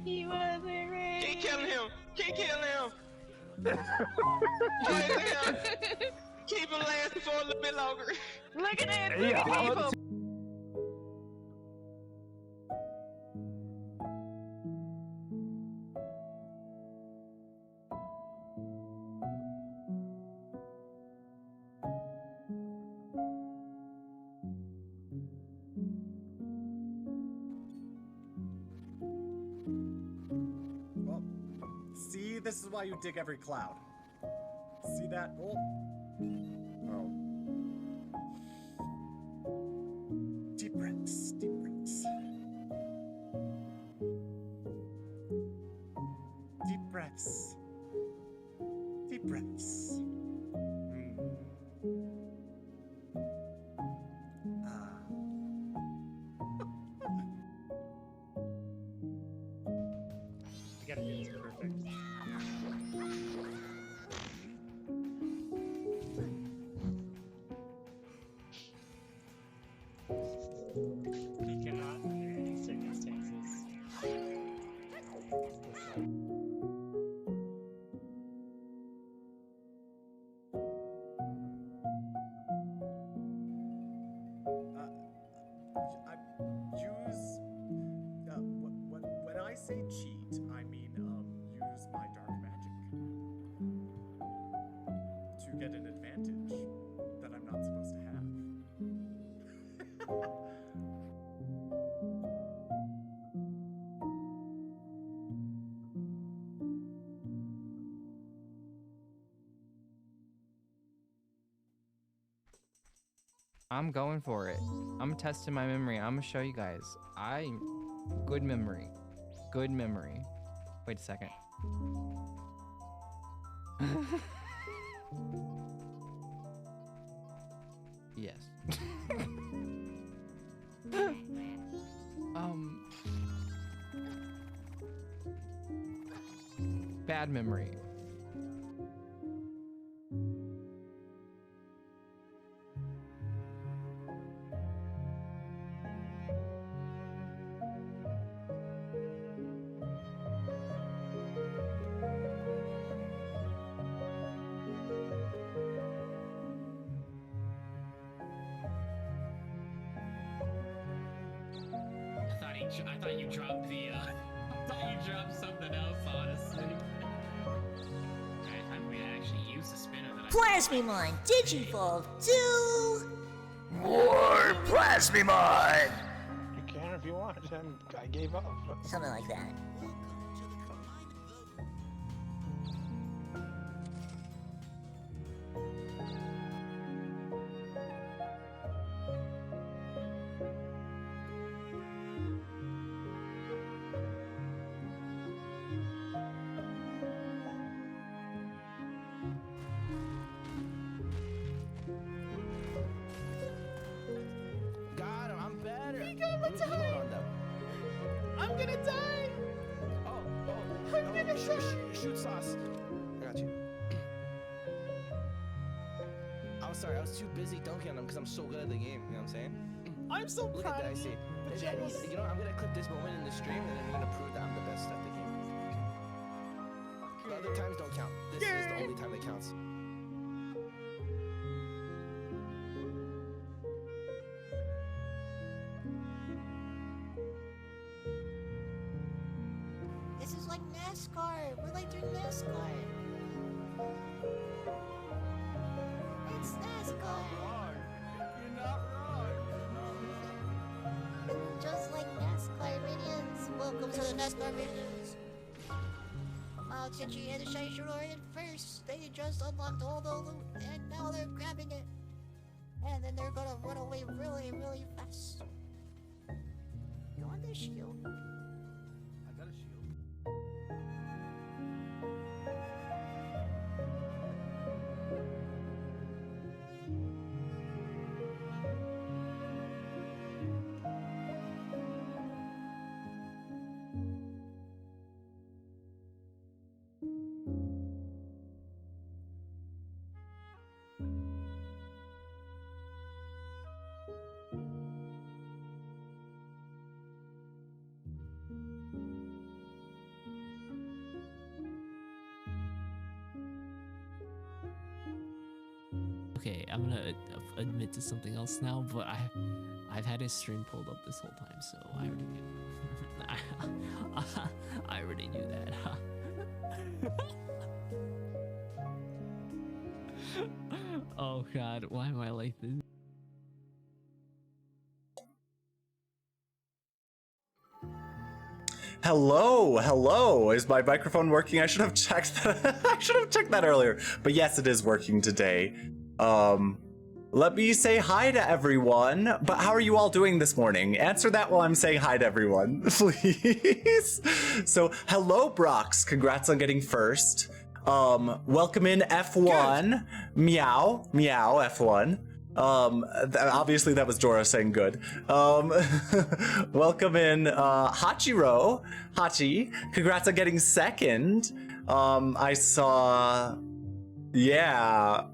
He wasn't ready. Keep killing him. Keep killing him. Killing him. Keep him lasting for a little bit longer. Look at that. Yeah. Look at that. Well, see, this is why you dig every cloud. See that? Oh. Oh. Deep breaths, deep breaths. Deep breaths. Deep breaths. I gotta do this perfect. He cannot under any circumstances. When I say cheat, I mean use my dark magic to get an advantage that I'm not supposed to have. I'm going for it. I'm testing my memory. I'm gonna show you guys. Good memory. Good memory. Wait a second. Yes. Bad memory. I thought you dropped the, I thought you dropped something else, honestly. Alright, time for me to actually use the spinner that I— Plasmimon Digivolve 2! More Plasmimon! You can if you want, and I gave up. Something like that. I'm better. He gonna die. I'm gonna die. I'm gonna die. Shoot sauce. I got you. I'm sorry, I was too busy dunking on him because I'm so good at the game. You know what I'm saying? I'm so Look proud at that, I of see. you. You know, I'm gonna clip this moment in the stream, and then I'm gonna prove that I'm the best at the game. The other times don't count. This is the only time that counts. This is like NASCAR. We're like doing NASCAR. welcome to the nest, barbarians. Wow, Titchy and Shaishurorian first. They just unlocked all the loot, and now they're grabbing it. And then they're gonna run away really, really fast. You want this shield? I got a shield. Okay, I'm gonna admit to something else now, but I've had his stream pulled up this whole time, so I already knew. I already knew that. Oh God, why am I like this? Hello. Is my microphone working? I should have checked that. I should have checked that earlier. But yes, it is working today. Let me say hi to everyone. But how are you all doing this morning? Answer that while I'm saying hi to everyone, please. So, hello, Brox. Congrats on getting first. Welcome in F1. Good. Meow, F1. Obviously that was Jorah saying good. Welcome in, Hachiro. Hachi, congrats on getting second. I saw, yeah.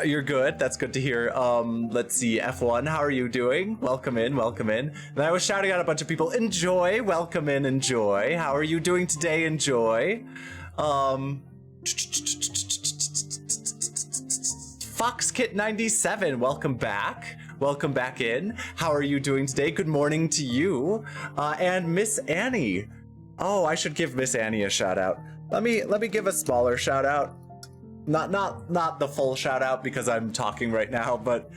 You're good, that's good to hear. Let's see, F1, how are you doing? Welcome in. And I was shouting out a bunch of people, Enjoy, welcome in, Enjoy. How are you doing today, Enjoy? FoxKit97, welcome back. Welcome back in. How are you doing today? Good morning to you. And Miss Annie. Oh, I should give Miss Annie a shout out. Let me give a smaller shout out. Not the full shout out because I'm talking right now, but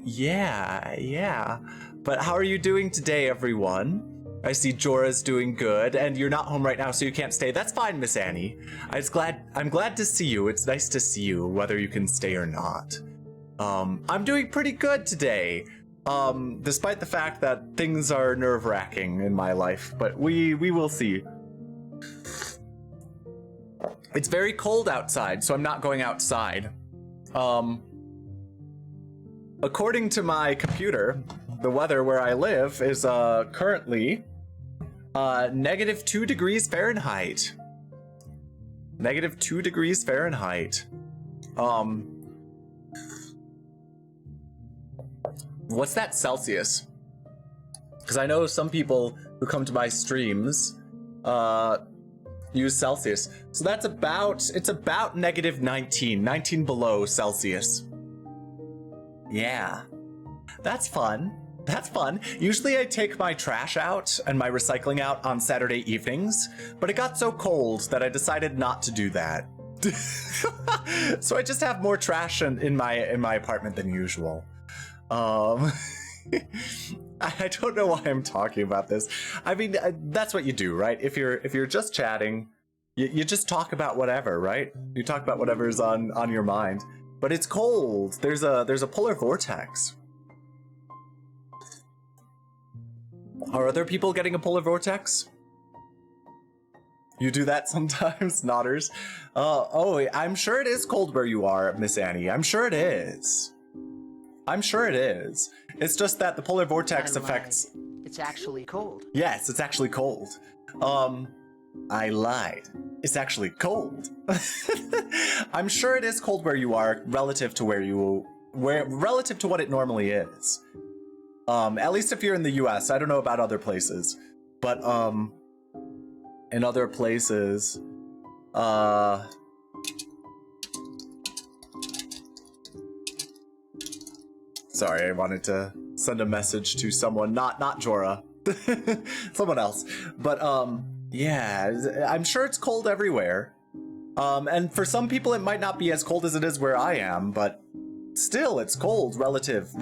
yeah. But how are you doing today, everyone? I see Jorah's doing good, and you're not home right now, so you can't stay. That's fine, Miss Annie. I'm glad to see you. It's nice to see you, whether you can stay or not. I'm doing pretty good today, despite the fact that things are nerve-wracking in my life, but we will see. It's very cold outside, so I'm not going outside. According to my computer, the weather where I live is currently -2 degrees Fahrenheit. -2 degrees Fahrenheit. What's that Celsius? Because I know some people who come to my streams use Celsius. So that's it's about -19 below Celsius. Yeah. That's fun. Usually I take my trash out and my recycling out on Saturday evenings, but it got so cold that I decided not to do that. So I just have more trash in my apartment than usual. I don't know why I'm talking about this. I mean, that's what you do, right? If you're just chatting, you just talk about whatever, right? You talk about whatever's on your mind. But it's cold. There's a polar vortex. Are other people getting a polar vortex? You do that sometimes, Nodders? Oh, I'm sure it is cold where you are, Miss Annie. I'm sure it is. It's just that the polar vortex affects... It's actually cold. Yes, it's actually cold. I lied. It's actually cold. I'm sure it is cold where you are relative to relative to what it normally is. At least if you're in the US. I don't know about other places. But in other places, sorry, I wanted to send a message to someone, not Jorah. Someone else. But yeah, I'm sure it's cold everywhere. And for some people it might not be as cold as it is where I am, but still it's cold relative,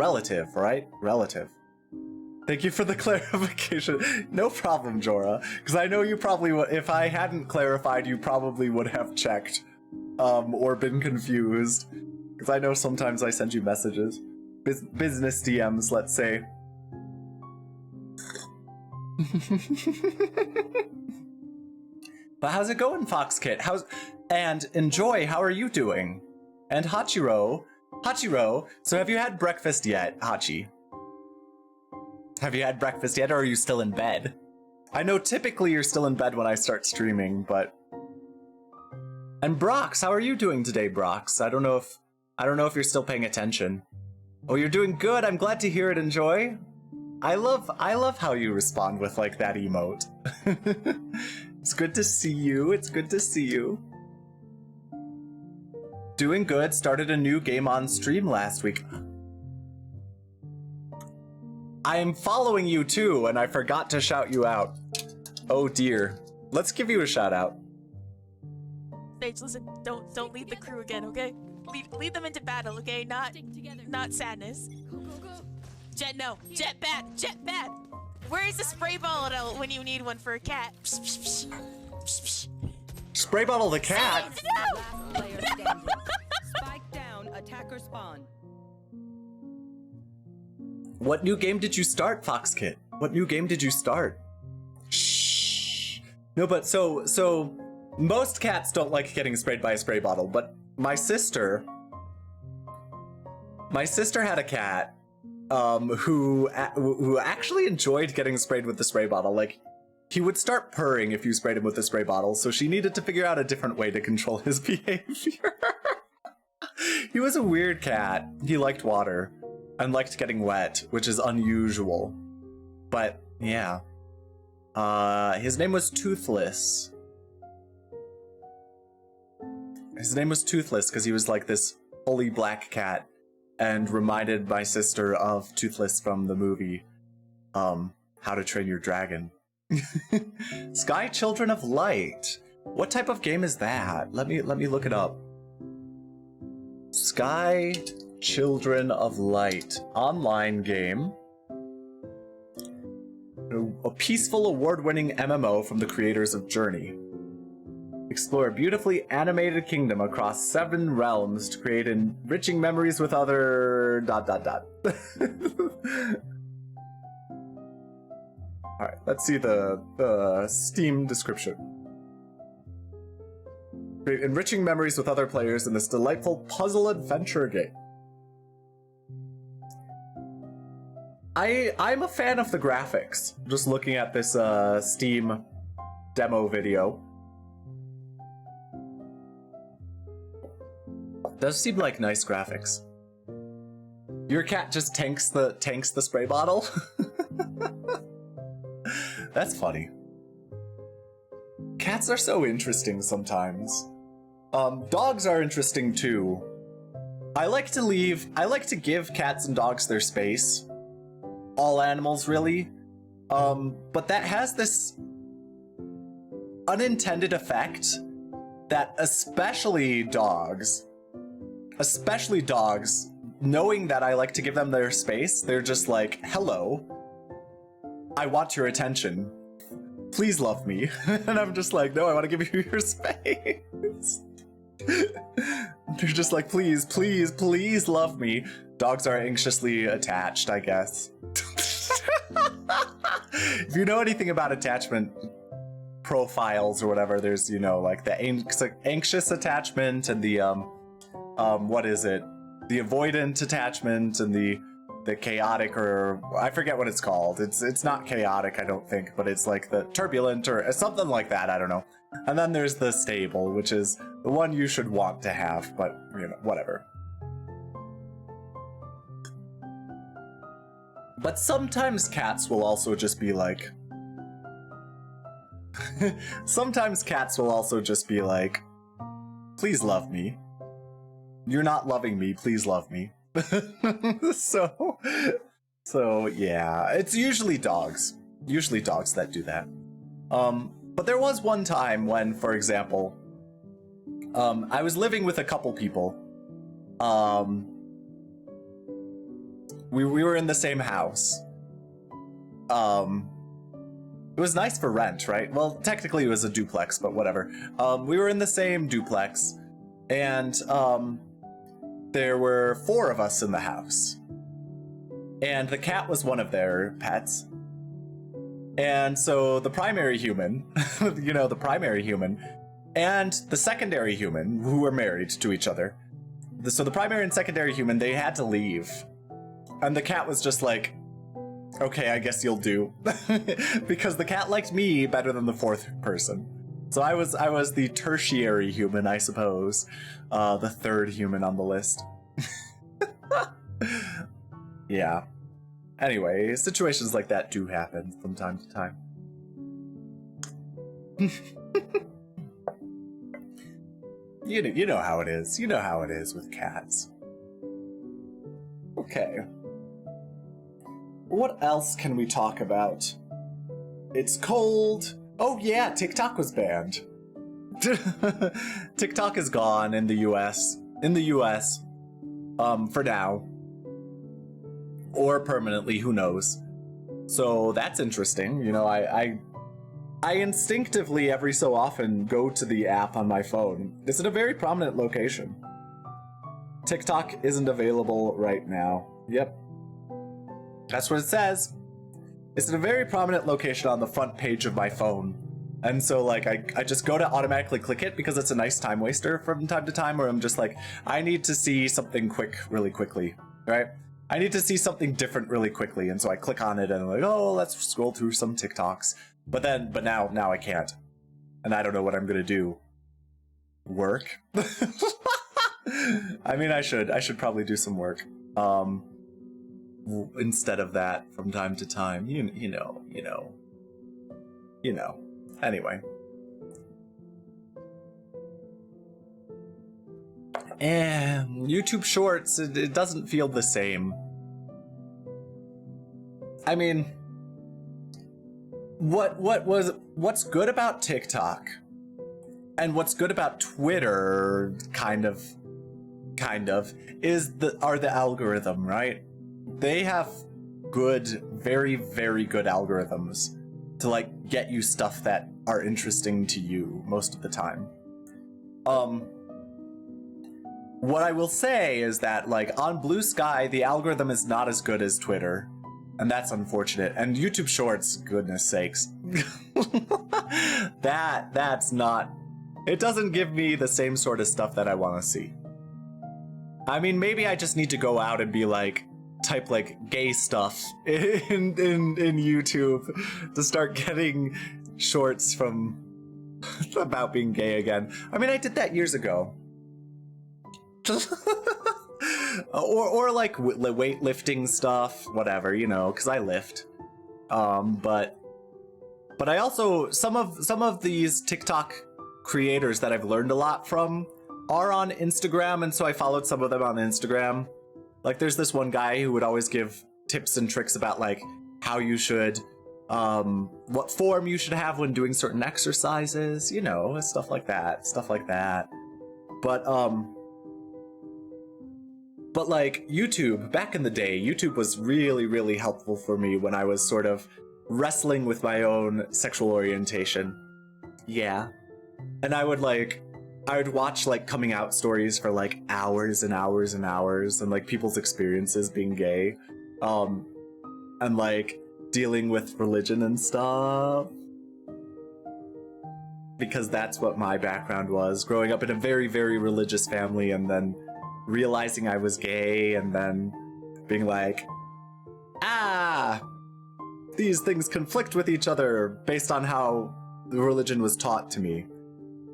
right? Relative. Thank you for the clarification. No problem, Jorah. Because I know you probably would, if I hadn't clarified, you probably would have checked, or been confused. Because I know sometimes I send you messages. Business DMs, let's say. But how's it going, Foxkit? And Enjoy, how are you doing? And Hachiro, so have you had breakfast yet, Hachi? Have you had breakfast yet, or are you still in bed? I know typically you're still in bed when I start streaming, but... And Brox, how are you doing today, Brox? I don't know if you're still paying attention. Oh, you're doing good. I'm glad to hear it, Enjoy. I love how you respond with like that emote. It's good to see you. It's good to see you. Doing good. Started a new game on stream last week. I am following you too, and I forgot to shout you out. Oh dear. Let's give you a shout out. Sage, listen, don't lead the crew again, okay? Lead them into battle, okay? Not sadness. Jet, no. Jet bad. Where is the spray bottle when you need one for a cat? Spray bottle the cat? No! Spike down, attacker spawn. What new game did you start, Foxkit? What new game did you start? Shh. No, but so most cats don't like getting sprayed by a spray bottle, but my sister had a cat who actually enjoyed getting sprayed with the spray bottle. Like, he would start purring if you sprayed him with the spray bottle, so she needed to figure out a different way to control his behavior. He was a weird cat. He liked water and liked getting wet, which is unusual. But yeah. His name was Toothless. His name was Toothless because he was like this fully black cat and reminded my sister of Toothless from the movie How to Train Your Dragon. Sky Children of Light. What type of game is that? Let me look it up. Sky Children of Light. Online game. A peaceful award-winning MMO from the creators of Journey. Explore a beautifully animated kingdom across 7 realms to create enriching memories with other... ... Alright, let's see the Steam description. Create enriching memories with other players in this delightful puzzle adventure game. I'm a fan of the graphics. Just looking at this Steam demo video. Does seem like nice graphics. Your cat just tanks the spray bottle? That's funny. Cats are so interesting sometimes. Dogs are interesting too. I like to give cats and dogs their space. All animals, really. But that has this unintended effect that especially dogs, knowing that I like to give them their space, they're just like, hello, I want your attention. Please love me. And I'm just like, no, I want to give you your space. They're just like, please, please, please love me. Dogs are anxiously attached, I guess. If you know anything about attachment profiles or whatever, there's, you know, like the anxious attachment and the, what is it? The avoidant attachment and the chaotic, or I forget what it's called. It's not chaotic, I don't think, but it's like the turbulent or something like that, I don't know. And then there's the stable, which is the one you should want to have, but, you know, whatever. But sometimes cats will also just be like... Sometimes cats will also just be like, please love me. You're not loving me, please love me. So yeah, it's usually dogs that do that. But there was one time when, for example, I was living with a couple people. We were in the same house, it was nice for rent, right? Well, technically it was a duplex, but whatever. We were in the same duplex, and there were 4 of us in the house. And the cat was one of their pets. And so the primary human, the primary human, and the secondary human, who were married to each other. So the primary and secondary human, they had to leave. And the cat was just like, okay, I guess you'll do. Because the cat liked me better than the 4th person. So I was the tertiary human, I suppose. The 3rd human on the list. Yeah. Anyway, situations like that do happen from time to time. You know how it is. You know how it is with cats. Okay. What else can we talk about? It's cold. Oh yeah, TikTok was banned. TikTok is gone in the US. For now. Or permanently, who knows. So that's interesting. You know, I instinctively every so often go to the app on my phone. It's in a very prominent location. TikTok isn't available right now. Yep. That's what it says. It's in a very prominent location on the front page of my phone. And so, like, I just go to automatically click it because it's a nice time waster from time to time where I'm just like, I need to see something really quickly, right? I need to see something different really quickly. And so I click on it and I'm like, oh, let's scroll through some TikToks. But now I can't. And I don't know what I'm gonna do. Work? I mean, I should probably do some work. Instead of that from time to time, you know. Anyway. And YouTube Shorts, it doesn't feel the same. I mean, what's good about TikTok and what's good about Twitter, kind of, are the algorithm, right? They have good, very, very good algorithms to like get you stuff that are interesting to you most of the time. What I will say is that, like, on Blue Sky, the algorithm is not as good as Twitter, and that's unfortunate. And YouTube Shorts, goodness sakes, that's not. It doesn't give me the same sort of stuff that I want to see. I mean, maybe I just need to go out and be like, type like gay stuff in YouTube to start getting shorts from about being gay again. I mean, I did that years ago. or like weightlifting stuff, whatever, you know, because I lift. But I also some of these TikTok creators that I've learned a lot from are on Instagram, and so I followed some of them on Instagram. Like, there's this one guy who would always give tips and tricks about like how you should, what form you should have when doing certain exercises, you know, stuff like that. But like YouTube, back in the day, YouTube was really, really helpful for me when I was sort of wrestling with my own sexual orientation. Yeah. And I would watch like coming out stories for like hours and hours and hours, and like people's experiences being gay, and like dealing with religion and stuff. Because that's what my background was, growing up in a very, very religious family, and then realizing I was gay, and then being like, these things conflict with each other based on how the religion was taught to me.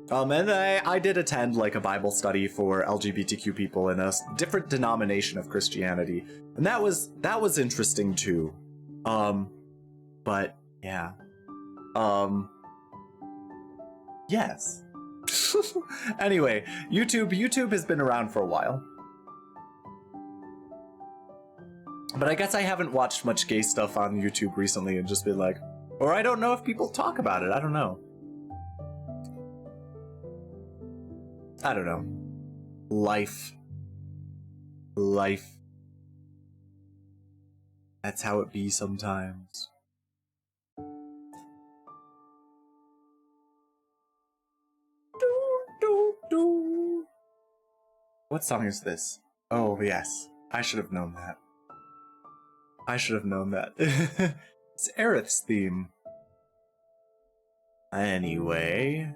And I did attend like a Bible study for LGBTQ people in a different denomination of Christianity, and that was interesting too. But yeah. Yes. Anyway, YouTube has been around for a while. But I guess I haven't watched much gay stuff on YouTube recently and just been like, or I don't know if people talk about it, I don't know. Life. That's how it be sometimes. What song is this? Oh, yes. I should have known that. I should have known that. It's Aerith's theme. Anyway.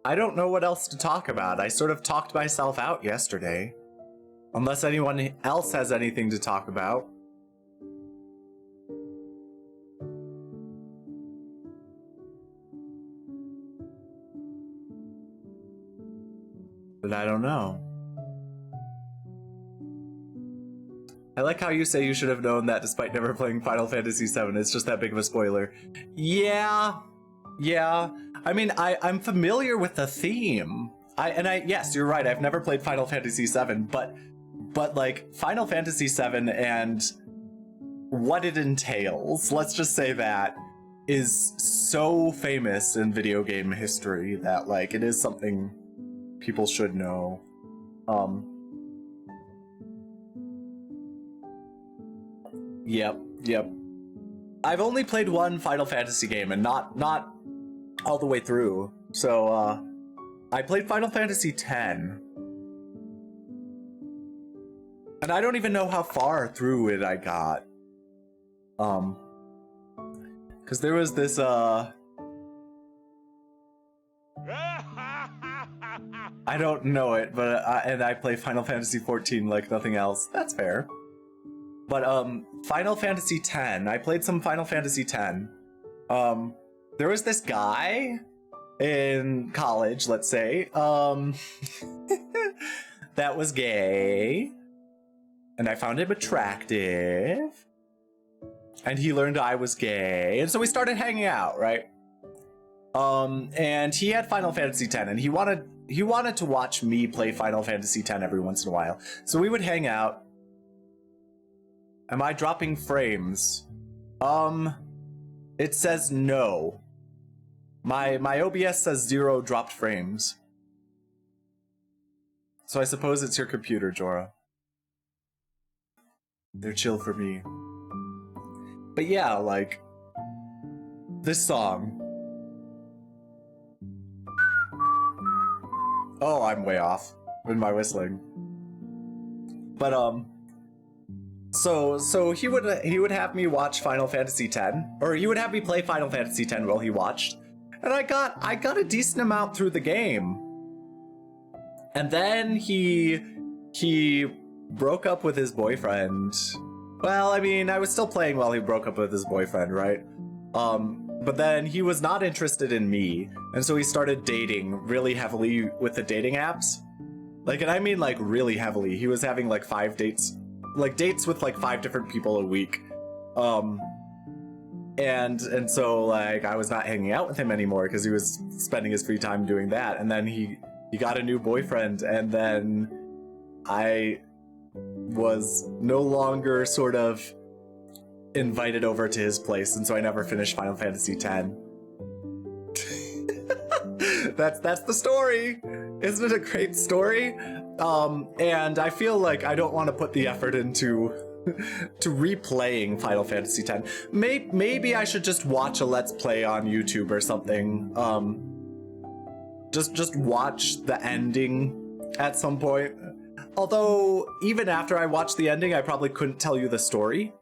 I don't know what else to talk about. I sort of talked myself out yesterday. Unless anyone else has anything to talk about. But I don't know. I like how you say you should have known that despite never playing Final Fantasy VII. It's just that big of a spoiler. Yeah. I mean, I'm familiar with the theme. Yes, you're right. I've never played Final Fantasy VII, but like Final Fantasy VII and what it entails, let's just say that, is so famous in video game history that like it is something people should know. Yep. I've only played one Final Fantasy game and not all the way through. So I played Final Fantasy X. And I don't even know how far through it I got. Cause there was this I don't know it, but I play Final Fantasy XIV like nothing else. That's fair. But Final Fantasy X, I played some Final Fantasy X. There was this guy in college, let's say, that was gay, and I found him attractive, and he learned I was gay, and so we started hanging out, right? And he had Final Fantasy X, and he wanted to watch me play Final Fantasy X every once in a while, so we would hang out. Am I dropping frames? It says no. My OBS says 0 dropped frames. So I suppose it's your computer, Jorah. They're chill for me. But yeah, like, this song. Oh, I'm way off with my whistling. But, So he would have me watch Final Fantasy X, or he would have me play Final Fantasy X while he watched, and I got a decent amount through the game. And then he broke up with his boyfriend. Well, I mean, I was still playing while he broke up with his boyfriend, right? But then he was not interested in me, and so he started dating really heavily with the dating apps. Like, and I mean like really heavily. He was having like 5 dates. Like dates with like 5 different people a week. And so like I was not hanging out with him anymore because he was spending his free time doing that. And then he got a new boyfriend, and then I was no longer sort of invited over to his place, and so I never finished Final Fantasy X. That's the story. Isn't it a great story? And I feel like I don't want to put the effort into to replaying Final Fantasy X. Maybe I should just watch a Let's Play on YouTube or something. Just watch the ending at some point. Although, even after I watched the ending, I probably couldn't tell you the story.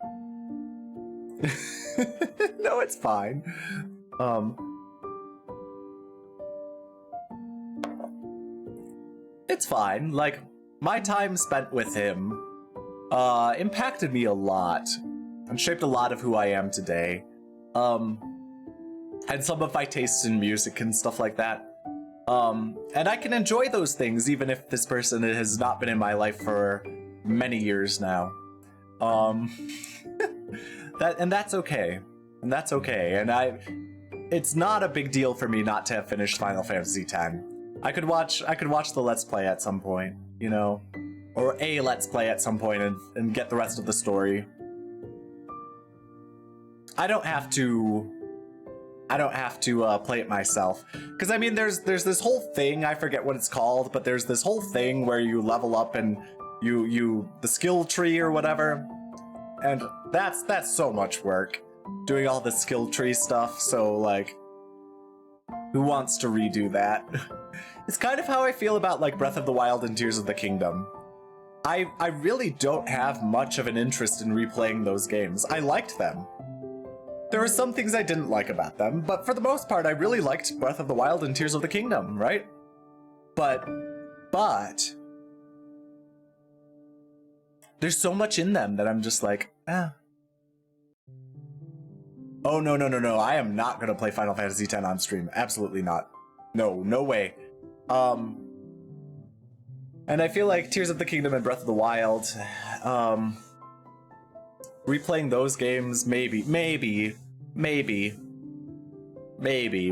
No, it's fine. It's fine. Like, my time spent with him impacted me a lot and shaped a lot of who I am today. And some of my tastes in music and stuff like that. And I can enjoy those things even if this person has not been in my life for many years now. That's okay. And that's okay. And it's not a big deal for me not to have finished Final Fantasy X. I could watch the Let's Play at some point, you know? Or a Let's Play at some point and get the rest of the story. I don't have to play it myself. Because, I mean, there's this whole thing, I forget what it's called, but there's this whole thing where you level up and you the skill tree or whatever. And that's so much work, doing all the skill tree stuff, so, like, Who wants to redo that? It's kind of how I feel about like Breath of the Wild and Tears of the Kingdom. I really don't have much of an interest in replaying those games. I liked them. There are some things I didn't like about them, but for the most part, I really liked Breath of the Wild and Tears of the Kingdom, right? But there's so much in them that I'm just like, eh. Oh, no. I am not going to play Final Fantasy X on stream. Absolutely not. No way. And I feel like Tears of the Kingdom and Breath of the Wild, replaying those games, maybe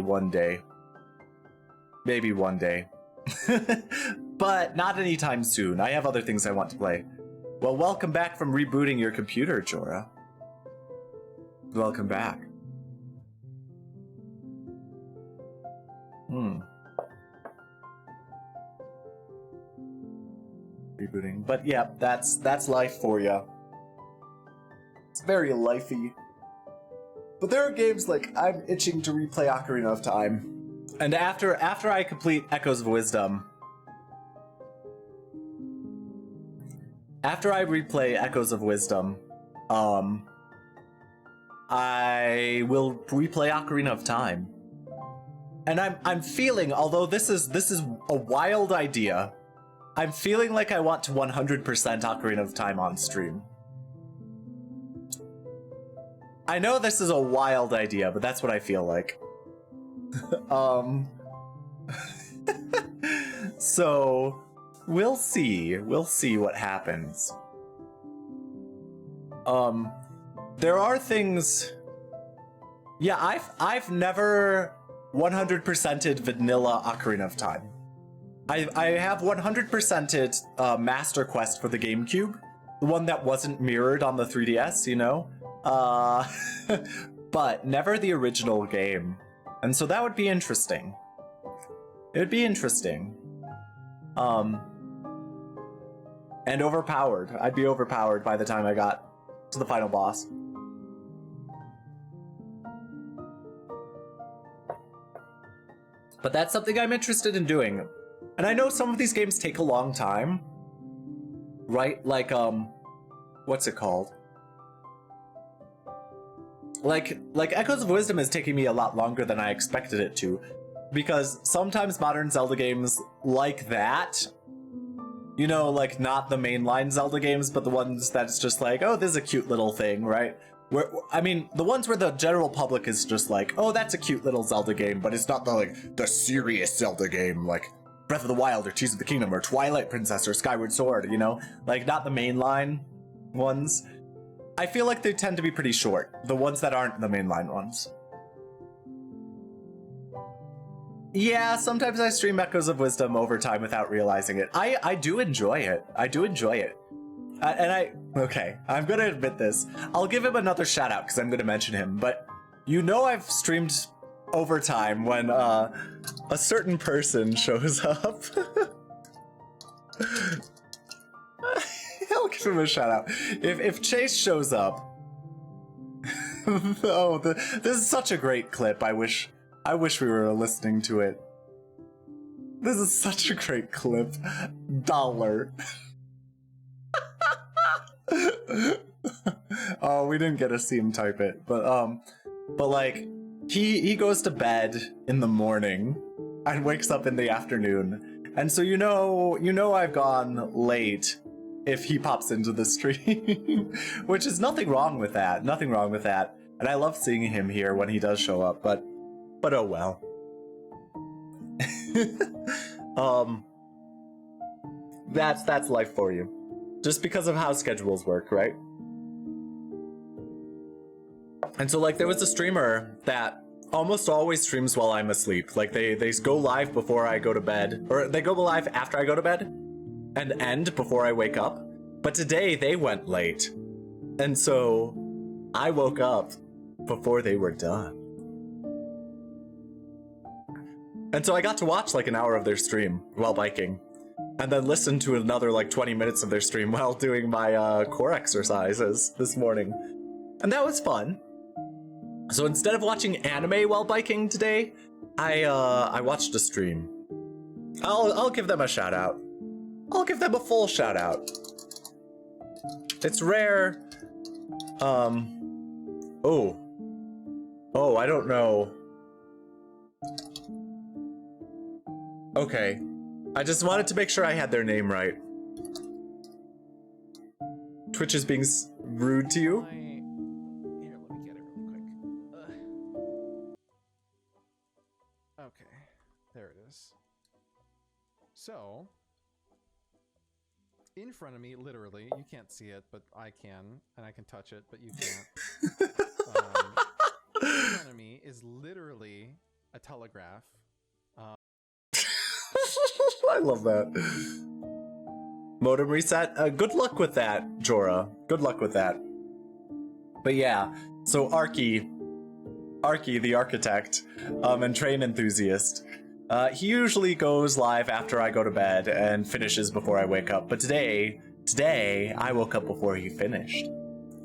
one day. Maybe one day. But not anytime soon. I have other things I want to play. Well, welcome back from rebooting your computer, Jorah. Welcome back. Rebooting. But yeah, that's life for ya. It's very lifey. But there are games like I'm itching to replay Ocarina of Time. And after I complete Echoes of Wisdom, after I replay Echoes of Wisdom, I will replay Ocarina of Time. And I'm feeling, although this is a wild idea, I'm feeling like I want to 100% Ocarina of Time on stream. I know this is a wild idea, but that's what I feel like. So we'll see what happens. There are things. Yeah, I've never 100%ed vanilla Ocarina of Time. I have 100%ed Master Quest for the GameCube, the one that wasn't mirrored on the 3DS, you know? But never the original game. And so that would be interesting. It would be interesting. And overpowered. I'd be overpowered by the time I got to the final boss. But that's something I'm interested in doing. And I know some of these games take a long time. Right? Like, what's it called? Like Echoes of Wisdom is taking me a lot longer than I expected it to. Because sometimes modern Zelda games like that, you know, like not the mainline Zelda games, but the ones that's just like, oh, this is a cute little thing, right? I mean, the ones where the general public is just like, oh, that's a cute little Zelda game, but it's not the serious Zelda game, like Breath of the Wild or Tears of the Kingdom or Twilight Princess or Skyward Sword, you know? Like, not the mainline ones. I feel like they tend to be pretty short, the ones that aren't the mainline ones. Yeah, sometimes I stream Echoes of Wisdom over time without realizing it. I do enjoy it. Okay, I'm gonna admit this. I'll give him another shout out because I'm gonna mention him, but you know I've streamed over time when a certain person shows up. I'll give him a shout out. If Chase shows up, oh, this is such a great clip. I wish we were listening to it. This is such a great clip. Dollar. Oh, we didn't get to see him type it, but like he goes to bed in the morning and wakes up in the afternoon, and so you know I've gone late if he pops into the stream, which is nothing wrong with that, and I love seeing him here when he does show up, but oh well. That's life for you. Just because of how schedules work, right? And so, like, there was a streamer that almost always streams while I'm asleep. Like, they go live before I go to bed, or they go live after I go to bed, and end before I wake up. But today, they went late. And so, I woke up before they were done. And so I got to watch, like, an hour of their stream while biking. And then listen to another, like, 20 minutes of their stream while doing my core exercises this morning. And that was fun. So instead of watching anime while biking today, I watched a stream. I'll give them a shout out. I'll give them a full shout out. It's rare. Oh, I don't know. Okay, I just wanted to make sure I had their name right. Twitch is being rude to you. Here, let me get it really quick. Okay, there it is. So, in front of me, literally, you can't see it, but I can, and I can touch it, but you can't. In front of me is literally a telegraph. I love that. Modem reset. Good luck with that, Jorah. Good luck with that. But yeah, so Arky the architect, and train enthusiast, he usually goes live after I go to bed and finishes before I wake up. But today I woke up before he finished.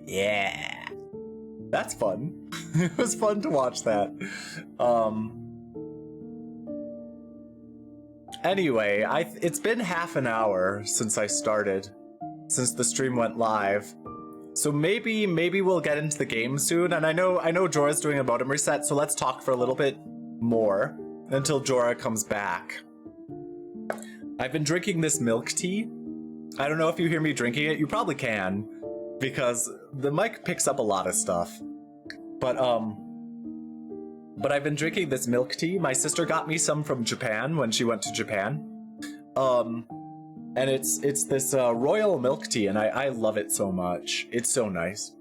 Yeah, that's fun. It was fun to watch that. Anyway, it's been half an hour since I started, since the stream went live. So maybe we'll get into the game soon. And I know Jorah's doing a modem reset, so let's talk for a little bit more until Jorah comes back. I've been drinking this milk tea. I don't know if you hear me drinking it. You probably can, because the mic picks up a lot of stuff. But I've been drinking this milk tea. My sister got me some from Japan when she went to Japan. And it's this royal milk tea, and I love it so much. It's so nice.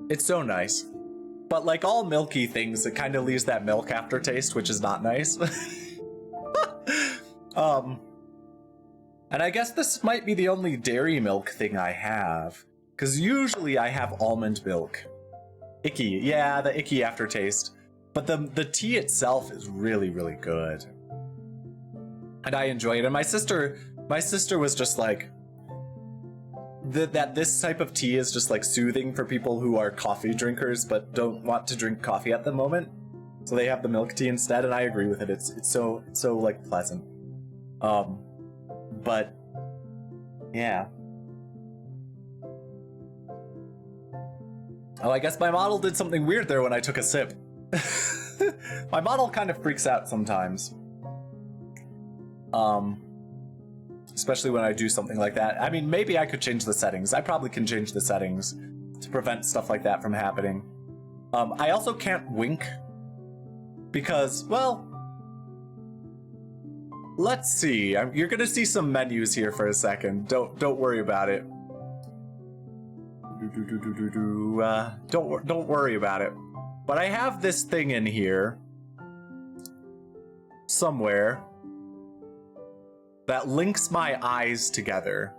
It's so nice. But like all milky things, it kind of leaves that milk aftertaste, which is not nice. And I guess this might be the only dairy milk thing I have. Because usually I have almond milk. Icky, yeah, the icky aftertaste. But the tea itself is really, really good. And I enjoy it. And my sister was just like, that this type of tea is just like soothing for people who are coffee drinkers but don't want to drink coffee at the moment. So they have the milk tea instead, and I agree with it. It's so like pleasant. But yeah. Oh, I guess my model did something weird there when I took a sip. My model kind of freaks out sometimes. Especially when I do something like that. I mean, maybe I could change the settings. I probably can change the settings to prevent stuff like that from happening. I also can't wink because, well, let's see. You're gonna see some menus here for a second. Don't worry about it. Don't worry about it. But I have this thing in here somewhere that links my eyes together.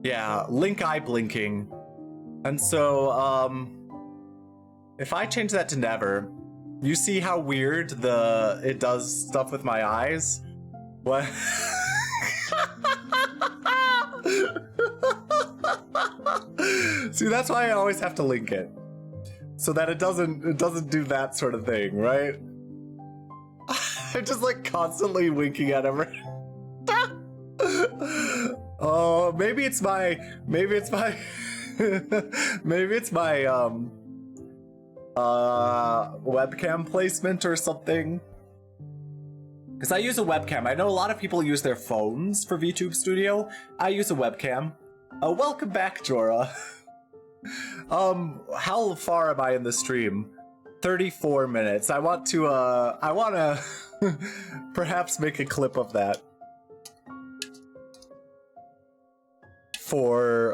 Yeah, link eye blinking. And so, if I change that to never, you see how weird it does stuff with my eyes? What? See, that's why I always have to link it. So that it doesn't do that sort of thing, right? I'm just like constantly winking at him. Oh, maybe it's my webcam placement or something. Because I use a webcam. I know a lot of people use their phones for VTube Studio. I use a webcam. Welcome back, Jorah. How far am I in the stream? 34 minutes. I want to perhaps make a clip of that for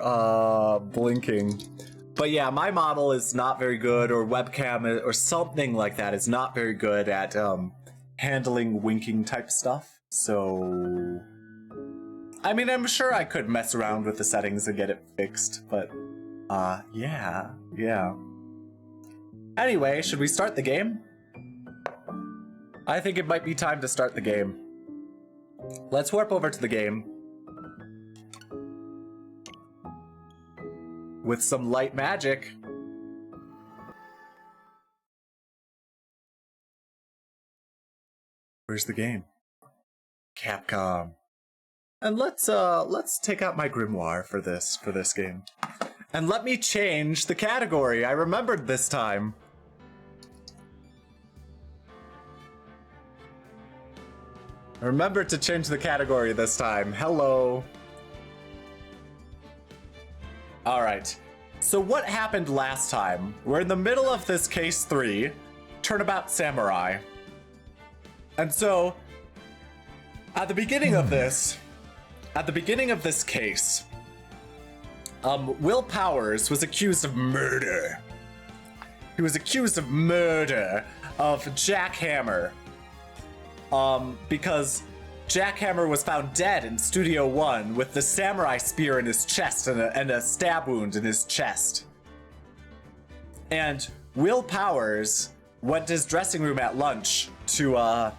blinking. But yeah, my model is not very good, or webcam or something like that is not very good at handling winking type stuff. So I mean, I'm sure I could mess around with the settings and get it fixed, but yeah. Anyway, should we start the game? I think it might be time to start the game. Let's warp over to the game. with some light magic. Where's the game? Capcom. And let's take out my grimoire for this game. And let me change the category. I remembered this time. I remembered to change the category this time. Hello. All right. So what happened last time? We're in the middle of this case 3, Turnabout Samurai. And so, at the beginning of this case, Will Powers was accused of murder. He was accused of murder of Jack Hammer. Because Jack Hammer was found dead in Studio 1 with the samurai spear in his chest and a stab wound in his chest. And Will Powers went to his dressing room at lunch to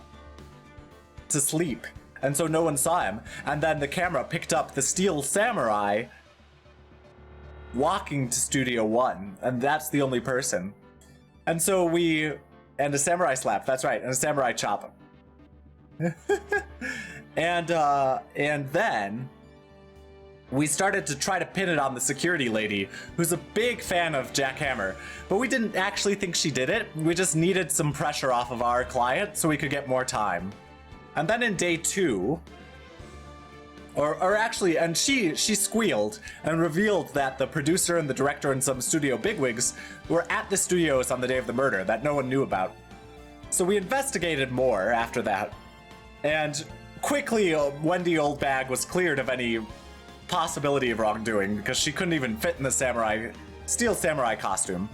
sleep, and so no one saw him. And then the camera picked up the Steel Samurai walking to Studio 1, and that's the only person. And so and a samurai slap, that's right, and a samurai chop. and then we started to try to pin it on the security lady, who's a big fan of Jack Hammer, but we didn't actually think she did it. We just needed some pressure off of our client so we could get more time. And then in day 2, and she squealed and revealed that the producer and the director and some studio bigwigs were at the studios on the day of the murder that no one knew about. So we investigated more after that. And quickly, Wendy Oldbag was cleared of any possibility of wrongdoing because she couldn't even fit in the Steel Samurai costume.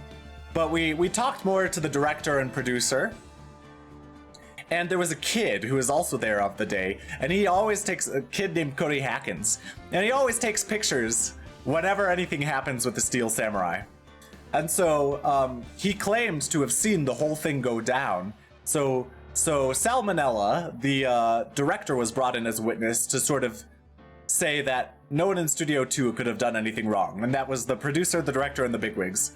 But we talked more to the director and producer. And there was a kid who was also there of the day, and he always takes a kid named Cody Hackins, and he always takes pictures whenever anything happens with the Steel Samurai. And so he claimed to have seen the whole thing go down. So Salmonella, the director, was brought in as a witness to sort of say that no one in Studio 2 could have done anything wrong, and that was the producer, the director, and the bigwigs.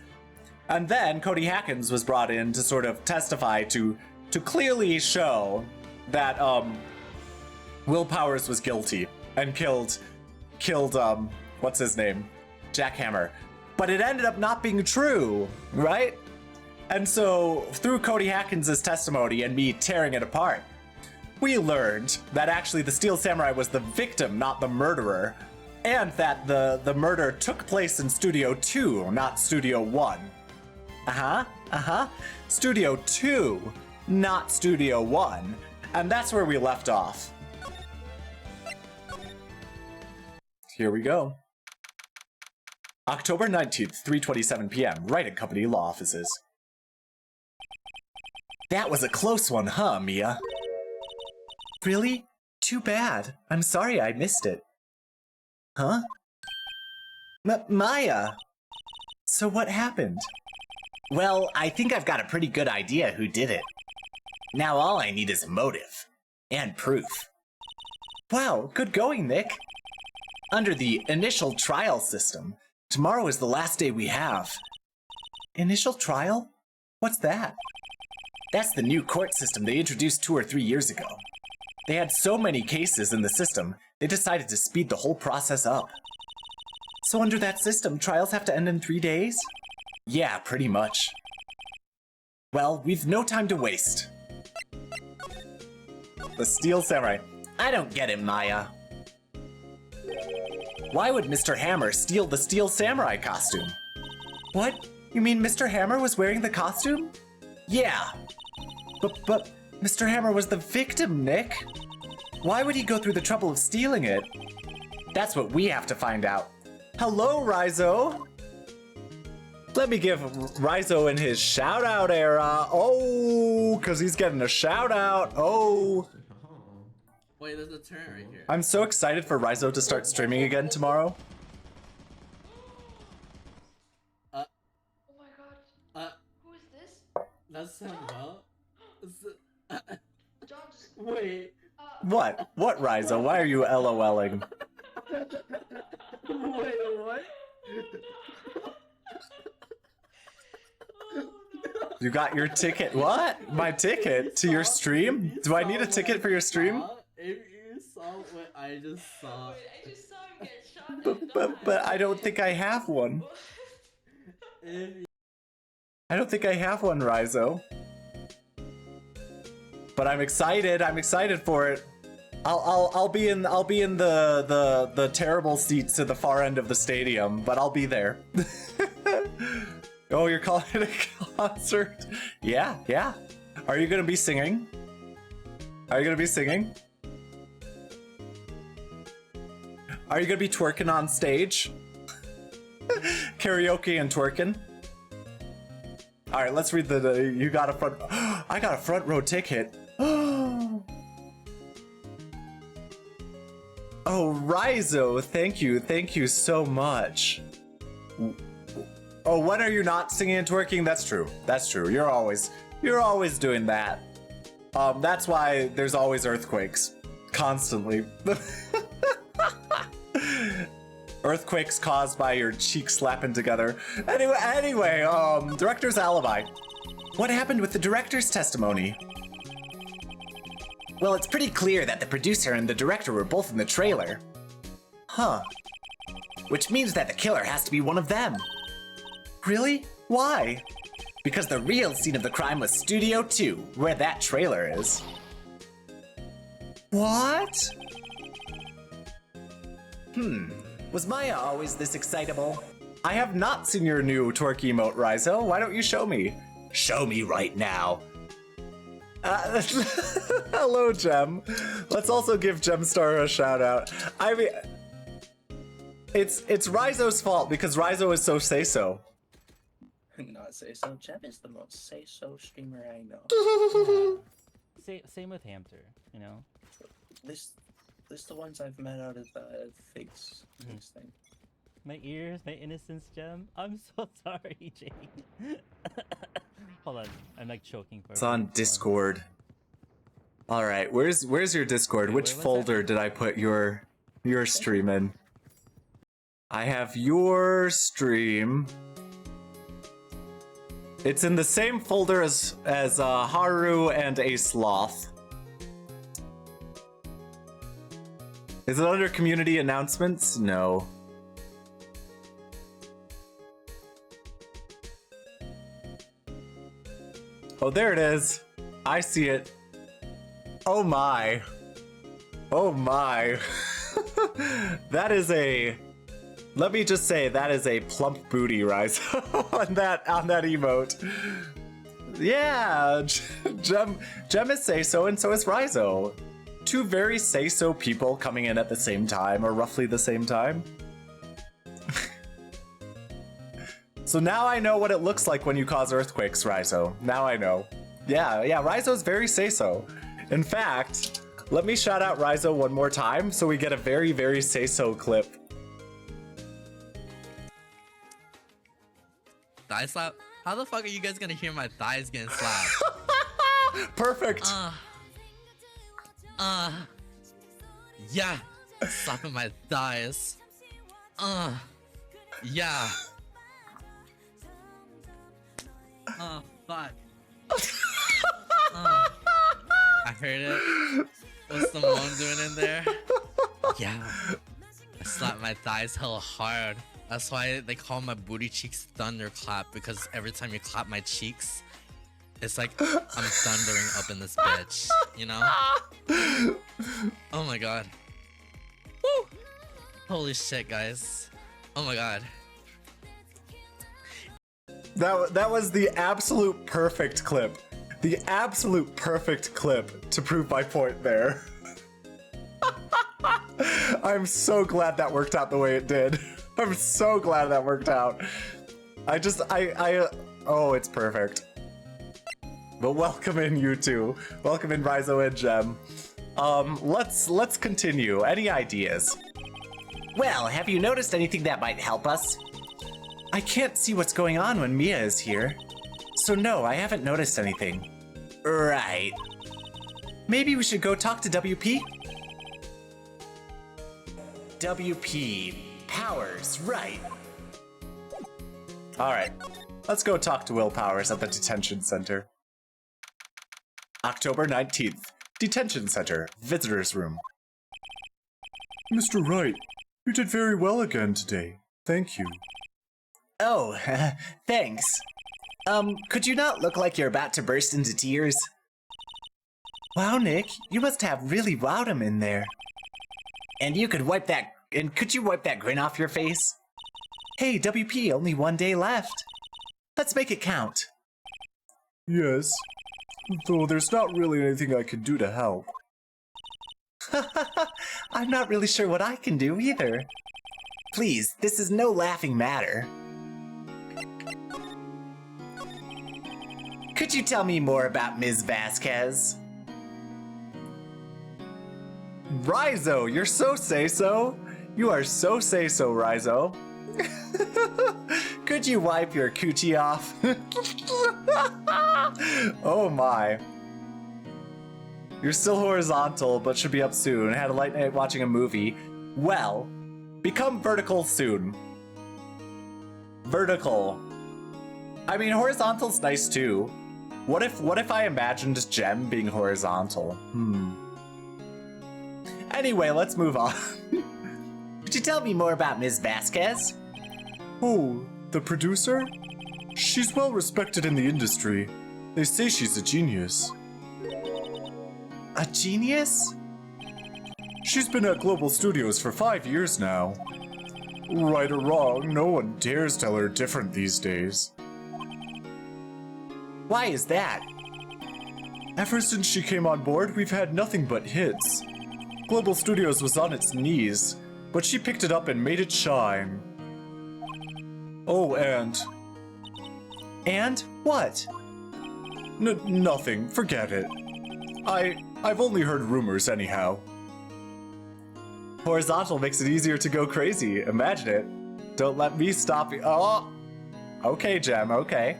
And then Cody Hackins was brought in to sort of testify to clearly show that Will Powers was guilty and killed what's his name? Jack Hammer. But it ended up not being true, right? And so through Cody Hackins' testimony and me tearing it apart, we learned that actually the Steel Samurai was the victim, not the murderer, and that the murder took place in Studio 2, not Studio 1. Studio 2, not Studio 1. And that's where we left off. Here we go. October 19th, 3:27 p.m., Wright & Company law offices. That was a close one, huh, Mia? Really? Too bad. I'm sorry I missed it. Huh? Maya! So what happened? Well, I think I've got a pretty good idea who did it. Now all I need is a motive. And proof. Wow, good going, Nick. Under the initial trial system, tomorrow is the last day we have. Initial trial? What's that? That's the new court system they introduced 2 or 3 years ago. They had so many cases in the system, they decided to speed the whole process up. So under that system, trials have to end in 3 days? Yeah, pretty much. Well, we've no time to waste. The Steel Samurai. I don't get it, Maya. Why would Mr. Hammer steal the Steel Samurai costume? What? You mean Mr. Hammer was wearing the costume? Yeah. But Mr. Hammer was the victim, Nick. Why would he go through the trouble of stealing it? That's what we have to find out. Hello, Rizo. Let me give Rizo in his shout-out era. Oh, because he's getting a shout-out. Oh. Wait, there's a turn right here. I'm so excited for Rizo to start streaming again tomorrow. Oh my god. Who is this? That's Samuel. John, just... Wait. What? What, Rizo? Why are you LOLing? Wait, what? You got your ticket. What? My ticket to your stream? Do I need a ticket for your stream? If you saw what I just saw. Wait, I just saw him get shot. But I don't think I have one. I don't think I have one, Rizo. But I'm excited. I'm excited for it. I'll be in the terrible seats at the far end of the stadium, but I'll be there. Oh, you're calling it a concert? Yeah, yeah. Are you gonna be singing? Are you gonna be singing? Are you gonna be twerking on stage? Karaoke and twerking? All right, let's read the you got a front. I got a front row ticket. Oh, Rizo, thank you so much. Oh, when are you not singing and twerking? That's true. That's true. You're always doing that. That's why there's always earthquakes, constantly. Earthquakes caused by your cheeks slapping together. Anyway, director's alibi. What happened with the director's testimony? Well, it's pretty clear that the producer and the director were both in the trailer. Huh. Which means that the killer has to be one of them. Really? Why? Because the real scene of the crime was Studio 2, where that trailer is. What? Was Maya always this excitable? I have not seen your new twerk emote, Rizo. Why don't you show me? Show me right now. Hello, Gem. Let's also give Gemstar a shout out. I mean, it's Rizo's fault because Rizo is so say-so. Not say-so. Gem is the most say-so streamer I know. Same with Hamster, you know? This the ones I've met out of the figs thing. My ears, my innocence, Gem. I'm so sorry, Jake. Hold on, I'm like choking for. It's on Discord. All right, where's your Discord? Which folder did I put your stream in? I have your stream. It's in the same folder as Haru and a Sloth. Is it under community announcements? No. Oh, there it is. I see it. Oh my. Oh my. That is a... Let me just say, that is a plump booty, Rise, on that emote. Yeah, Gem is say-so and so is Rizo. Two very say-so people coming in at the same time, or roughly the same time. So now I know what it looks like when you cause earthquakes, Rizo. Now I know. Yeah, Rizo's very say-so. In fact, let me shout out Rizo one more time so we get a very, very say-so clip. Thigh slap? How the fuck are you guys gonna hear my thighs getting slapped? Perfect. Yeah. Slapping my thighs. Yeah. Fuck. I heard it. What's the mom doing in there? Yeah. I slapped my thighs hella hard. That's why they call my booty cheeks thunderclap, because every time you clap my cheeks, it's like I'm thundering up in this bitch, you know? Oh my god. Woo! Holy shit, guys. Oh my god. That was the absolute perfect clip. The absolute perfect clip to prove my point there. I'm so glad that worked out the way it did. I'm so glad that worked out. Oh, it's perfect. But welcome in, you two. Welcome in, Rizo and Gem. Let's continue. Any ideas? Well, have you noticed anything that might help us? I can't see what's going on when Mia is here. So no, I haven't noticed anything. Right. Maybe we should go talk to WP? WP. Powers, right. Alright. Let's go talk to Willpowers at the detention center. October 19th, detention center, visitors room. Mr. Wright, you did very well again today. Thank you. Oh, thanks. Could you not look like you're about to burst into tears? Wow, Nick, you must have really wowed him in there. And could you wipe that grin off your face? Hey, WP, only 1 day left. Let's make it count. Yes, though there's not really anything I can do to help. I'm not really sure what I can do either. Please, this is no laughing matter. Could you tell me more about Ms. Vasquez? Rizo, you're so say-so. You are so say-so, Rizo. Could you wipe your coochie off? Oh my. You're still horizontal, but should be up soon. Had a late night watching a movie. Well, become vertical soon. Vertical. I mean, horizontal's nice too. What if I imagined Gem being horizontal? Anyway, let's move on. Could you tell me more about Ms. Vasquez? Oh, the producer? She's well respected in the industry. They say she's a genius. A genius? She's been at Global Studios for 5 years now. Right or wrong, no one dares tell her different these days. Why is that? Ever since she came on board, we've had nothing but hits. Global Studios was on its knees, but she picked it up and made it shine. Oh, and... And? What? Nothing. Forget it. I've only heard rumors anyhow. Horizontal makes it easier to go crazy. Imagine it. Don't let me stop you. Oh! Okay, Gem, okay.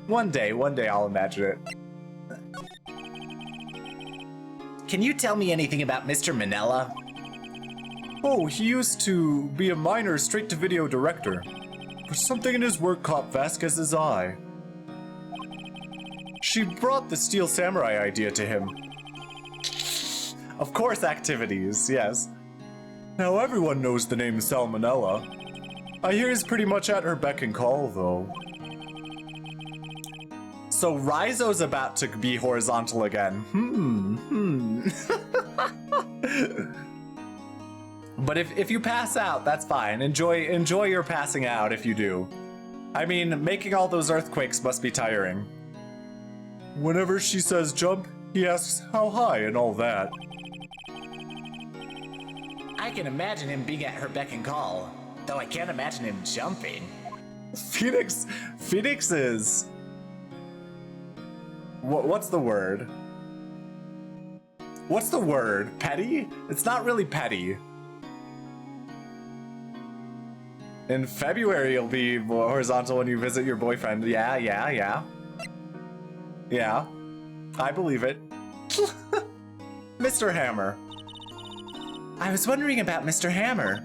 One day I'll imagine it. Can you tell me anything about Mr. Manella? Oh, he used to be a minor straight-to-video director. But something in his work caught Vasquez's eye. She brought the Steel Samurai idea to him. Of course, activities, yes. Now everyone knows the name Salmonella. I hear he's pretty much at her beck and call, though. So Rizo's about to be horizontal again. But if you pass out, that's fine. Enjoy your passing out if you do. I mean, making all those earthquakes must be tiring. Whenever she says jump, he asks how high and all that. I can imagine him being at her beck and call, though I can't imagine him jumping. Phoenix is... What's the word? What's the word? Petty? It's not really petty. In February, you'll be horizontal when you visit your boyfriend. Yeah. I believe it. Mr. Hammer. I was wondering about Mr. Hammer.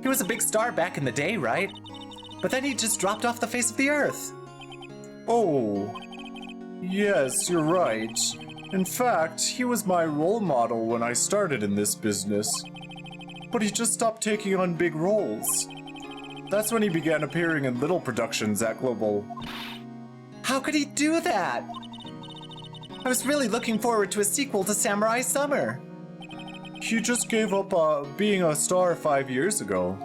He was a big star back in the day, right? But then he just dropped off the face of the earth. Oh, yes, you're right. In fact, he was my role model when I started in this business. But he just stopped taking on big roles. That's when he began appearing in little productions at Global. How could he do that? I was really looking forward to a sequel to Samurai Summer. He just gave up being a star 5 years ago.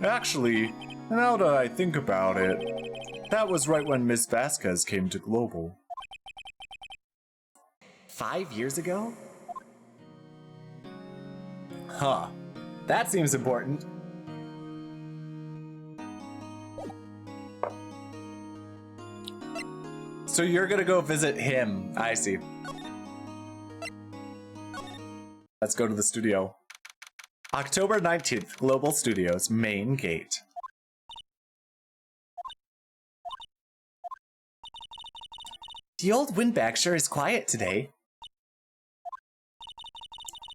Actually, now that I think about it, that was right when Miss Vasquez came to Global. 5 years ago? Huh. That seems important. So you're gonna go visit him. I see. Let's go to the studio. October 19th, Global Studios, main gate. The old windbag sure is quiet today.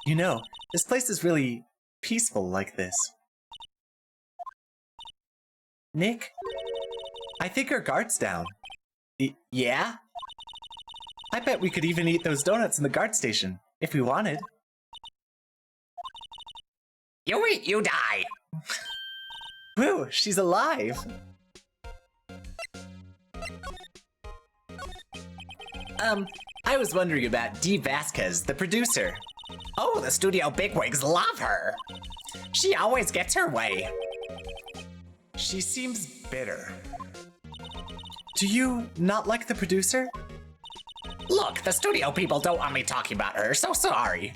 You know, this place is really peaceful like this. Nick, I think our guard's down. Yeah? I bet we could even eat those donuts in the guard station, if we wanted. You eat, you die! Woo, she's alive! I was wondering about Dee Vasquez, the producer. Oh, the studio bigwigs love her! She always gets her way. She seems bitter. Do you not like the producer? Look, the studio people don't want me talking about her, so sorry.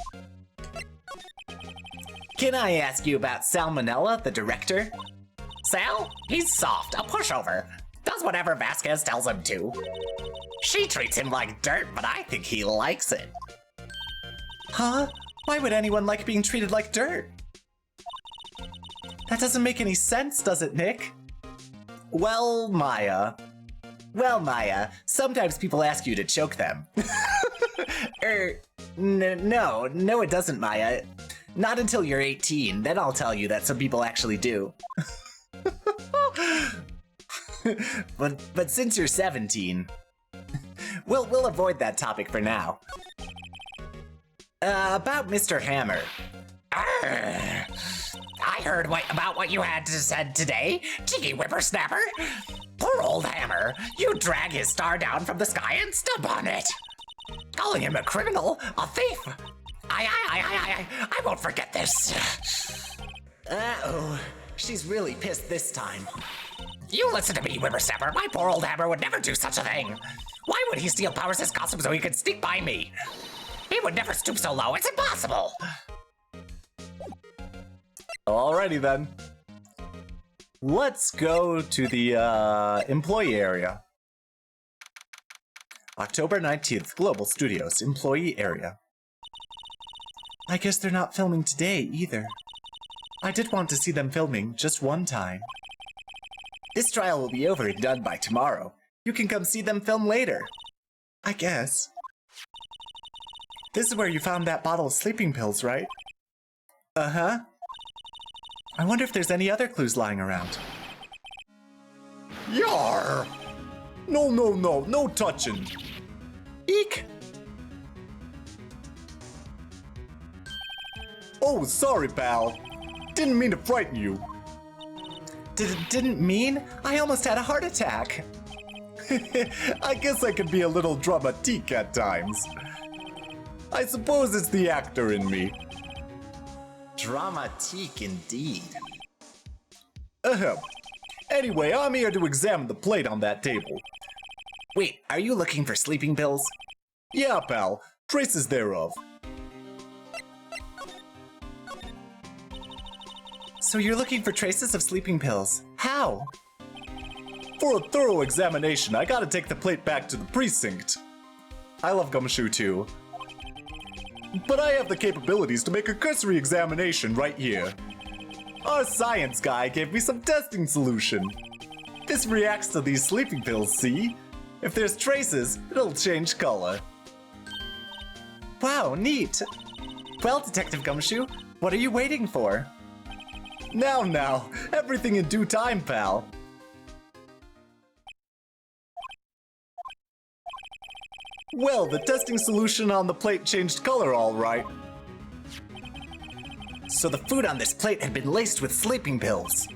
Can I ask you about Salmonella, the director? Sal? He's soft, a pushover. Does whatever Vasquez tells him to. She treats him like dirt, but I think he likes it. Huh? Why would anyone like being treated like dirt? That doesn't make any sense, does it, Nick? Well, Maya, sometimes people ask you to choke them. No, it doesn't, Maya. Not until you're 18, then I'll tell you that some people actually do. But since you're 17, we'll avoid that topic for now. About Mr. Hammer. Arrgh. I heard about what you had to said today, cheeky whippersnapper. Poor old Hammer, you drag his star down from the sky and stomp on it. Calling him a criminal, a thief. I won't forget this. Uh-oh, she's really pissed this time. You listen to me, whippersnapper. My poor old Hammer would never do such a thing. Why would he steal Powers' costume so he could sneak by me? He would never stoop so low, it's impossible. Alrighty then. Let's go to the employee area. October 19th, Global Studios, employee area. I guess they're not filming today either. I did want to see them filming just one time. This trial will be over and done by tomorrow. You can come see them film later. I guess. This is where you found that bottle of sleeping pills, right? Uh-huh. I wonder if there's any other clues lying around. Yar! No touching. Eek! Oh, sorry, pal. Didn't mean to frighten you. Didn't mean? I almost had a heart attack. I guess I could be a little dramatique at times. I suppose it's the actor in me. Dramatique indeed. Ahem. Anyway, I'm here to examine the plate on that table. Wait, are you looking for sleeping pills? Yeah, pal. Traces thereof. So you're looking for traces of sleeping pills. How? For a thorough examination, I gotta take the plate back to the precinct. I love Gumshoe too. But I have the capabilities to make a cursory examination right here. Our science guy gave me some testing solution. This reacts to these sleeping pills, see? If there's traces, it'll change color. Wow, neat. Well, Detective Gumshoe, what are you waiting for? Now, everything in due time, pal. Well, the testing solution on the plate changed color, all right. So the food on this plate had been laced with sleeping pills.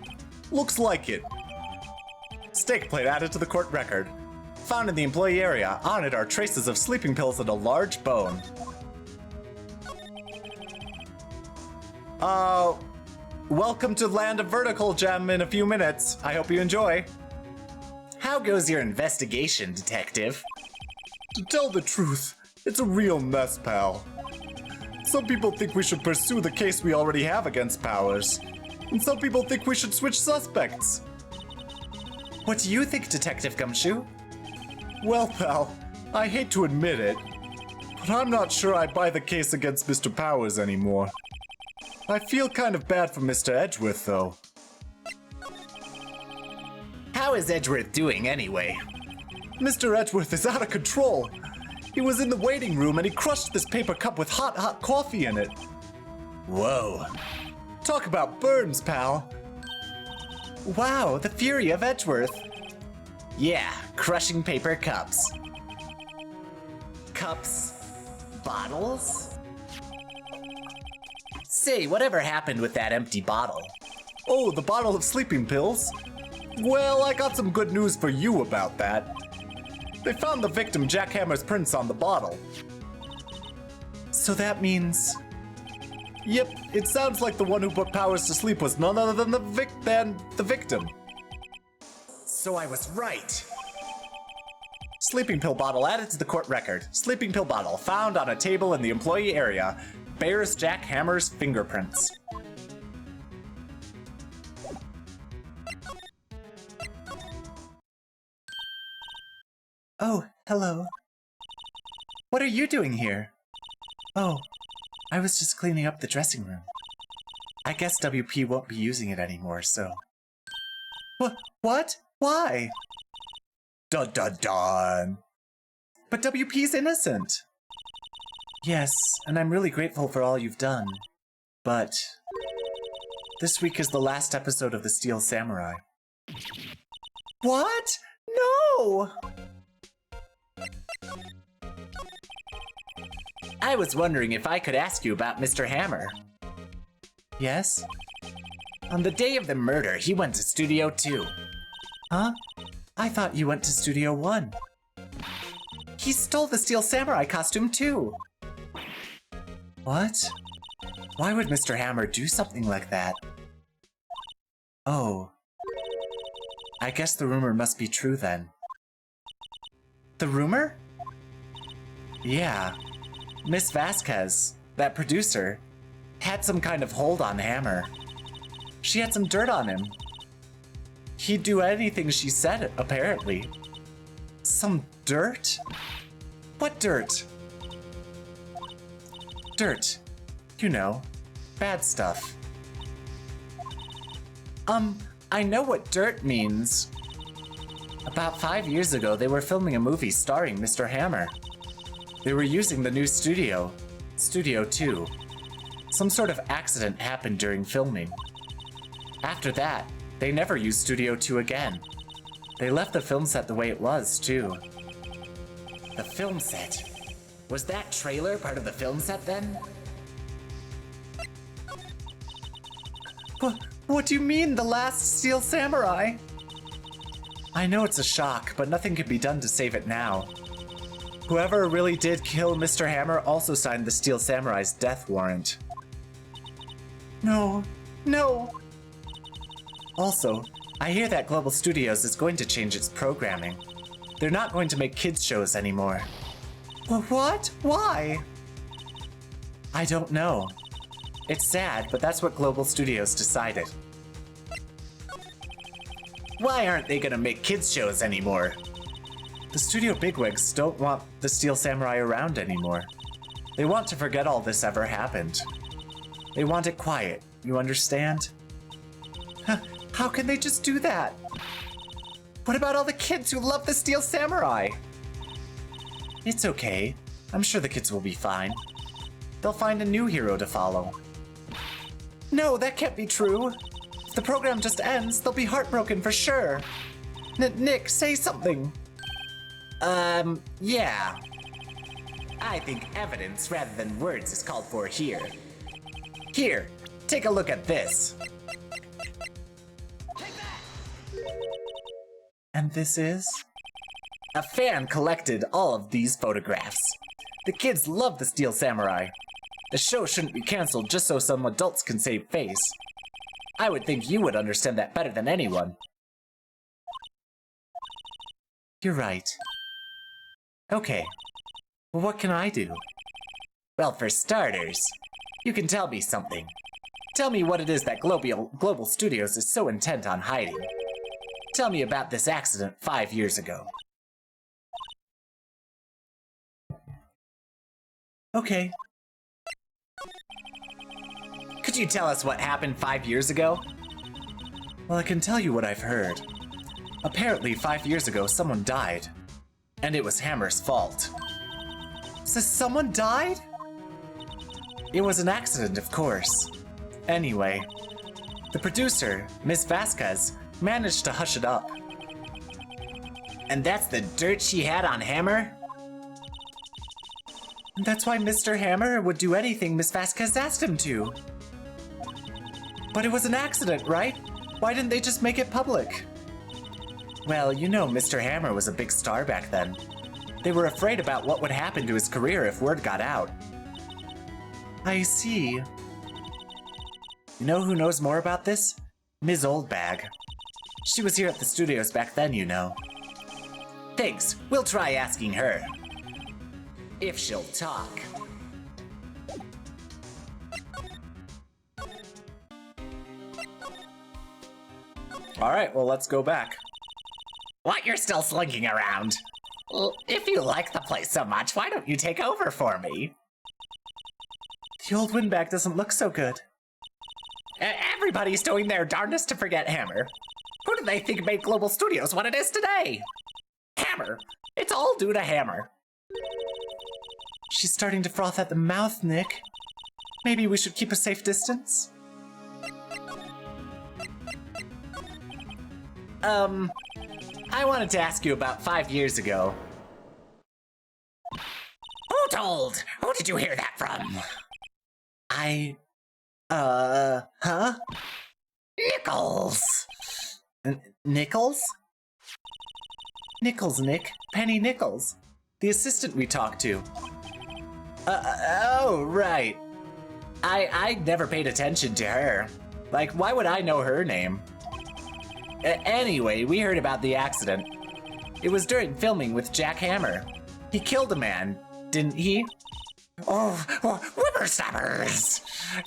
Looks like it. Steak plate added to the court record. Found in the employee area. On it are traces of sleeping pills and a large bone. Welcome to Land of Vertical Gem in a few minutes. I hope you enjoy. How goes your investigation, Detective? To tell the truth, it's a real mess, pal. Some people think we should pursue the case we already have against Powers. And some people think we should switch suspects. What do you think, Detective Gumshoe? Well, pal, I hate to admit it, but I'm not sure I buy the case against Mr. Powers anymore. I feel kind of bad for Mr. Edgeworth, though. How is Edgeworth doing, anyway? Mr. Edgeworth is out of control. He was in the waiting room and he crushed this paper cup with hot coffee in it. Whoa. Talk about burns, pal. Wow, the fury of Edgeworth. Yeah, crushing paper cups. Cups? Bottles? Say, whatever happened with that empty bottle? Oh, the bottle of sleeping pills? Well, I got some good news for you about that. They found the victim Jack Hammer's prints on the bottle. So that means... Yep, it sounds like the one who put Powers to sleep was none other than the victim. So I was right. Sleeping pill bottle added to the court record. Sleeping pill bottle found on a table in the employee area. Bears Jack Hammer's fingerprints. Oh, hello. What are you doing here? Oh, I was just cleaning up the dressing room. I guess WP won't be using it anymore, so... What? Why? Dun dun dun. But WP's innocent. Yes, and I'm really grateful for all you've done. But... this week is the last episode of The Steel Samurai. What? No! I was wondering if I could ask you about Mr. Hammer. Yes? On the day of the murder, he went to Studio 2. Huh? I thought you went to Studio 1. He stole the Steel Samurai costume too. What? Why would Mr. Hammer do something like that? Oh. I guess the rumor must be true then. The rumor? Yeah. Miss Vasquez, that producer, had some kind of hold on Hammer. She had some dirt on him. He'd do anything she said, apparently. Some dirt? What dirt? Dirt. You know, bad stuff. I know what dirt means. About 5 years ago, they were filming a movie starring Mr. Hammer. They were using the new studio, Studio 2. Some sort of accident happened during filming. After that, they never used Studio 2 again. They left the film set the way it was, too. The film set? Was that trailer part of the film set then? What do you mean, the last Steel Samurai? I know it's a shock, but nothing can be done to save it now. Whoever really did kill Mr. Hammer also signed the Steel Samurai's death warrant. No. Also, I hear that Global Studios is going to change its programming. They're not going to make kids shows anymore. What? Why? I don't know. It's sad, but that's what Global Studios decided. Why aren't they gonna make kids shows anymore? The studio bigwigs don't want the Steel Samurai around anymore. They want to forget all this ever happened. They want it quiet, you understand? How can they just do that? What about all the kids who love the Steel Samurai? It's okay. I'm sure the kids will be fine. They'll find a new hero to follow. No, that can't be true. If the program just ends, they'll be heartbroken for sure. Nick, say something. Yeah. I think evidence rather than words is called for here. Here, take a look at this. And this is? A fan collected all of these photographs. The kids love the Steel Samurai. The show shouldn't be canceled just so some adults can save face. I would think you would understand that better than anyone. You're right. Okay. Well, what can I do? Well, for starters, you can tell me something. Tell me what it is that Global Studios is so intent on hiding. Tell me about this accident 5 years ago. Okay. Could you tell us what happened 5 years ago? Well, I can tell you what I've heard. Apparently, 5 years ago, someone died. And it was Hammer's fault. So someone died? It was an accident, of course. Anyway, the producer, Miss Vasquez, managed to hush it up. And that's the dirt she had on Hammer? And that's why Mr. Hammer would do anything Miss Vasquez asked him to. But it was an accident, right? Why didn't they just make it public? Well, you know Mr. Hammer was a big star back then. They were afraid about what would happen to his career if word got out. I see. You know who knows more about this? Ms. Oldbag. She was here at the studios back then, you know. Thanks. We'll try asking her. If she'll talk. Alright, well, let's go back. What, you're still slinking around? Well, if you like the place so much, why don't you take over for me? The old windbag doesn't look so good. Everybody's doing their darndest to forget Hammer. Who do they think made Global Studios what it is today? Hammer. It's all due to Hammer. She's starting to froth at the mouth, Nick. Maybe we should keep a safe distance? I wanted to ask you about 5 years ago. Who told? Who did you hear that from? Huh? Nichols! Nichols? Nichols, Nick. Penny Nichols. The assistant we talked to. Oh, right. I never paid attention to her. Like, why would I know her name? Anyway, we heard about the accident. It was during filming with Jack Hammer. He killed a man, didn't he? Oh, whippersnappers!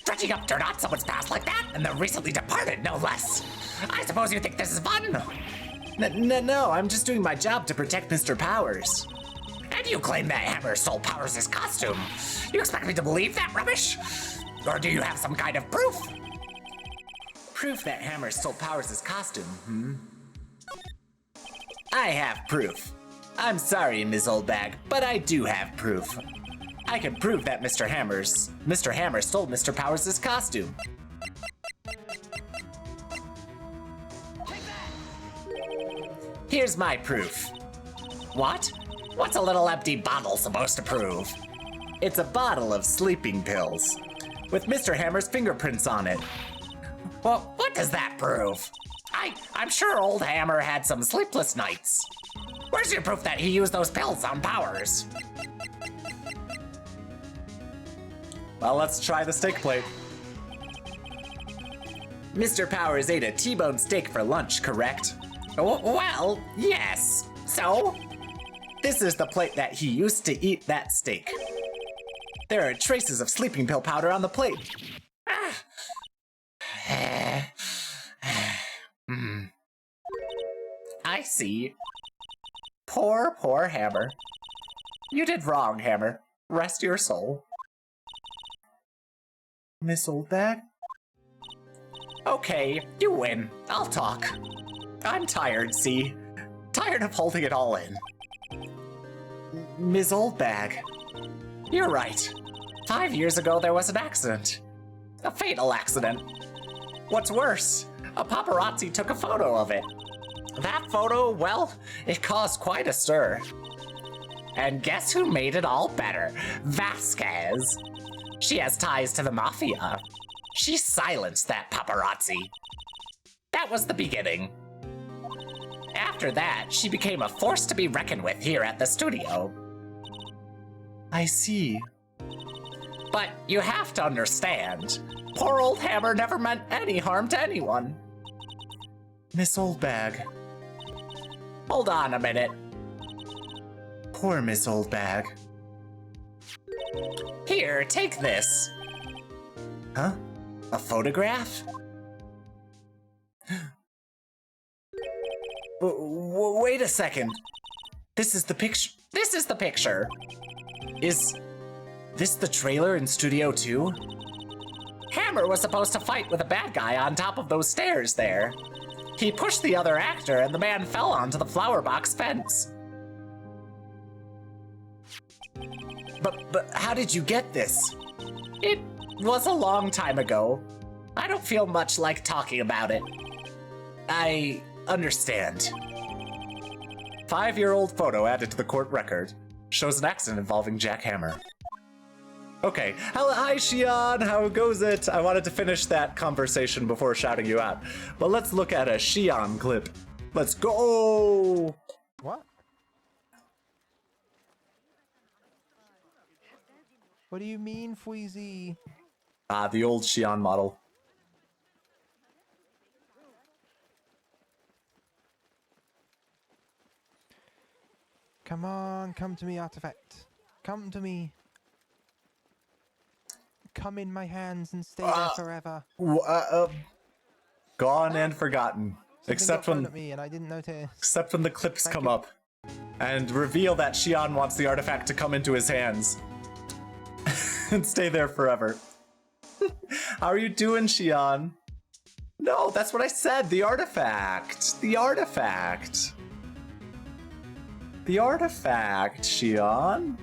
Dredging up dirt on someone's past like that, and the recently departed, no less. I suppose you think this is fun? No, I'm just doing my job to protect Mr. Powers. And you claim that Hammer stole Powers' costume. You expect me to believe that rubbish? Or do you have some kind of proof? Proof that Hammer stole Powers' costume, I have proof. I'm sorry, Ms. Oldbag, but I do have proof. I can prove that Mr. Hammer stole Mr. Powers' costume. Here's my proof. What? What's a little empty bottle supposed to prove? It's a bottle of sleeping pills with Mr. Hammer's fingerprints on it. Well, what does that prove? I'm sure old Hammer had some sleepless nights. Where's your proof that he used those pills on Powers? Well, let's try the steak plate. Mr. Powers ate a T-bone steak for lunch, correct? Well, yes. So? This is the plate that he used to eat that steak. There are traces of sleeping pill powder on the plate. I see. Poor Hammer. You did wrong, Hammer. Rest your soul. Miss Oldbag? Okay, you win. I'll talk. I'm tired, see? Tired of holding it all in. Ms. Oldbag. You're right. 5 years ago, there was an accident. A fatal accident. What's worse, a paparazzi took a photo of it. That photo, well, it caused quite a stir. And guess who made it all better? Vasquez. She has ties to the mafia. She silenced that paparazzi. That was the beginning. After that, she became a force to be reckoned with here at the studio. I see. But you have to understand, poor old Hammer never meant any harm to anyone. Miss Oldbag. Hold on a minute. Poor Miss Oldbag. Here, take this. Huh? A photograph? Wait a second. This is the picture. This is the picture. Is this the trailer in Studio 2? Hammer was supposed to fight with a bad guy on top of those stairs there. He pushed the other actor and the man fell onto the flower box fence. But how did you get this? It was a long time ago. I don't feel much like talking about it. I understand. 5-year-old photo added to the court record. Shows an accident involving Jack Hammer. Okay, hello, hi Xion, how goes it? I wanted to finish that conversation before shouting you out, but let's look at a Xion clip. Let's go! What? What do you mean, Fweezy? Ah, the old Xion model. Come on, come to me, Artifact. Come to me. Come in my hands and stay there forever. Gone and forgotten. Except got thrown when at me and I didn't notice. Except when the clips come up and reveal that Xion wants the artifact to come into his hands and stay there forever. How are you doing, Xion? No, that's what I said. The artifact. The artifact. The artifact, Xion.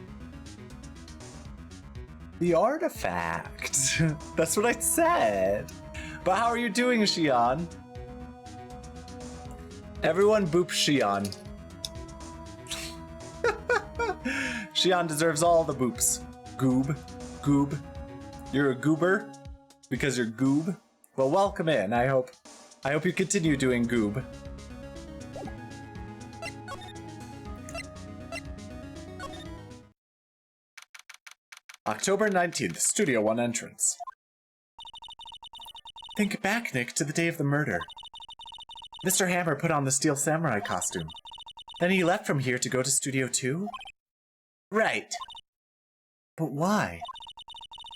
The artifact. That's what I said. But how are you doing, Xion? Everyone boop Xion. Xion deserves all the boops. Goob. Goob. You're a goober? Because you're goob? Well, welcome in. I hope you continue doing goob. October 19th, Studio 1 entrance. Think back, Nick, to the day of the murder. Mr. Hammer put on the Steel Samurai costume. Then he left from here to go to Studio 2? Right. But why?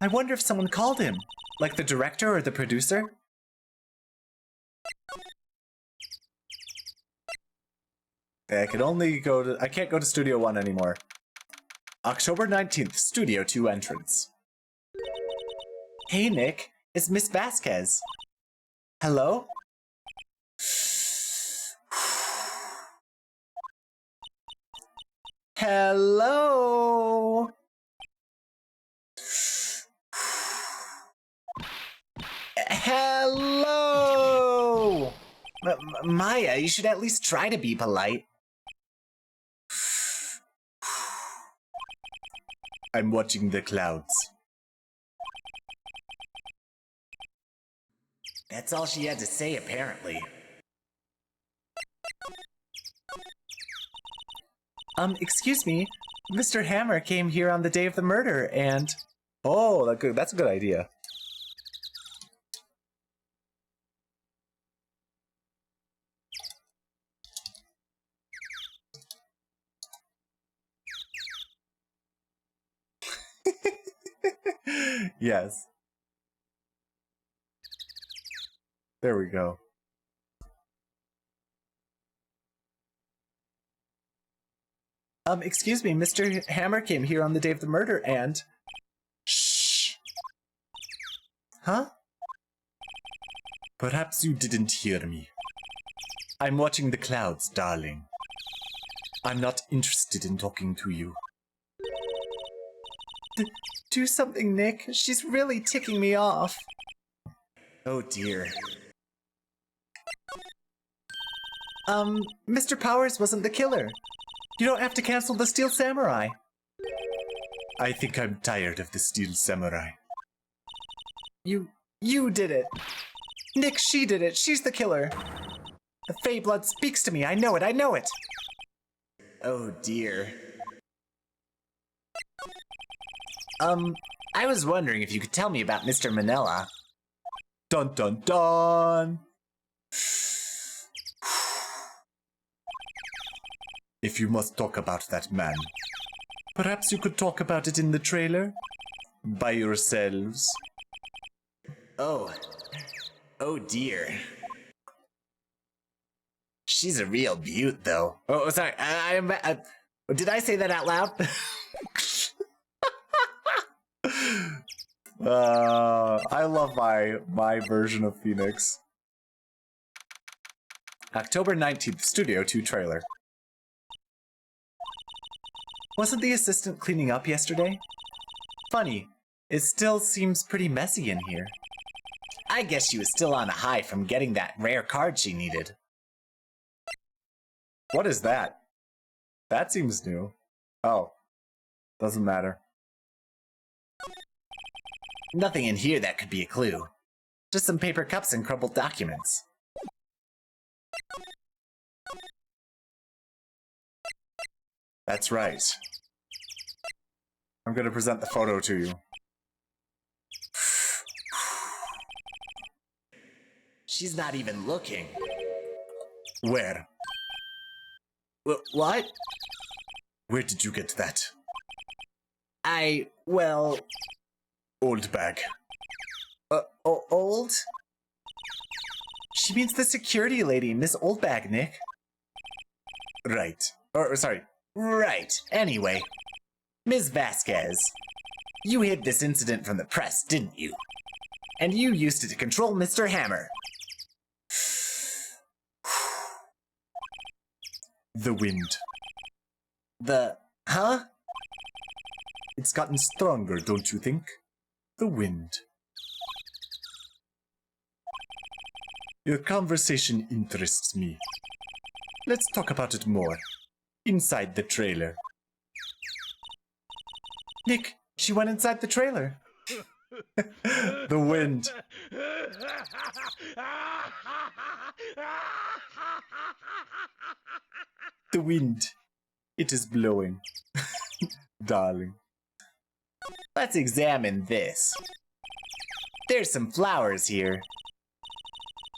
I wonder if someone called him, like the director or the producer? I can't go to Studio 1 anymore. October 19th, Studio 2 entrance. Hey Nick, it's Miss Vasquez. Hello? Hello? Hello? Maya, you should at least try to be polite. I'm watching the clouds. That's all she had to say, apparently. Excuse me. Mr. Hammer came here on the day of the murder and... Oh, that's a good idea. Yes. There we go. Excuse me, Mr. Hammer came here on the day of the murder and... Shh. Huh? Perhaps you didn't hear me. I'm watching the clouds, darling. I'm not interested in talking to you. Do something, Nick. She's really ticking me off. Oh dear. Mr. Powers wasn't the killer. You don't have to cancel the Steel Samurai. I think I'm tired of the Steel Samurai. You did it. Nick, she did it. She's the killer. The Fey blood speaks to me. I know it. I know it. Oh dear. I was wondering if you could tell me about Mr. Manila. Dun dun dun! If you must talk about that man, perhaps you could talk about it in the trailer? By yourselves? Oh dear. She's a real beaut, though. Oh, sorry, did I say that out loud? I love my version of Phoenix. October 19th, Studio 2 trailer. Wasn't the assistant cleaning up yesterday? Funny, it still seems pretty messy in here. I guess she was still on a high from getting that rare card she needed. What is that? That seems new. Oh. Doesn't matter. Nothing in here that could be a clue. Just some paper cups and crumpled documents. That's right. I'm gonna present the photo to you. She's not even looking. Where? What? Where did you get that? Well... Old bag. Old? She means the security lady, Miss Oldbag, Nick. Right. Sorry. Right. Anyway, Ms. Vasquez, you hid this incident from the press, didn't you? And you used it to control Mr. Hammer. The wind. Huh? It's gotten stronger, don't you think? The wind. Your conversation interests me. Let's talk about it more. Inside the trailer. Nick, she went inside the trailer. The wind. The wind. It is blowing. Darling. Let's examine this. There's some flowers here.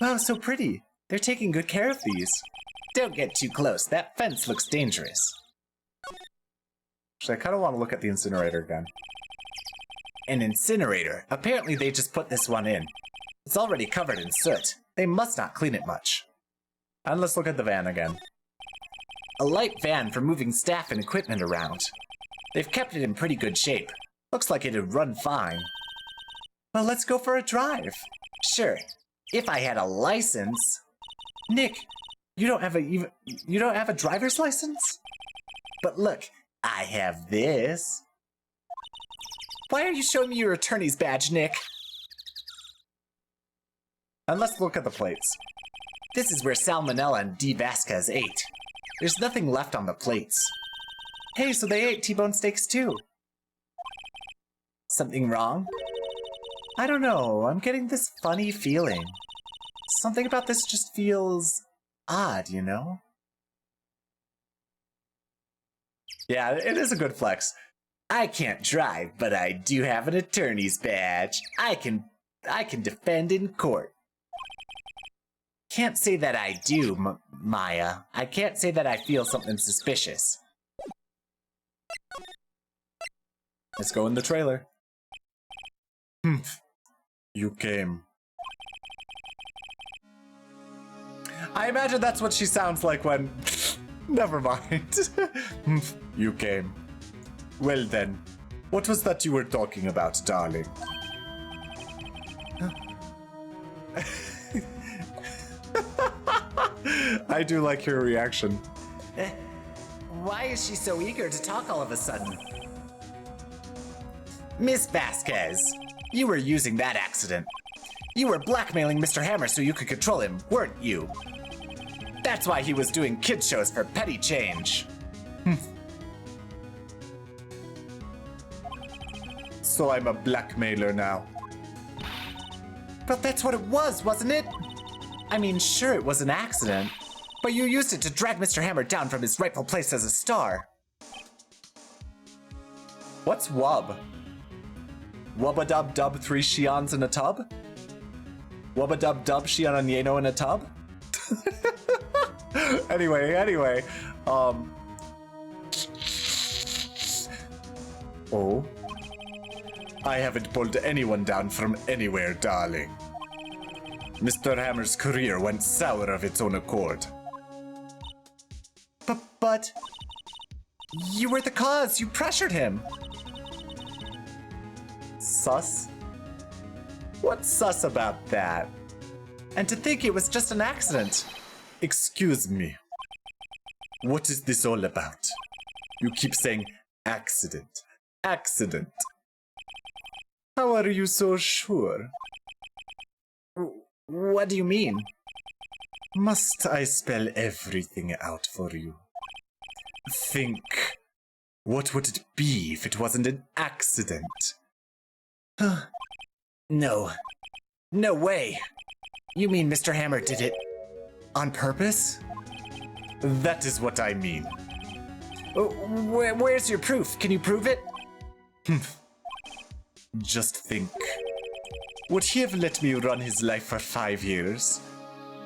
Wow, so pretty. They're taking good care of these. Don't get too close. That fence looks dangerous. Actually, I kind of want to look at the incinerator again. An incinerator? Apparently they just put this one in. It's already covered in soot. They must not clean it much. And let's look at the van again. A light van for moving staff and equipment around. They've kept it in pretty good shape. Looks like it'd run fine. Well, let's go for a drive. Sure. If I had a license. Nick, you don't have a driver's license? But look, I have this. Why are you showing me your attorney's badge, Nick? And let's look at the plates. This is where Salmonella and D. Vasquez ate. There's nothing left on the plates. Hey, so they ate T-bone steaks too. Something wrong? I don't know, I'm getting this funny feeling. Something about this just feels odd, you know? Yeah, it is a good flex. I can't drive, but I do have an attorney's badge. I can defend in court. Can't say that I do, Maya. I can't say that I feel something suspicious. Let's go in the trailer. You came. I imagine that's what she sounds like when... Never mind. You came. Well then, what was that you were talking about, darling? I do like her reaction. Why is she so eager to talk all of a sudden? Miss Vasquez, you were using that accident. You were blackmailing Mr. Hammer so you could control him, weren't you? That's why he was doing kid shows for petty change. So I'm a blackmailer now. But that's what it was, wasn't it? I mean, sure, it was an accident, but you used it to drag Mr. Hammer down from his rightful place as a star. What's wub? Wubba-dub-dub 3 Shions in a tub? Wubba-dub-dub Shion and Yeno in a tub? Anyway, Oh? I haven't pulled anyone down from anywhere, darling. Mr. Hammer's career went sour of its own accord. But... You were the cause! You pressured him! Sus? What's sus about that? And to think it was just an accident. Excuse me. What is this all about? You keep saying accident. Accident. How are you so sure? What do you mean? Must I spell everything out for you? Think, what would it be if it wasn't an accident? No. No way. You mean Mr. Hammer did it on purpose? That is what I mean. Where's your proof? Can you prove it? Just think. Would he have let me run his life for 5 years?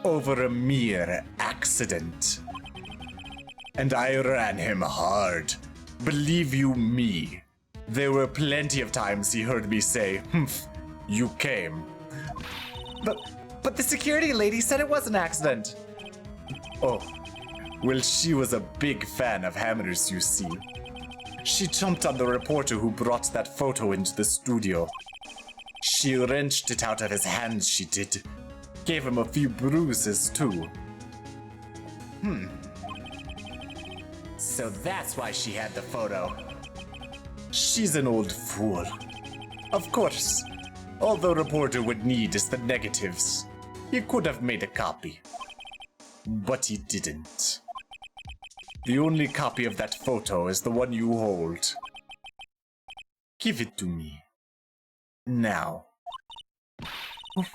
Over a mere accident. And I ran him hard. Believe you me. There were plenty of times he heard me say, you came. But the security lady said it was an accident. Oh, well, she was a big fan of Hammers, you see. She jumped on the reporter who brought that photo into the studio. She wrenched it out of his hands, she did. Gave him a few bruises, too. So that's why she had the photo. She's an old fool. Of course. All the reporter would need is the negatives. He could have made a copy. But he didn't. The only copy of that photo is the one you hold. Give it to me. Now.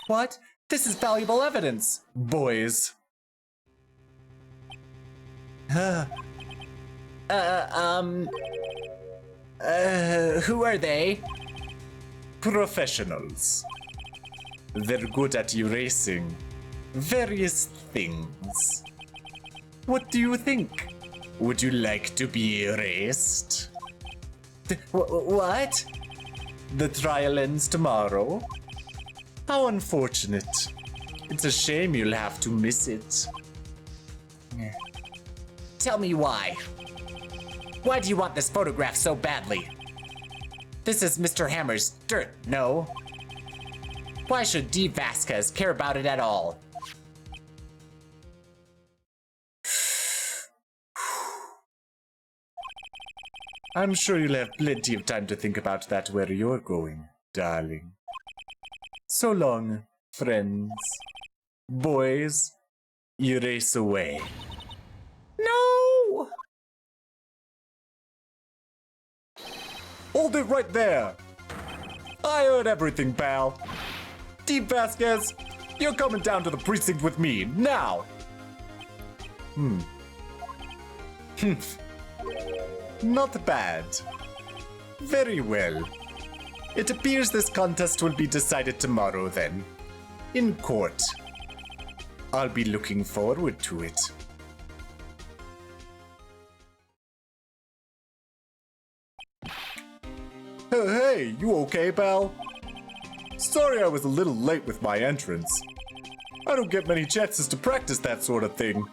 What? This is valuable evidence. Boys. Who are they? Professionals. They're good at erasing various things. What do you think? Would you like to be erased? What? The trial ends tomorrow. How unfortunate. It's a shame you'll have to miss it. Tell me why. Why do you want this photograph so badly? This is Mr. Hammer's dirt, no? Why should D. Vasquez care about it at all? I'm sure you'll have plenty of time to think about that where you're going, darling. So long, friends. Boys, erase away. No! Hold it right there! I heard everything, pal. D. Vasquez, you're coming down to the precinct with me, now! Not bad. Very well. It appears this contest will be decided tomorrow then. In court. I'll be looking forward to it. Hey, you okay, pal? Sorry I was a little late with my entrance. I don't get many chances to practice that sort of thing.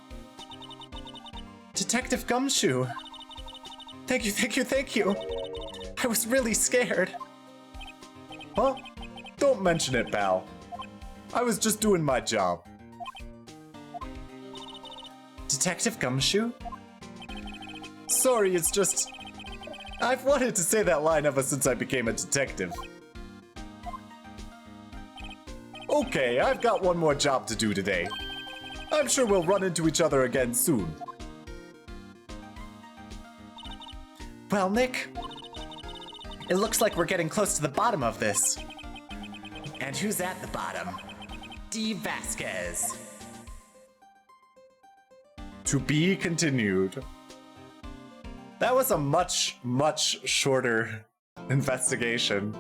Detective Gumshoe. Thank you. I was really scared. Huh? Don't mention it, pal. I was just doing my job. Detective Gumshoe? Sorry, it's just... I've wanted to say that line ever since I became a detective. Okay, I've got one more job to do today. I'm sure we'll run into each other again soon. Well, Nick, it looks like we're getting close to the bottom of this. And who's at the bottom? D. Vasquez. To be continued. That was a much, much shorter investigation.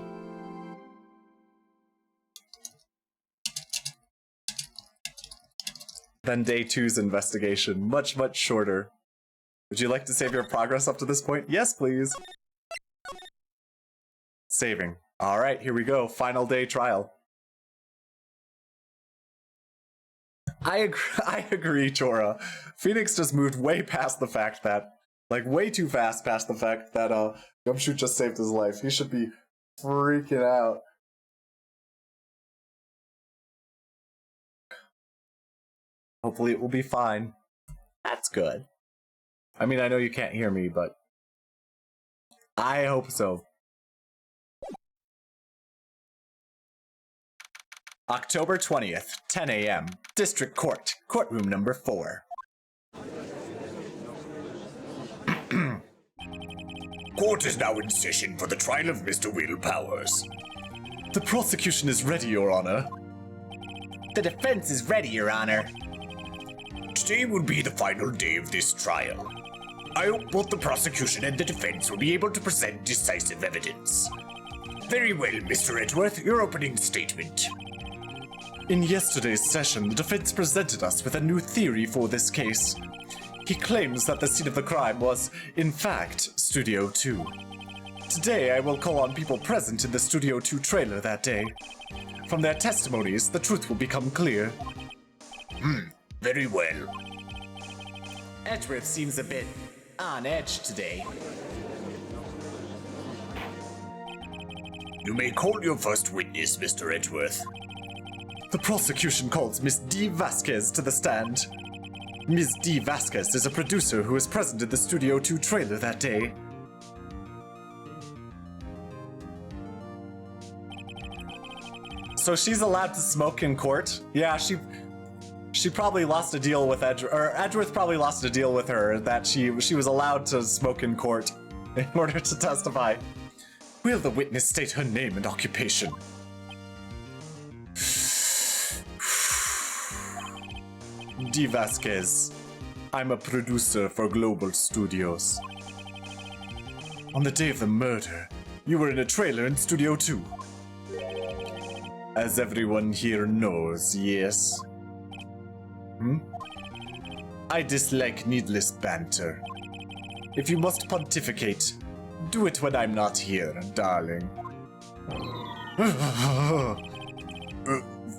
Than day 2's investigation. Much, much shorter. Would you like to save your progress up to this point? Yes, please. Saving. Alright, here we go. Final day trial. I agree, Chora. Phoenix just moved way past the fact that, like, way too fast past the fact that, Gumshoe just saved his life. He should be freaking out. Hopefully it will be fine. That's good. I mean, I know you can't hear me, but I hope so. October 20th, 10 a.m. District Court, courtroom number 4. Court is now in session for the trial of Mr. Will Powers. The prosecution is ready, Your Honor. The defense is ready, Your Honor. Today will be the final day of this trial. I hope both the prosecution and the defense will be able to present decisive evidence. Very well, Mr. Edgeworth, your opening statement. In yesterday's session, the defense presented us with a new theory for this case. He claims that the scene of the crime was, in fact, Studio 2. Today, I will call on people present in the Studio 2 trailer that day. From their testimonies, the truth will become clear. Very well. Edgeworth seems a bit on edge today. You may call your first witness, Mr. Edgeworth. The prosecution calls Miss D. Vasquez to the stand. Ms. D. Vasquez is a producer who was present in the Studio 2 trailer that day. So she's allowed to smoke in court? Yeah, she probably lost a deal with Edgeworth probably lost a deal with her that she was allowed to smoke in court in order to testify. Will the witness state her name and occupation? D. Vasquez. I'm a producer for Global Studios. On the day of the murder, you were in a trailer in Studio 2. As everyone here knows, yes. I dislike needless banter. If you must pontificate, do it when I'm not here, darling.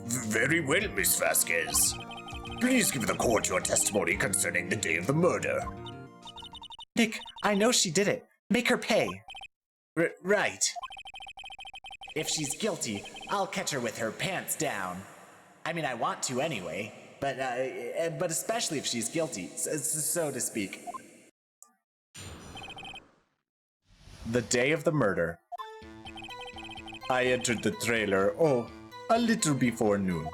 Very well, Miss Vasquez. Please give the court your testimony concerning the day of the murder. Nick, I know she did it. Make her pay. Right. If she's guilty, I'll catch her with her pants down. I mean, I want to anyway, but especially if she's guilty, so to speak. The day of the murder. I entered the trailer, a little before noon.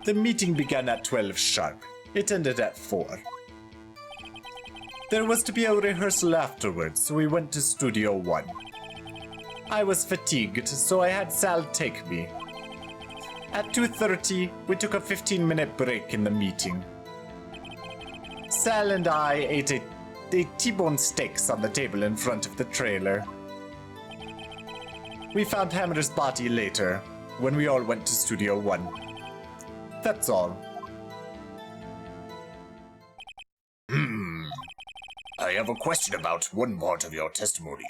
The meeting began at 12 sharp. It ended at 4. There was to be a rehearsal afterwards, so we went to Studio 1. I was fatigued, so I had Sal take me. At 2:30, we took a 15-minute break in the meeting. Sal and I ate a T-bone steaks on the table in front of the trailer. We found Hammer's body later, when we all went to Studio 1. That's all. I have a question about one part of your testimony.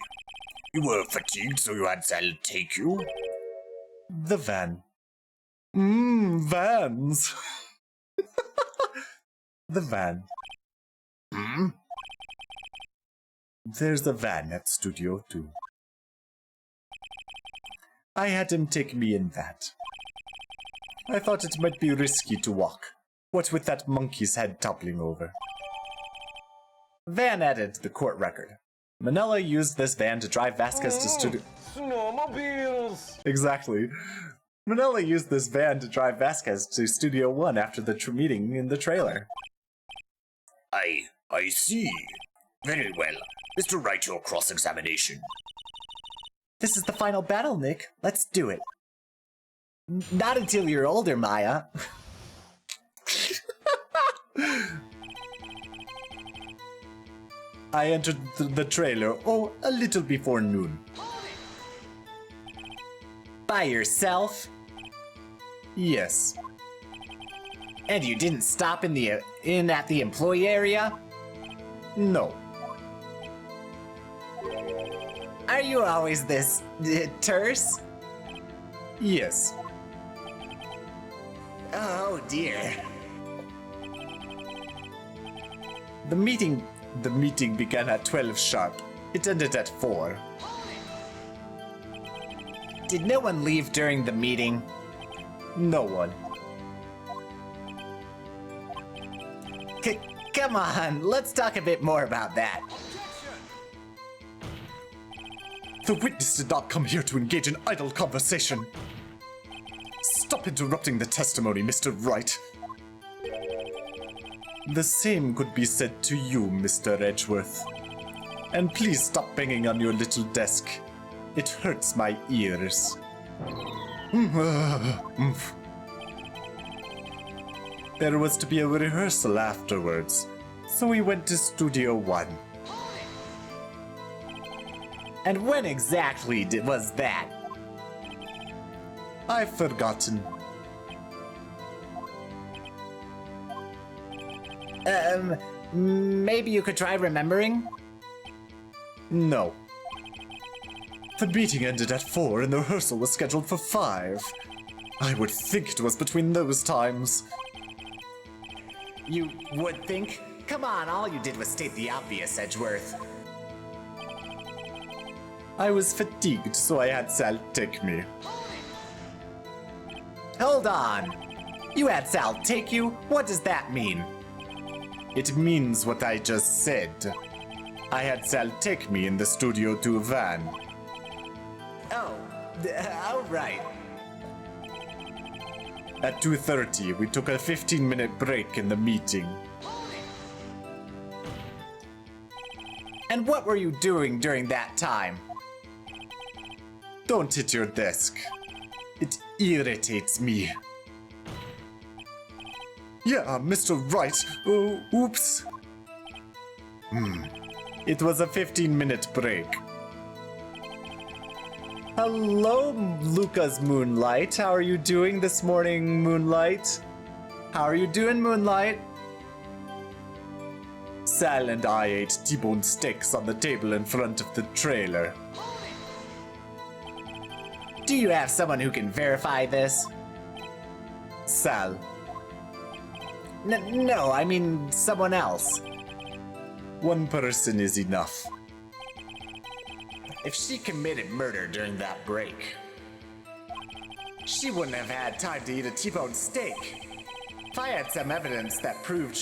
You were fatigued, so you had Sal take you? The van. Vans. The van. There's a van at Studio 2. I had him take me in that. I thought it might be risky to walk, what with that monkey's head toppling over. Van added to the court record. Manila used this van to drive Vasquez to Studio... Snowmobiles! Exactly. Manila used this van to drive Vasquez to Studio 1 after the meeting in the trailer. I see. Very well. Mr. Wright, your cross-examination. This is the final battle, Nick. Let's do it. Not until you're older, Maya. I entered the trailer, a little before noon. By yourself? Yes. And you didn't stop at the employee area? No. Are you always this terse? Yes. Oh dear. The meeting began at 12 sharp. It ended at 4. Did no one leave during the meeting? No one. Come on, let's talk a bit more about that. The witness did not come here to engage in idle conversation. Stop interrupting the testimony, Mr. Wright. The same could be said to you, Mr. Edgeworth. And please stop banging on your little desk. It hurts my ears. There was to be a rehearsal afterwards, so we went to Studio One. And when exactly was that? I've forgotten. Maybe you could try remembering? No. The meeting ended at 4 and the rehearsal was scheduled for 5. I would think it was between those times. You would think? Come on, all you did was state the obvious, Edgeworth. I was fatigued, so I had Sal take me. Hold on. You had Sal take you? What does that mean? It means what I just said. I had Sal take me in the Studio 2 van. Oh, right. At 2:30, we took a 15-minute break in the meeting. And what were you doing during that time? Don't hit your desk. It irritates me. Yeah, Mr. Wright. Oh, oops. It was a 15-minute break. Hello, Lucas Moonlight. How are you doing this morning, Moonlight? How are you doing, Moonlight? Sal and I ate T-bone steaks on the table in front of the trailer. Do you have someone who can verify this? Sal. No, I mean someone else. One person is enough. If she committed murder during that break, she wouldn't have had time to eat a T-bone steak. If I had some evidence that proved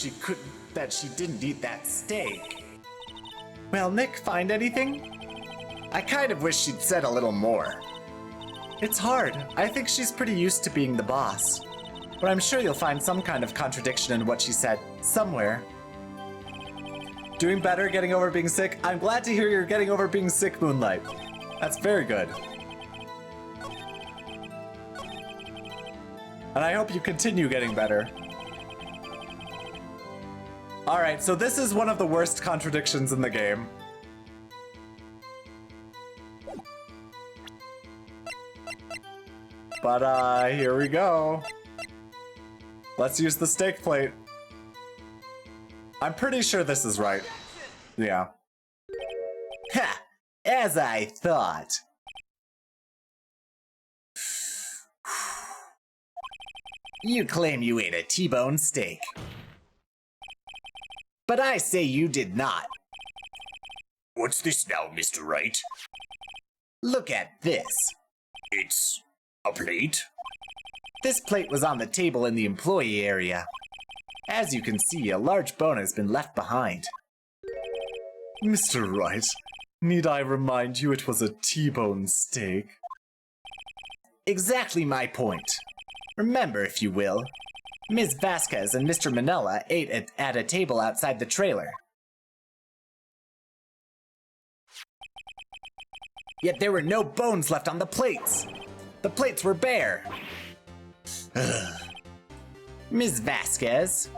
that she didn't eat that steak. Well, Nick, find anything? I kind of wish she'd said a little more. It's hard. I think she's pretty used to being the boss. But I'm sure you'll find some kind of contradiction in what she said, somewhere. Doing better, getting over being sick? I'm glad to hear you're getting over being sick, Moonlight. That's very good. And I hope you continue getting better. Alright, so this is one of the worst contradictions in the game. But, here we go. Let's use the steak plate. I'm pretty sure this is right. Yeah. Ha! As I thought. You claim you ate a T-bone steak. But I say you did not. What's this now, Mr. Wright? Look at this. It's a plate? This plate was on the table in the employee area. As you can see, a large bone has been left behind. Mr. Wright, need I remind you it was a T-bone steak? Exactly my point. Remember, if you will, Ms. Vasquez and Mr. Manella ate at a table outside the trailer. Yet there were no bones left on the plates. The plates were bare. Ms. Vasquez,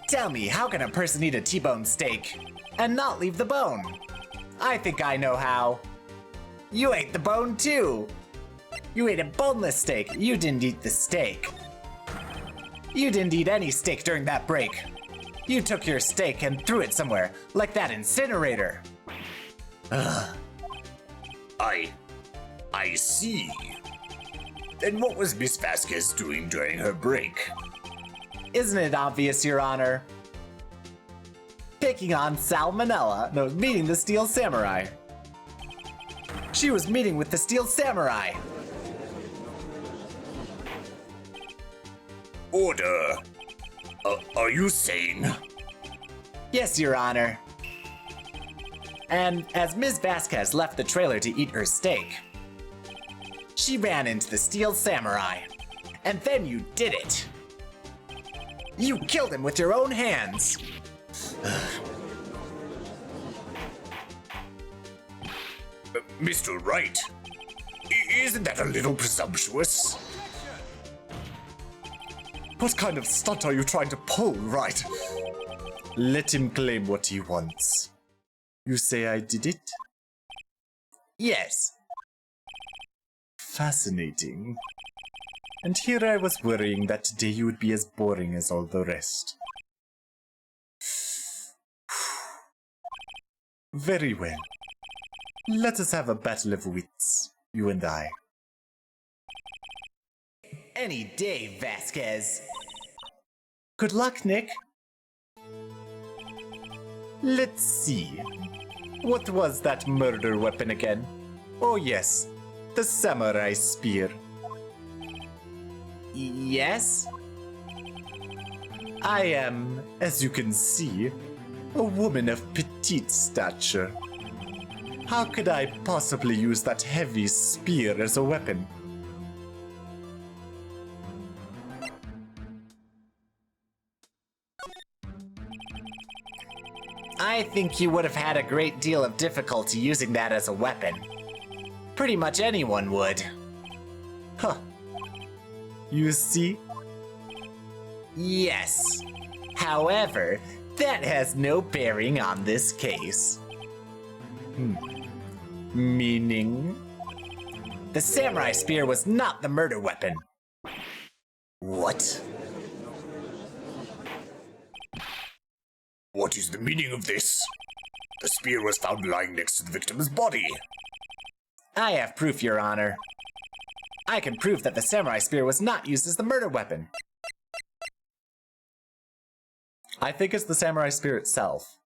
tell me, how can a person eat a T-bone steak and not leave the bone? I think I know how. You ate the bone too. You ate a boneless steak. You didn't eat the steak. You didn't eat any steak during that break. You took your steak and threw it somewhere, like that incinerator. I see. Then what was Miss Vasquez doing during her break? Isn't it obvious, Your Honor? Picking on Salmonella. No, meeting the Steel Samurai. She was meeting with the Steel Samurai. Order. Are you saying? Yes, Your Honor. And as Ms. Vasquez left the trailer to eat her steak, she ran into the Steel Samurai. And then you did it. You killed him with your own hands. Mr. Wright, isn't that a little presumptuous? What kind of stunt are you trying to pull, Wright? Let him claim what he wants. You say I did it? Yes. Fascinating. And here I was worrying that today you would be as boring as all the rest. Very well. Let us have a battle of wits, you and I. Any day, Vasquez. Good luck, Nick. Let's see. What was that murder weapon again? Oh yes, the samurai spear. Yes? I am, as you can see, a woman of petite stature. How could I possibly use that heavy spear as a weapon? I think you would have had a great deal of difficulty using that as a weapon. Pretty much anyone would. Huh. You see? Yes. However, that has no bearing on this case. Meaning? The samurai spear was not the murder weapon. What? What is the meaning of this? The spear was found lying next to the victim's body. I have proof, Your Honor. I can prove that the samurai spear was not used as the murder weapon. I think it's the samurai spear itself.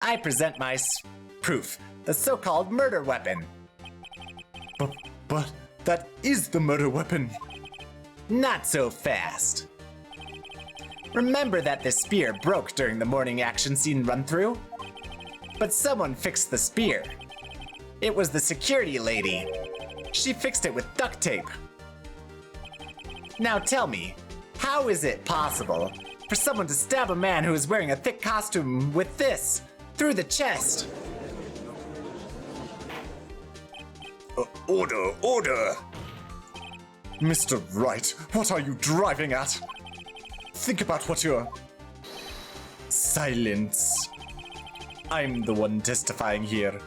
I present my proof, the so-called murder weapon. But that is the murder weapon. Not so fast. Remember that the spear broke during the morning action scene run-through? But someone fixed the spear. It was the security lady. She fixed it with duct tape. Now tell me, how is it possible for someone to stab a man who is wearing a thick costume with this through the chest? Order, order! Mr. Wright, what are you driving at? Think about what you're... Silence. I'm the one testifying here,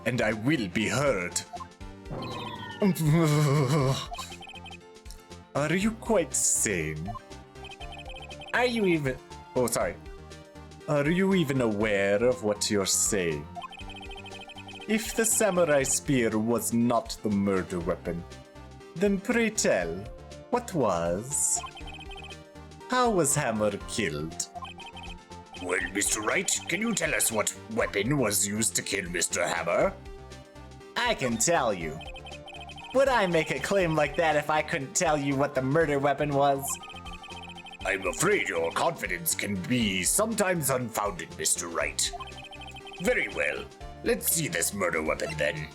and I will be heard. Are you quite sane? Are you even... Oh, sorry. Are you even aware of what you're saying? If the samurai spear was not the murder weapon, then pray tell, what was? How was Hammer killed? Well, Mr. Wright, can you tell us what weapon was used to kill Mr. Hammer? I can tell you. Would I make a claim like that if I couldn't tell you what the murder weapon was? I'm afraid your confidence can be sometimes unfounded, Mr. Wright. Very well. Let's see this murder weapon then.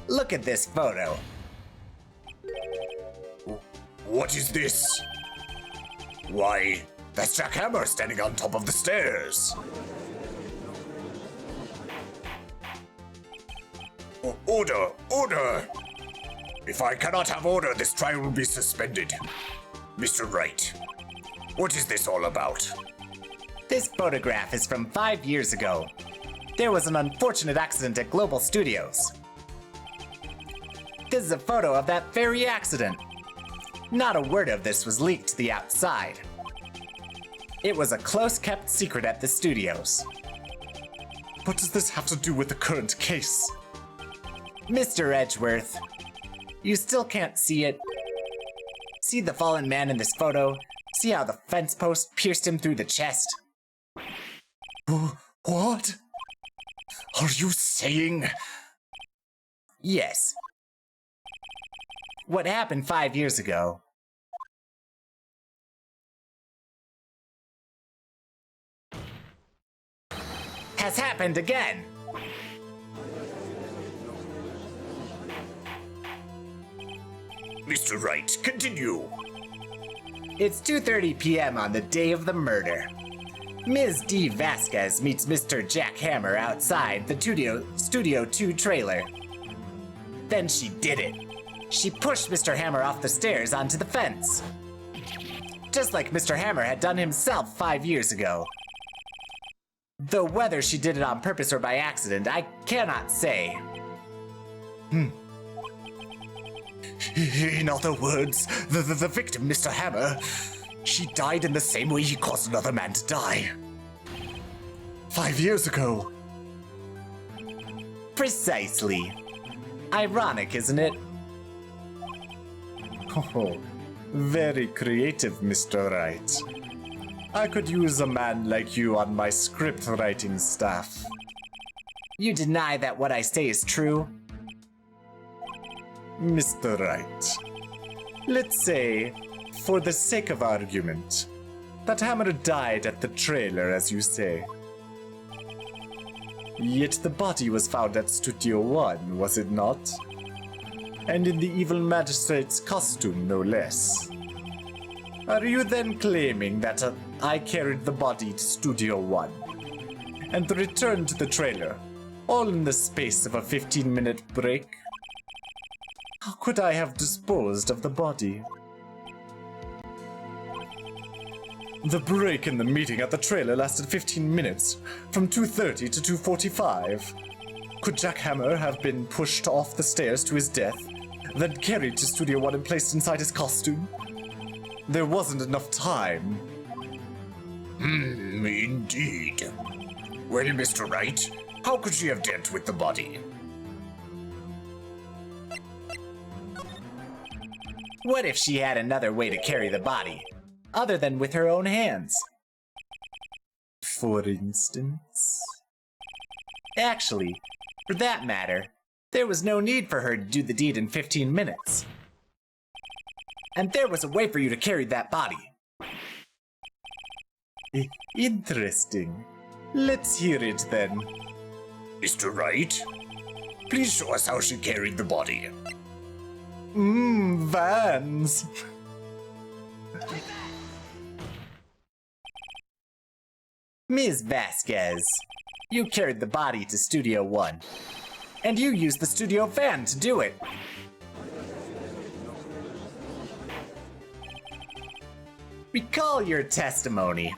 Look at this photo. What is this? Why, that's Jack Hammer standing on top of the stairs. Order! Order! If I cannot have order, this trial will be suspended. Mr. Wright, what is this all about? This photograph is from 5 years ago. There was an unfortunate accident at Global Studios. This is a photo of that very accident. Not a word of this was leaked to the outside. It was a close-kept secret at the studios. What does this have to do with the current case? Mr. Edgeworth, you still can't see it. See the fallen man in this photo? See how the fence post pierced him through the chest? What? Are you saying? Yes. What happened 5 years ago has happened again. Mr. Wright, continue. It's 2:30 p.m. on the day of the murder. Ms. D. Vasquez meets Mr. Jack Hammer outside the Studio 2 trailer. Then she did it. She pushed Mr. Hammer off the stairs onto the fence. Just like Mr. Hammer had done himself 5 years ago. Though whether she did it on purpose or by accident, I cannot say. In other words, the victim, Mr. Hammer, she died in the same way he caused another man to die. 5 years ago. Precisely. Ironic, isn't it? Oh, very creative, Mr. Wright. I could use a man like you on my script writing staff. You deny that what I say is true? Mr. Wright, let's say, for the sake of argument, that Hammer died at the trailer, as you say. Yet the body was found at Studio 1, was it not? And in the evil magistrate's costume, no less. Are you then claiming that I carried the body to Studio 1 and returned to the trailer, all in the space of a 15-minute break? How could I have disposed of the body? The break in the meeting at the trailer lasted 15 minutes, from 2:30 to 2:45. Could Jack Hammer have been pushed off the stairs to his death, then carried to Studio 1 and placed inside his costume? There wasn't enough time. Indeed. Well, Mr. Wright, how could she have dealt with the body? What if she had another way to carry the body, other than with her own hands? For instance? Actually, for that matter, there was no need for her to do the deed in 15 minutes. And there was a way for you to carry that body. Interesting. Let's hear it then. Mr. Wright, please show us how she carried the body. Vans. Ms. Vasquez, you carried the body to Studio 1, and you used the studio van to do it. Recall your testimony.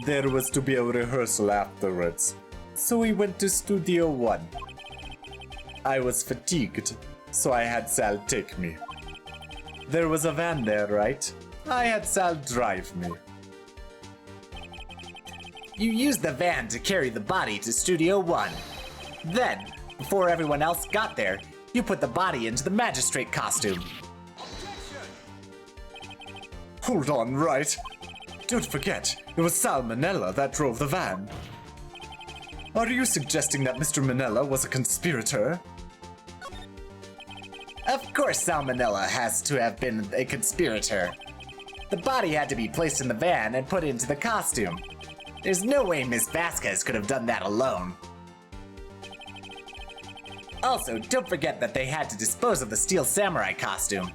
There was to be a rehearsal afterwards, so we went to Studio 1. I was fatigued, so I had Sal take me. There was a van there, right? I had Sal drive me. You used the van to carry the body to Studio 1. Then, before everyone else got there, you put the body into the magistrate costume. Hold on, Wright. Don't forget, it was Sal Manella that drove the van. Are you suggesting that Mr. Manella was a conspirator? Of course Sal Manella has to have been a conspirator. The body had to be placed in the van and put into the costume. There's no way Miss Vasquez could have done that alone. Also, don't forget that they had to dispose of the Steel Samurai costume.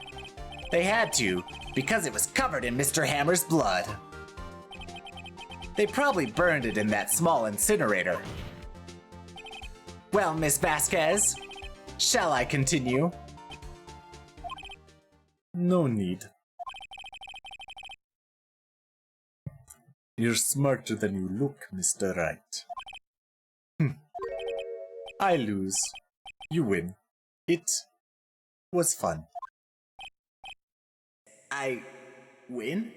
They had to, because it was covered in Mr. Hammer's blood. They probably burned it in that small incinerator. Well, Miss Vasquez, shall I continue? No need. You're smarter than you look, Mr. Wright. I lose. You win. It was fun. I win?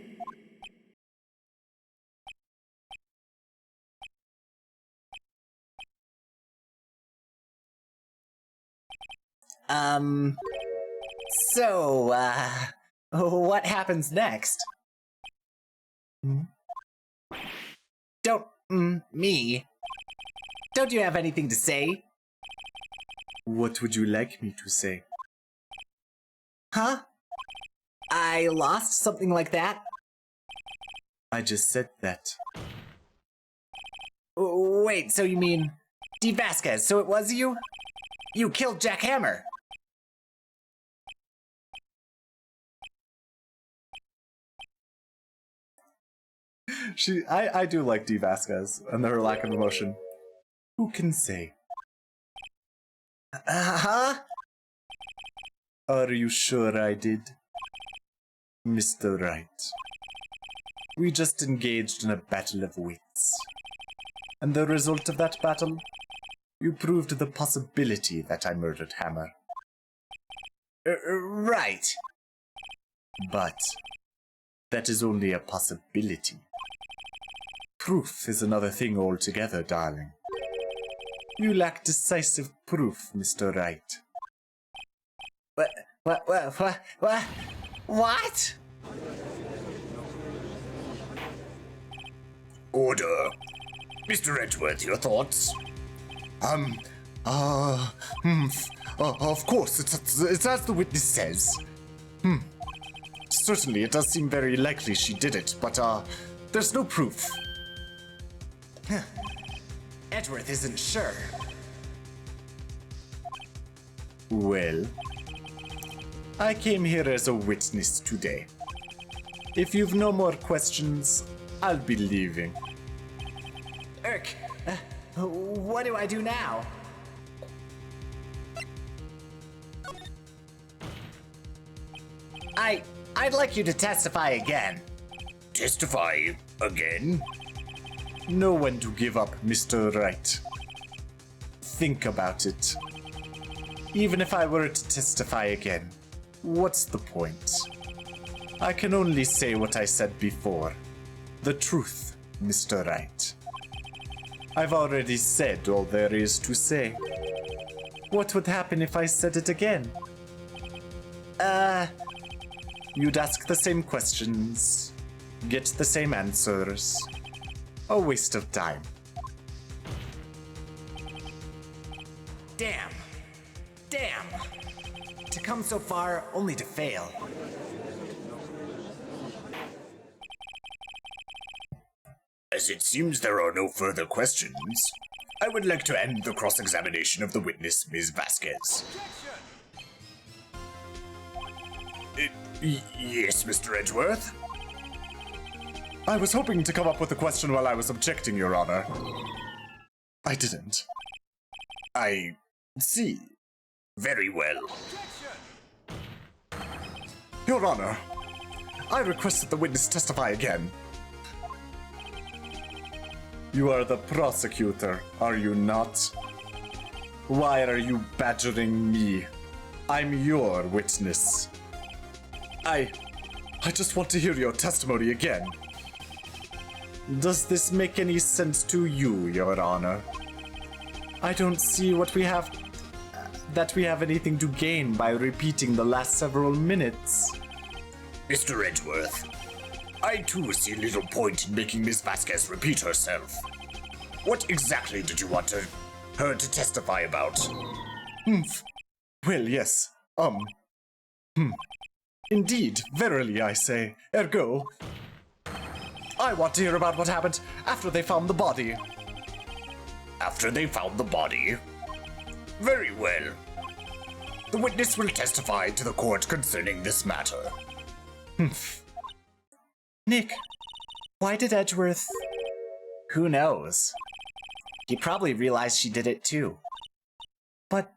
So, what happens next? Don't, me. Don't you have anything to say? What would you like me to say? Huh? I lost something like that? I just said that. Wait, so you mean D. Vasquez, so it was you? You killed Jack Hammer! I do like D. Vasquez and her lack of emotion. Who can say? Huh? Are you sure I did? Mr. Wright. We just engaged in a battle of wits. And the result of that battle? You proved the possibility that I murdered Hammer. Right. But that is only a possibility. Proof is another thing altogether, darling. You lack decisive proof, Mr. Wright. What? Order. Mr. Edgeworth, your thoughts? Of course, it's as the witness says. Certainly, it does seem very likely she did it, but, there's no proof. Edgeworth isn't sure. Well, I came here as a witness today. If you've no more questions, I'll be leaving. Urk, what do I do now? I'd like you to testify again. Testify again? Know when to give up, Mr. Wright. Think about it. Even if I were to testify again, what's the point? I can only say what I said before. The truth, Mr. Wright. I've already said all there is to say. What would happen if I said it again? You'd ask the same questions, get the same answers. A waste of time. Damn. To come so far, only to fail. As it seems there are no further questions, I would like to end the cross-examination of the witness, Ms. Vasquez. Yes, Mr. Edgeworth? I was hoping to come up with a question while I was objecting, Your Honor. I didn't. I see. Very well. Your Honor, I request that the witness testify again. You are the prosecutor, are you not? Why are you badgering me? I'm your witness. I just want to hear your testimony again. Does this make any sense to you, Your Honor? I don't see that we have anything to gain by repeating the last several minutes. Mr. Edgeworth, I too see little point in making Miss Vasquez repeat herself. What exactly did you want her to testify about? Well, yes. Indeed, verily I say. Ergo, I want to hear about what happened after they found the body. After they found the body? Very well. The witness will testify to the court concerning this matter. Nick, why did Edgeworth... Who knows? He probably realized she did it too. But...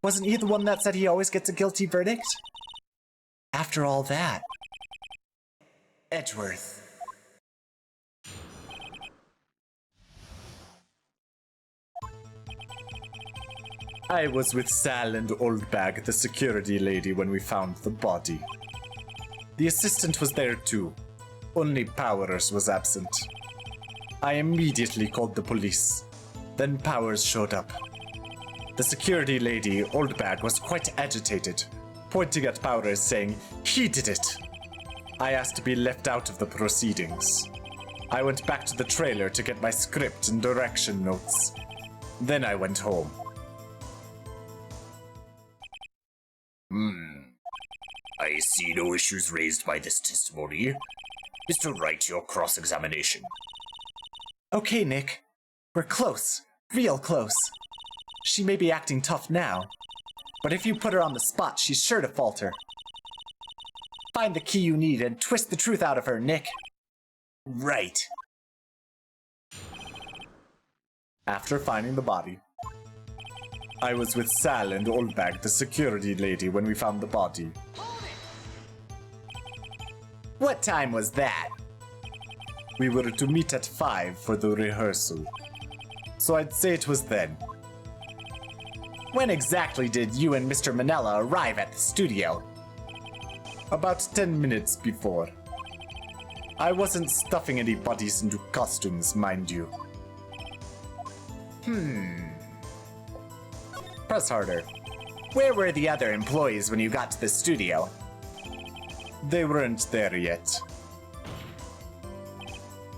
Wasn't he the one that said he always gets a guilty verdict? After all that... Edgeworth... I was with Sal and Oldbag, the security lady, when we found the body. The assistant was there too. Only Powers was absent. I immediately called the police. Then Powers showed up. The security lady, Oldbag, was quite agitated, pointing at Powers saying, "He did it!" I asked to be left out of the proceedings. I went back to the trailer to get my script and direction notes. Then I went home. I see no issues raised by this testimony. Mr. Wright, your cross-examination. Okay, Nick. We're close. Real close. She may be acting tough now, but if you put her on the spot, she's sure to falter. Find the key you need and twist the truth out of her, Nick. Right. After finding the body, I was with Sal and Oldbag, the security lady, when we found the body. What time was that? We were to meet at 5 for the rehearsal, so I'd say it was then. When exactly did you and Mr. Manella arrive at the studio? About 10 minutes before. I wasn't stuffing any bodies into costumes, mind you. Press harder. Where were the other employees when you got to the studio? They weren't there yet.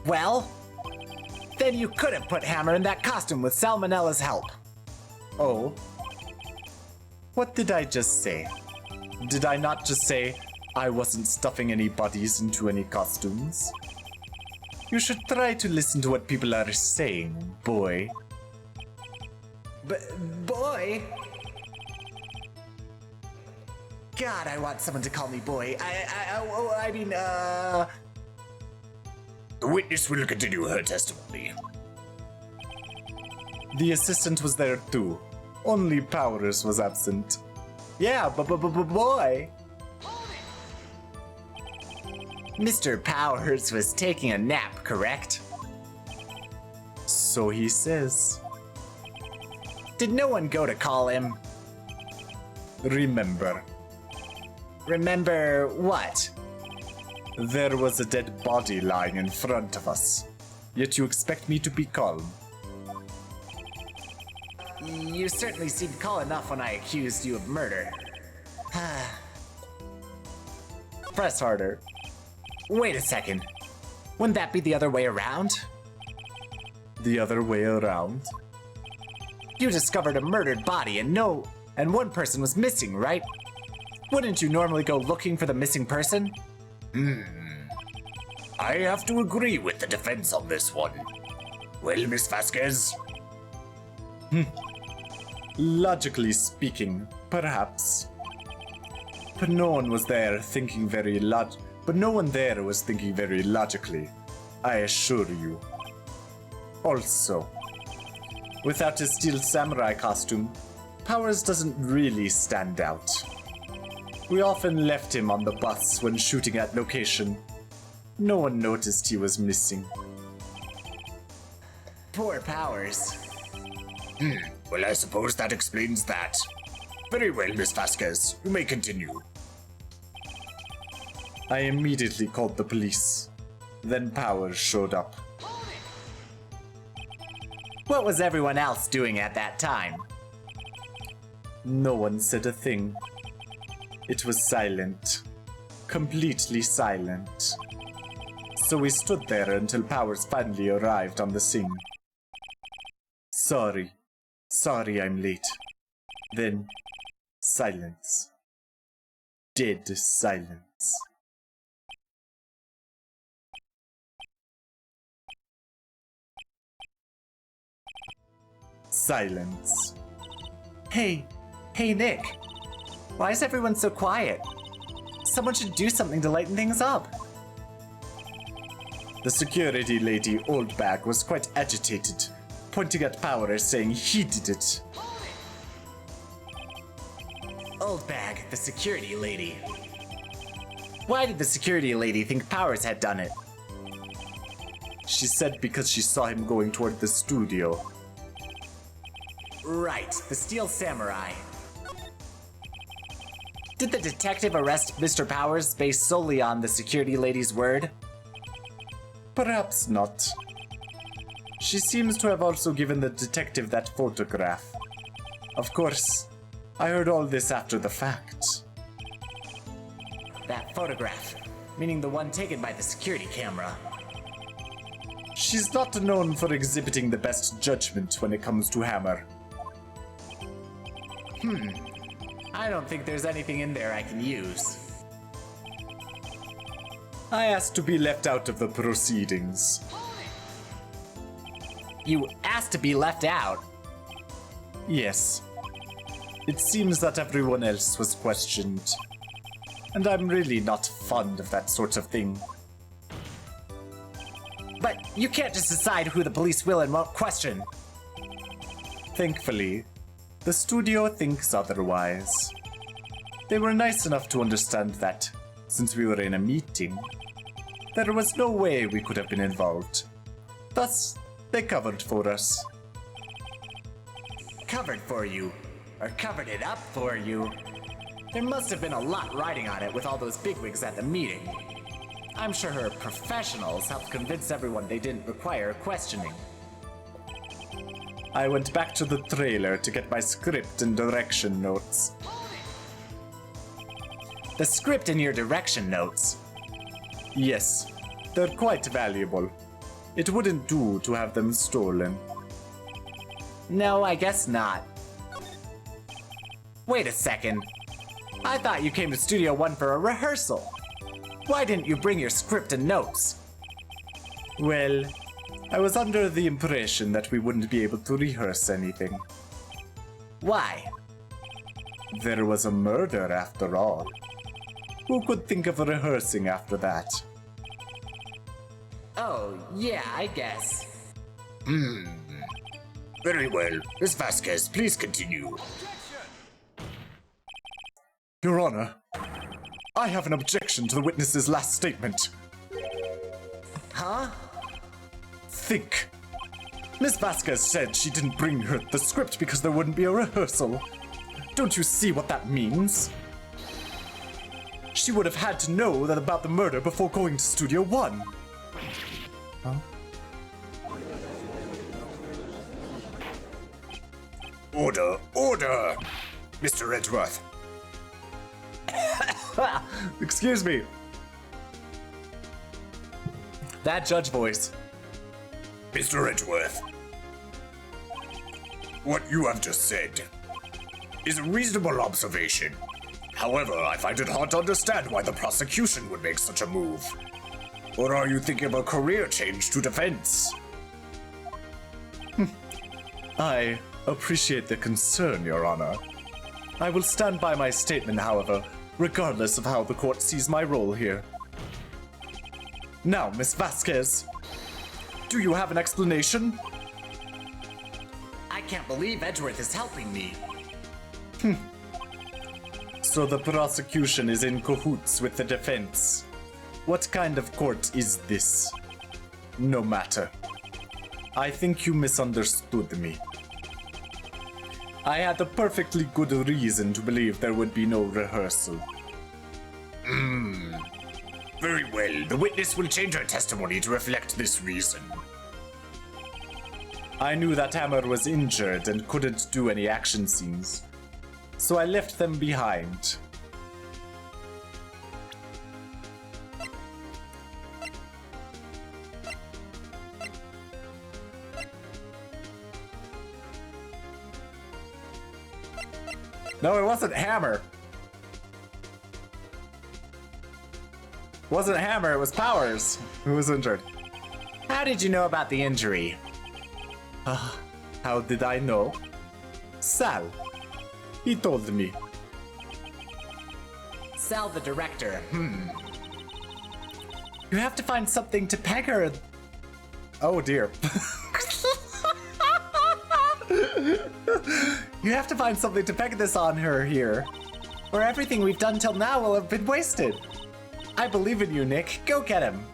Well, then you could have put Hammer in that costume with Salmonella's help. Oh? What did I just say? Did I not just say I wasn't stuffing any bodies into any costumes? You should try to listen to what people are saying, boy. Boy? God, I want someone to call me boy. I mean, The witness will continue her testimony. The assistant was there too. Only Powers was absent. Yeah, boy. Mr. Powers was taking a nap, correct? So he says. Did no one go to call him? Remember. Remember what? There was a dead body lying in front of us. Yet you expect me to be calm. You certainly seemed calm enough when I accused you of murder. Press harder. Wait a second. Wouldn't that be the other way around? The other way around? You discovered a murdered body and one person was missing, right? Wouldn't you normally go looking for the missing person? I have to agree with the defense on this one. Well, Miss Vasquez? Logically speaking, perhaps. But no one was there thinking very logically, I assure you. Also, without his steel samurai costume, Powers doesn't really stand out. We often left him on the bus when shooting at location. No one noticed he was missing. Poor Powers. Well, I suppose that explains that. Very well, Miss Vasquez. You may continue. I immediately called the police. Then Powers showed up. What was everyone else doing at that time? No one said a thing. It was silent. Completely silent. So we stood there until Powers finally arrived on the scene. Sorry I'm late. Then, silence. Dead silence. Silence. Hey Nick. Why is everyone so quiet? Someone should do something to lighten things up. The security lady, Oldbag, was quite agitated, pointing at Powers saying he did it. Oldbag, the security lady. Why did the security lady think Powers had done it? She said because she saw him going toward the studio. Right, the Steel Samurai. Did the detective arrest Mr. Powers based solely on the security lady's word? Perhaps not. She seems to have also given the detective that photograph. Of course, I heard all this after the fact. That photograph, meaning the one taken by the security camera. She's not known for exhibiting the best judgment when it comes to Hammer. I don't think there's anything in there I can use. I asked to be left out of the proceedings. You asked to be left out? Yes. It seems that everyone else was questioned. And I'm really not fond of that sort of thing. You can't just decide who the police will and won't question. Thankfully, the studio thinks otherwise. They were nice enough to understand that, since we were in a meeting, there was no way we could have been involved. Thus, they covered for us. Covered for you. Or covered it up for you. There must have been a lot riding on it with all those bigwigs at the meeting. I'm sure her professionals helped convince everyone they didn't require questioning. I went back to the trailer to get my script and direction notes. The script and your direction notes? Yes, they're quite valuable. It wouldn't do to have them stolen. No, I guess not. Wait a second. I thought you came to Studio One for a rehearsal. Why didn't you bring your script and notes? Well, I was under the impression that we wouldn't be able to rehearse anything. Why? There was a murder after all. Who could think of rehearsing after that? Oh, yeah, I guess. Very well. Miss Vasquez, please continue. Your Honor, I have an objection to the witness's last statement. Huh? Think. Miss Vasquez said she didn't bring her the script because there wouldn't be a rehearsal. Don't you see what that means? She would have had to know that about the murder before going to Studio One. Huh? Order, order! Mr. Edgeworth. Excuse me. That judge voice. Mr. Edgeworth. What you have just said is a reasonable observation. However, I find it hard to understand why the prosecution would make such a move. Or are you thinking of a career change to defense? I appreciate the concern, Your Honor. I will stand by my statement, however, regardless of how the court sees my role here. Now, Miss Vasquez, do you have an explanation? I can't believe Edgeworth is helping me. So the prosecution is in cahoots with the defense. What kind of court is this? No matter. I think you misunderstood me. I had a perfectly good reason to believe there would be no rehearsal. Very well. The witness will change her testimony to reflect this reason. I knew that Hammer was injured and couldn't do any action scenes, so I left them behind. No, it wasn't Hammer. It wasn't Hammer, it was Powers who was injured. How did you know about the injury? How did I know? Sal. He told me. Sal the director, You have to find something to peg her. Oh dear. You have to find something to peg this on her here, or everything we've done till now will have been wasted. I believe in you, Nick. Go get him.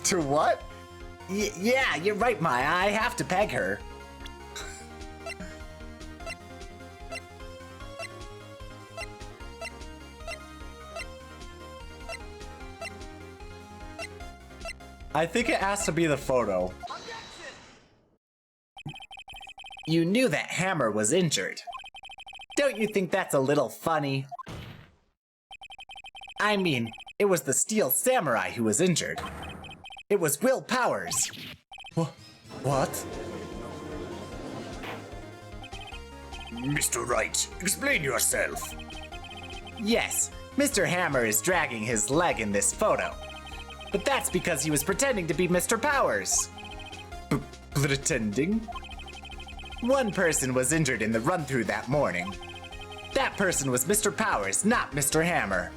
To what? Yeah, you're right, Maya. I have to peg her. I think it has to be the photo. You knew that Hammer was injured. Don't you think that's a little funny? I mean, it was the Steel Samurai who was injured. It was Will Powers. What? Mr. Wright, explain yourself. Yes, Mr. Hammer is dragging his leg in this photo. But that's because he was pretending to be Mr. Powers. Pretending? One person was injured in the run-through that morning. That person was Mr. Powers, not Mr. Hammer.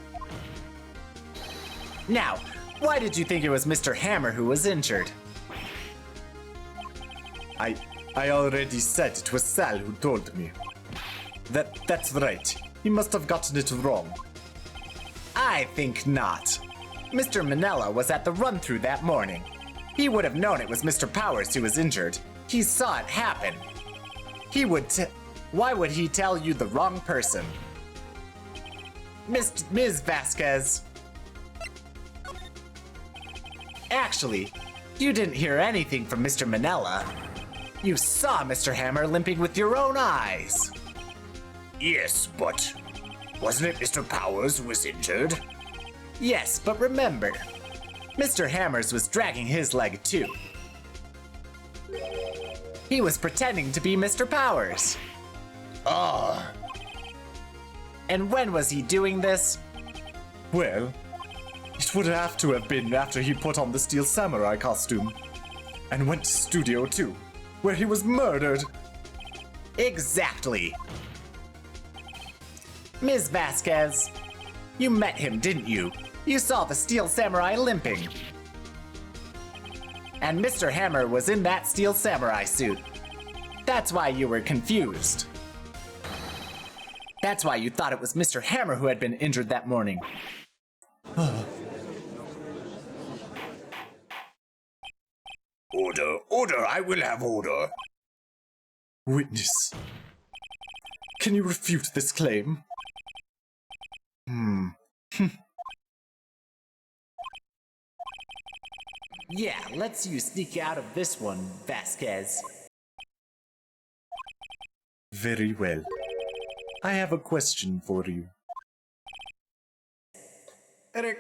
Now, why did you think it was Mr. Hammer who was injured? I already said it was Sal who told me. That's right. He must have gotten it wrong. I think not. Mr. Manella was at the run-through that morning. He would have known it was Mr. Powers who was injured. He saw it happen. Why would he tell you the wrong person? Ms. Vasquez. Actually, you didn't hear anything from Mr. Manella. You saw Mr. Hammer limping with your own eyes. Yes, but wasn't it Mr. Powers who was injured? Yes, but remember, Mr. Hammers was dragging his leg too. He was pretending to be Mr. Powers. Ah. And when was he doing this? Well, it would have to have been after he put on the Steel Samurai costume. And went to Studio 2, where he was murdered. Exactly. Ms. Vasquez, you met him, didn't you? You saw the Steel Samurai limping. And Mr. Hammer was in that Steel Samurai suit. That's why you were confused. That's why you thought it was Mr. Hammer who had been injured that morning. Order, order, I will have order. Witness. Can you refute this claim? Yeah, let's you sneak out of this one, Vasquez. Very well. I have a question for you. Erk.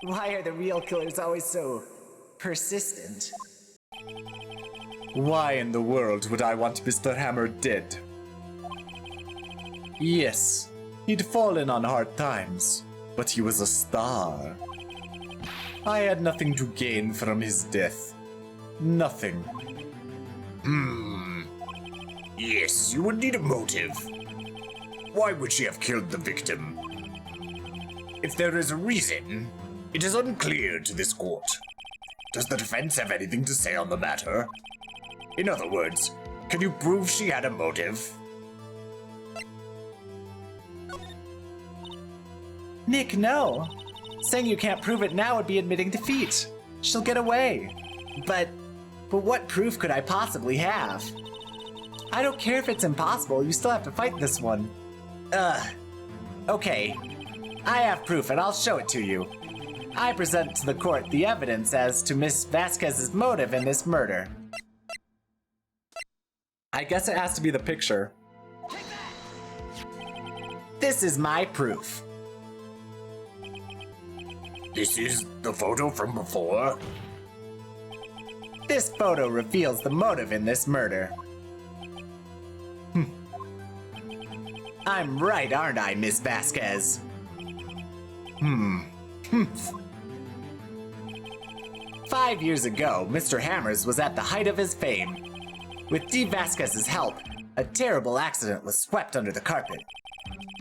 Why are the real killers always so persistent? Why in the world would I want Mr. Hammer dead? Yes, he'd fallen on hard times, but he was a star. I had nothing to gain from his death. Nothing. Yes, you would need a motive. Why would she have killed the victim? If there is a reason, it is unclear to this court. Does the defense have anything to say on the matter? In other words, can you prove she had a motive? Nick, no. Saying you can't prove it now would be admitting defeat. She'll get away. But what proof could I possibly have? I don't care if it's impossible, you still have to fight this one. Okay. I have proof and I'll show it to you. I present to the court the evidence as to Miss Vasquez's motive in this murder. I guess it has to be the picture. This is my proof. This is the photo from before? This photo reveals the motive in this murder. I'm right, aren't I, Miss Vasquez? 5 years ago, Mr. Hammers was at the height of his fame. With D. Vasquez's help, a terrible accident was swept under the carpet.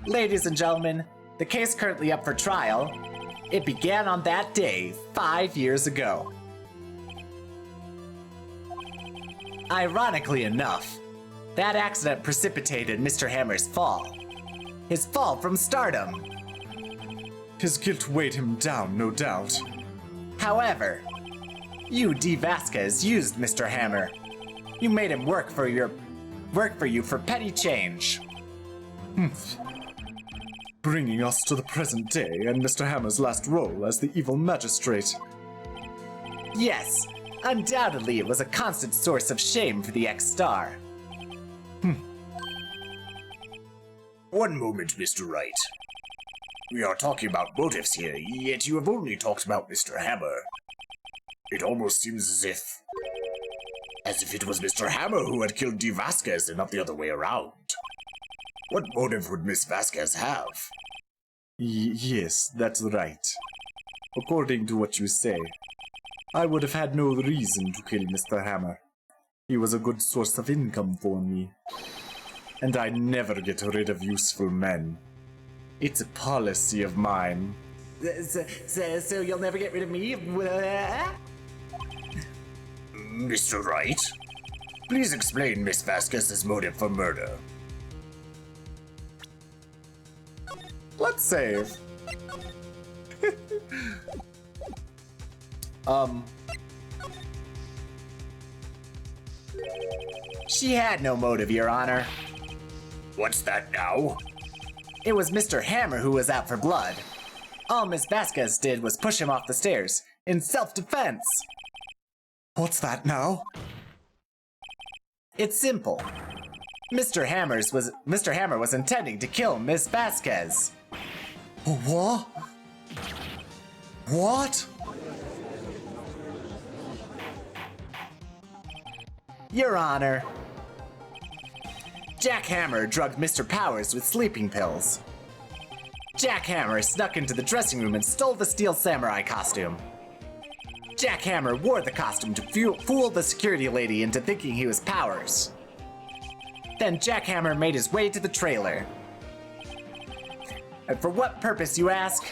Ladies and gentlemen, the case currently up for trial, it began on that day 5 years ago. Ironically enough, that accident precipitated Mr. Hammer's fall. His fall from stardom. His guilt weighed him down, no doubt. However, you, D. Vasquez, used Mr. Hammer. You made him work for you for petty change. Bringing us to the present day and Mr. Hammer's last role as the evil magistrate. Yes, undoubtedly it was a constant source of shame for the ex-star. One moment, Mr. Wright. We are talking about motives here, yet you have only talked about Mr. Hammer. It almost seems as if it was Mr. Hammer who had killed D. Vasquez and not the other way around. What motive would Miss Vasquez have? Yes, that's right. According to what you say, I would have had no reason to kill Mr. Hammer. He was a good source of income for me. and I never get rid of useful men. It's a policy of mine. So you'll never get rid of me? Mr. Wright, please explain Miss Vasquez's motive for murder. Let's save. She had no motive, Your Honor. What's that now? It was Mr. Hammer who was out for blood. All Miss Vasquez did was push him off the stairs in self-defense. What's that now? It's simple. Mr. Hammer was intending to kill Miss Vasquez. What? What? Your Honor, Jack Hammer drugged Mr. Powers with sleeping pills. Jack Hammer snuck into the dressing room and stole the Steel Samurai costume. Jack Hammer wore the costume to fool the security lady into thinking he was Powers. Then Jack Hammer made his way to the trailer. And for what purpose, you ask?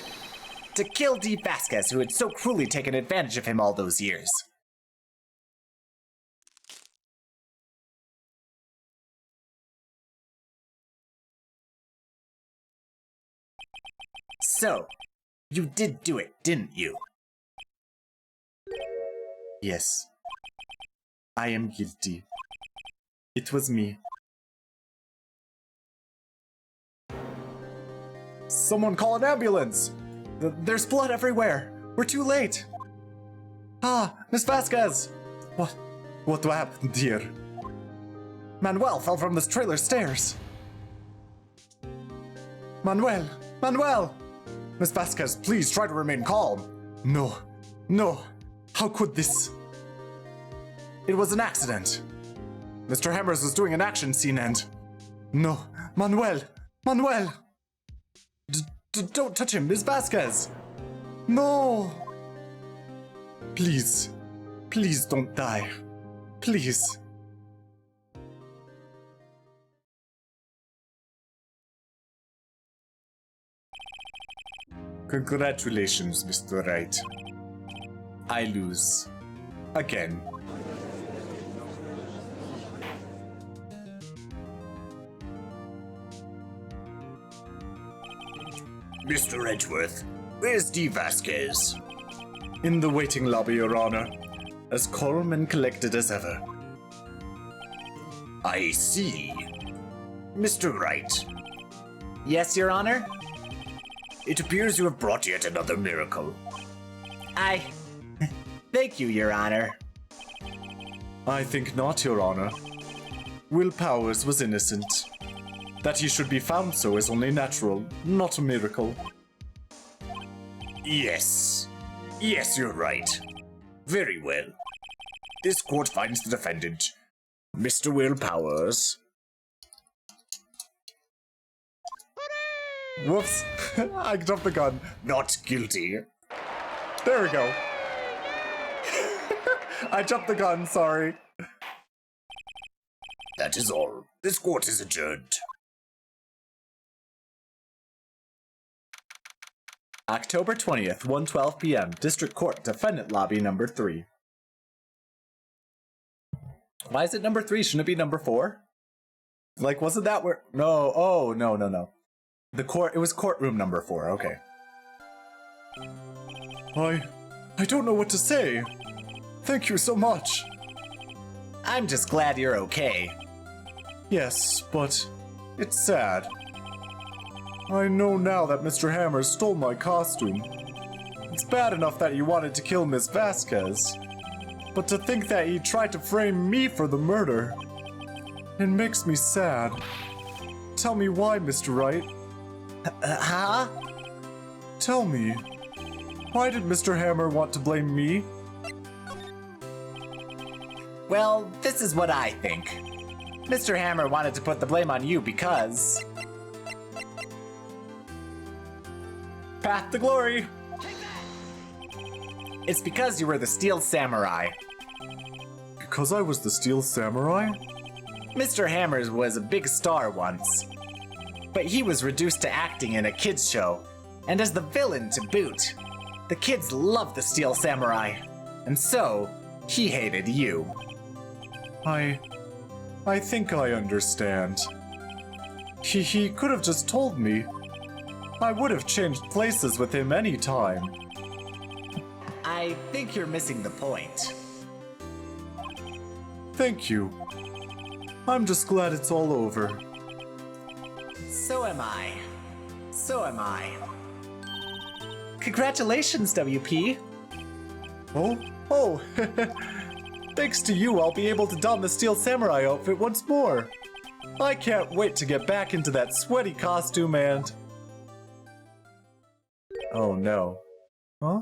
To kill Dee Vasquez, who had so cruelly taken advantage of him all those years. So, you did do it, didn't you? Yes. I am guilty. It was me. Someone call an ambulance! There's blood everywhere! We're too late! Ah, Miss Vasquez! What happened, dear? Manuel fell from this trailer stairs! Manuel! Miss Vasquez, please try to remain calm. No. How could this? It was an accident. Mr. Hammers was doing an action scene and... No, Manuel! Don't touch him, Miss Vasquez! No! Please don't die. Please. Congratulations, Mr. Wright. I lose. Again. Mr. Edgeworth, where's Dee Vasquez? In the waiting lobby, Your Honor. As calm and collected as ever. I see. Mr. Wright. Yes, Your Honor? It appears you have brought yet another miracle. Thank you, Your Honor. I think not, Your Honor. Will Powers was innocent. That he should be found so is only natural, not a miracle. Yes, you're right. Very well. This court finds the defendant, Mr. Will Powers. Whoops, I jumped the gun. Not guilty. There we go. I jumped the gun, sorry. That is all. This court is adjourned. October 20th, 1:12 p.m. District Court, Defendant Lobby number 3. Why is it number 3? Shouldn't it be number 4? Like, wasn't that where... No, oh, no. It was courtroom number 4, okay. I don't know what to say. Thank you so much. I'm just glad you're okay. Yes, but it's sad. I know now that Mr. Hammer stole my costume. It's bad enough that he wanted to kill Miss Vasquez, but to think that he tried to frame me for the murder, it makes me sad. Tell me why, Mr. Wright. Huh? Tell me, why did Mr. Hammer want to blame me? Well, this is what I think. Mr. Hammer wanted to put the blame on you because... Path to glory! It's because you were the Steel Samurai. Because I was the Steel Samurai? Mr. Hammers was a big star once, but he was reduced to acting in a kids show, and as the villain to boot. The kids loved the Steel Samurai, and so he hated you. I think I understand. He could have just told me. I would have changed places with him any time. I think you're missing the point. Thank you. I'm just glad it's all over. So am I. So am I. Congratulations, WP. Oh, thanks to you, I'll be able to don the Steel Samurai outfit once more. I can't wait to get back into that sweaty costume and... Oh no. Huh?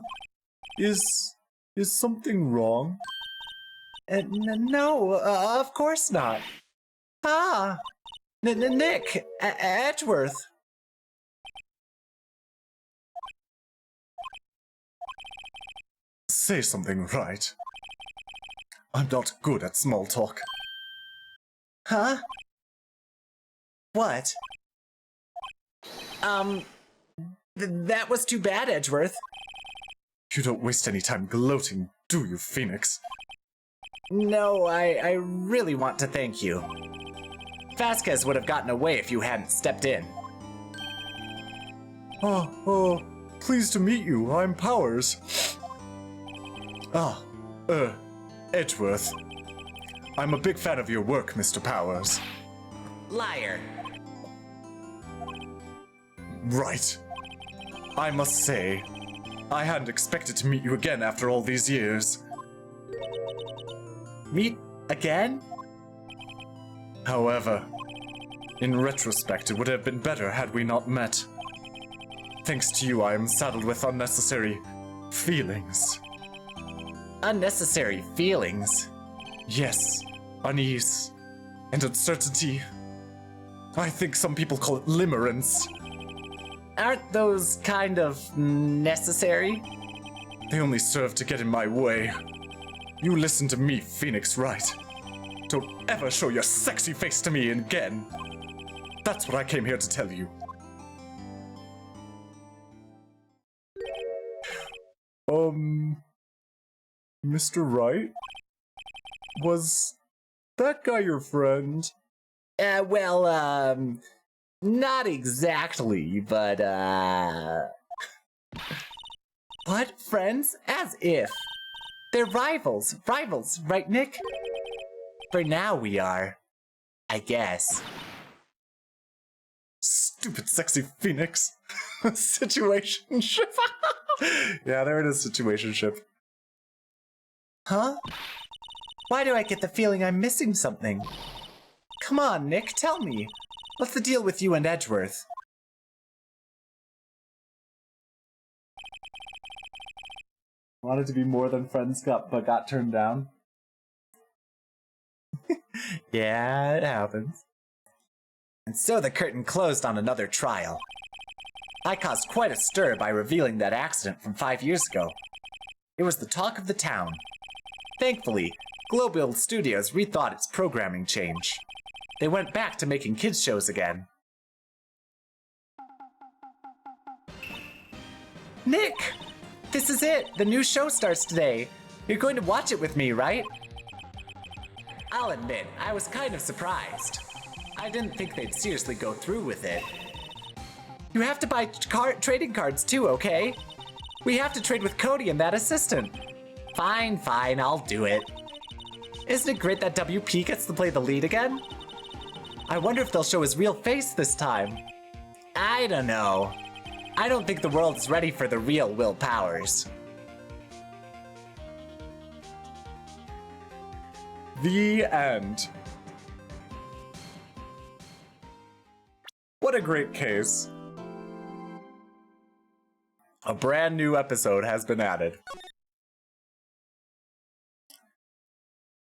Is something wrong? No, of course not. Ah, Nick, Edgeworth. Say something, right? I'm not good at small talk. Huh? What? That was too bad, Edgeworth. You don't waste any time gloating, do you, Phoenix? No, I really want to thank you. Vasquez would have gotten away if you hadn't stepped in. Oh, pleased to meet you. I'm Powers. Edgeworth. I'm a big fan of your work, Mr. Powers. Liar. Right. I must say, I hadn't expected to meet you again after all these years. Meet again? However, in retrospect, it would have been better had we not met. Thanks to you, I am saddled with unnecessary feelings. Unnecessary feelings? Yes, unease and uncertainty. I think some people call it limerence. Aren't those kind of necessary? They only serve to get in my way. You listen to me, Phoenix Wright. Don't ever show your sexy face to me again. That's what I came here to tell you. Mr. Wright? Was that guy your friend? Not exactly, but, What? Friends? As if. They're rivals, right, Nick? For now we are. I guess. Stupid sexy Phoenix. Situationship. Yeah, there it is, situationship. Huh? Why do I get the feeling I'm missing something? Come on, Nick, tell me. What's the deal with you and Edgeworth? Wanted to be more than friends, but got turned down. Yeah, it happens. And so the curtain closed on another trial. I caused quite a stir by revealing that accident from 5 years ago. It was the talk of the town. Thankfully, Global Studios rethought its programming change. They went back to making kids shows again. Nick! This is it! The new show starts today. You're going to watch it with me, right? I'll admit, I was kind of surprised. I didn't think they'd seriously go through with it. You have to buy trading cards too, okay? We have to trade with Cody and that assistant. Fine, I'll do it. Isn't it great that WP gets to play the lead again? I wonder if they'll show his real face this time. I don't know. I don't think the world's ready for the real Will Powers. The end. What a great case. A brand new episode has been added.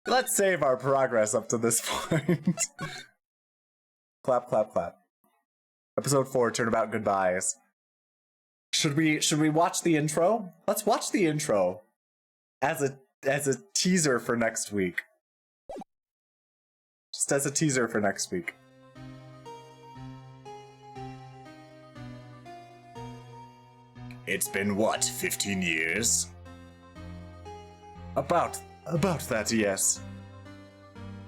Let's save our progress up to this point. Clap, clap, clap. Episode 4, Turnabout Goodbyes. Should we watch the intro? Let's watch the intro as a teaser for next week. Just as a teaser for next week. It's been what, 15 years? About that, yes.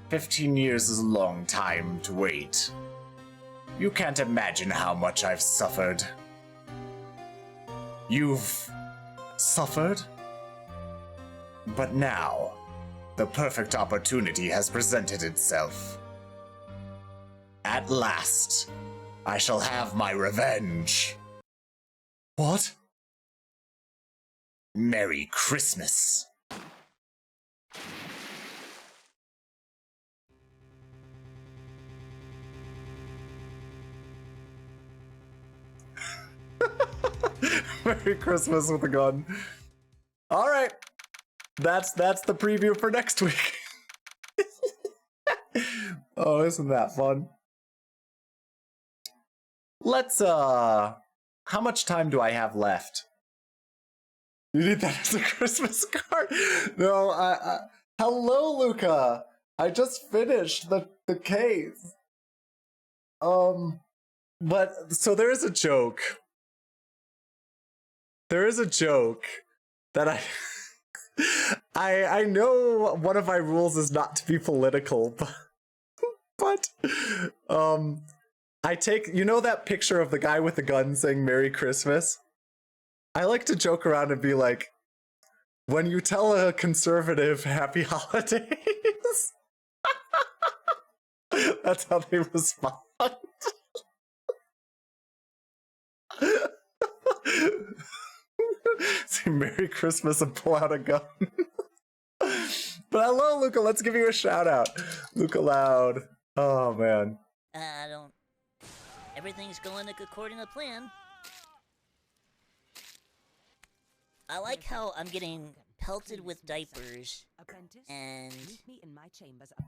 15 years is a long time to wait. You can't imagine how much I've suffered. You've suffered? But now, the perfect opportunity has presented itself. At last, I shall have my revenge. What? Merry Christmas. Merry Christmas with a gun. All right. That's the preview for next week. Oh, isn't that fun? Let's how much time do I have left? You need that as a Christmas card? No, hello, Luca. I just finished the case. But so there is a joke. There is a joke that I know one of my rules is not to be political, but I take, you know that picture of the guy with the gun saying Merry Christmas? I like to joke around and be like, when you tell a conservative Happy Holidays, that's how they respond. Say Merry Christmas and pull out a gun. But hello, Luca. Let's give you a shout out. Luca Loud. Oh, man. I don't... Everything's going according to plan. I like how I'm getting pelted with diapers, and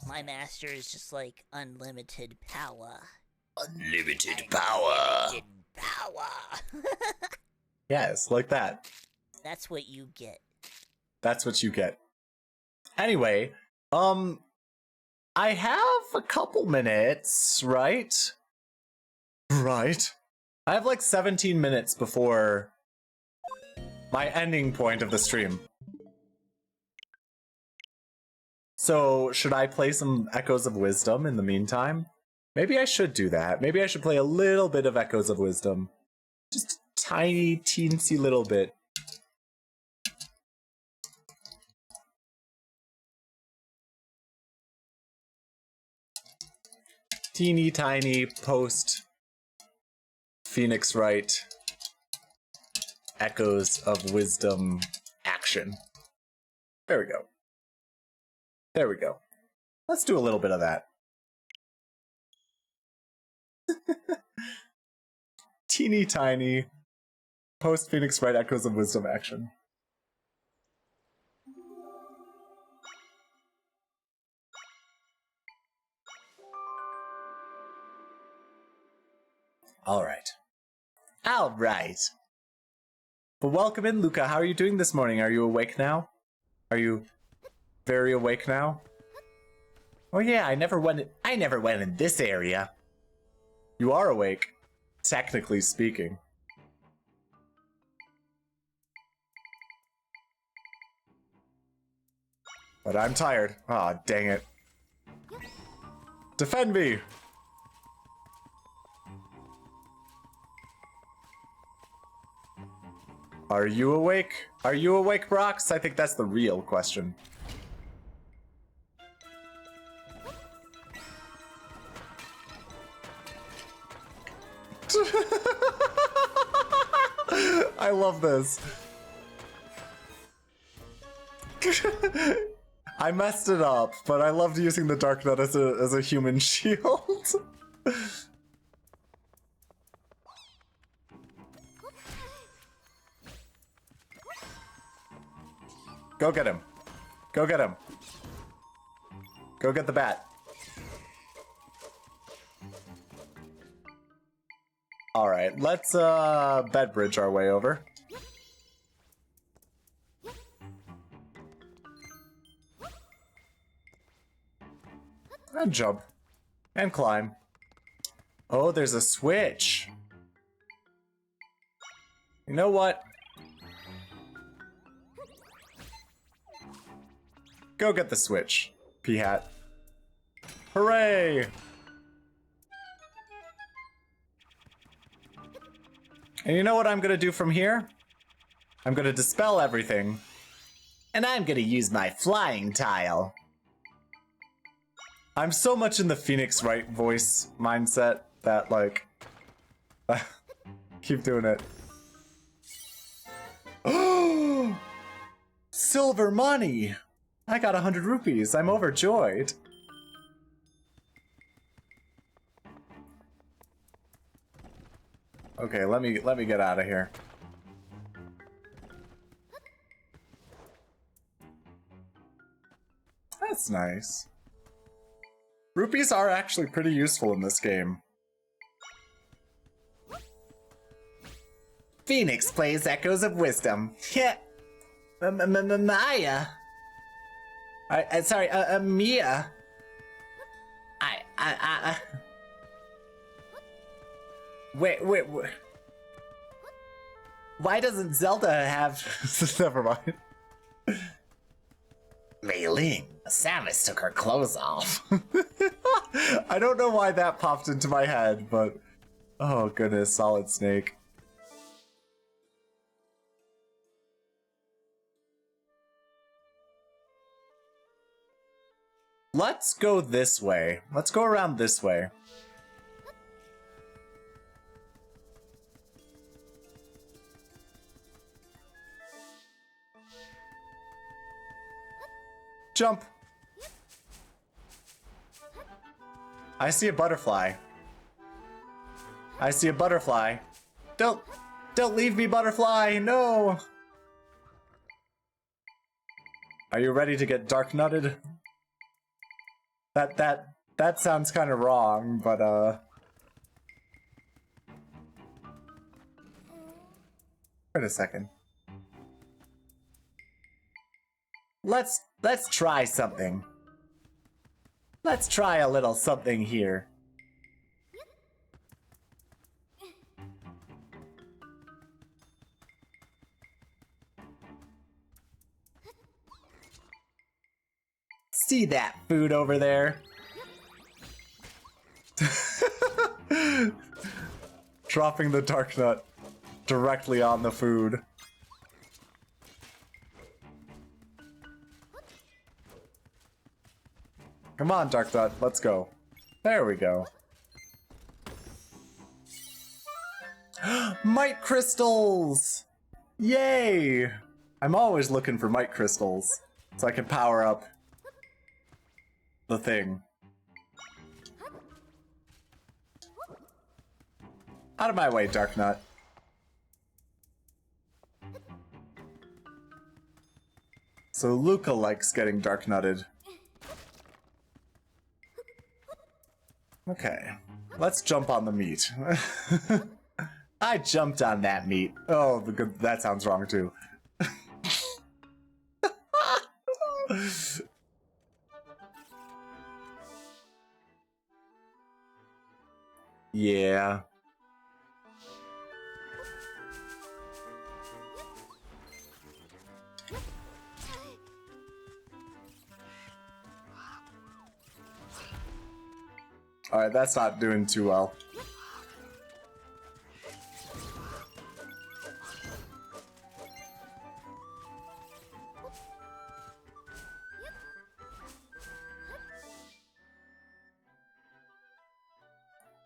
my master is just like unlimited power. Unlimited power. Unlimited power. Yes, like that. That's what you get. That's what you get. Anyway, I have a couple minutes, right? Right. I have like 17 minutes before my ending point of the stream. So, should I play some Echoes of Wisdom in the meantime? Maybe I should do that. Maybe I should play a little bit of Echoes of Wisdom. Just a tiny, teensy little bit. Teeny tiny post Phoenix Wright Echoes of Wisdom action. There we go. There we go. Let's do a little bit of that. Teeny tiny post Phoenix Wright Echoes of Wisdom action. All right. All right. But welcome in, Luca. How are you doing this morning? Are you awake now? Are you very awake now? Oh yeah, I never went in this area. You are awake, technically speaking. But I'm tired. Aw, oh, dang it. Defend me! Are you awake? Are you awake, Brox? I think that's the real question. I love this. I messed it up, but I loved using the Dark Nut as a human shield. Go get him. Go get him. Go get the bat. Alright, let's bed bridge our way over. And jump. And climb. Oh, there's a switch. You know what? Go get the switch, P-Hat. Hooray! And you know what I'm gonna do from here? I'm gonna dispel everything. And I'm gonna use my flying tile. I'm so much in the Phoenix Wright voice mindset that, like... keep doing it. Silver money! I got 100 rupees. I'm overjoyed. Okay, let me get out of here. That's nice. Rupees are actually pretty useful in this game. Phoenix plays Echoes of Wisdom. Yeah. Maya. Sorry, Mia. Wait. Why doesn't Zelda have... Never mind. Mei Ling, Samus took her clothes off. I don't know why that popped into my head, but... Oh goodness, Solid Snake. Let's go this way. Let's go around this way. Jump. I see a butterfly. I see a butterfly. Don't leave me, butterfly. No. Are you ready to get dark nutted? That sounds kind of wrong, but wait a second. Let's try something. Let's try a little something here. See that food over there? Dropping the dark nut directly on the food. Come on, dark nut, let's go. There we go. Might crystals! Yay! I'm always looking for might crystals so I can power up the thing. Out of my way, dark nut. So Luca likes getting dark nutted. Okay, let's jump on the meat. I jumped on that meat. Oh, that sounds wrong too. Yeah. Alright, that's not doing too well.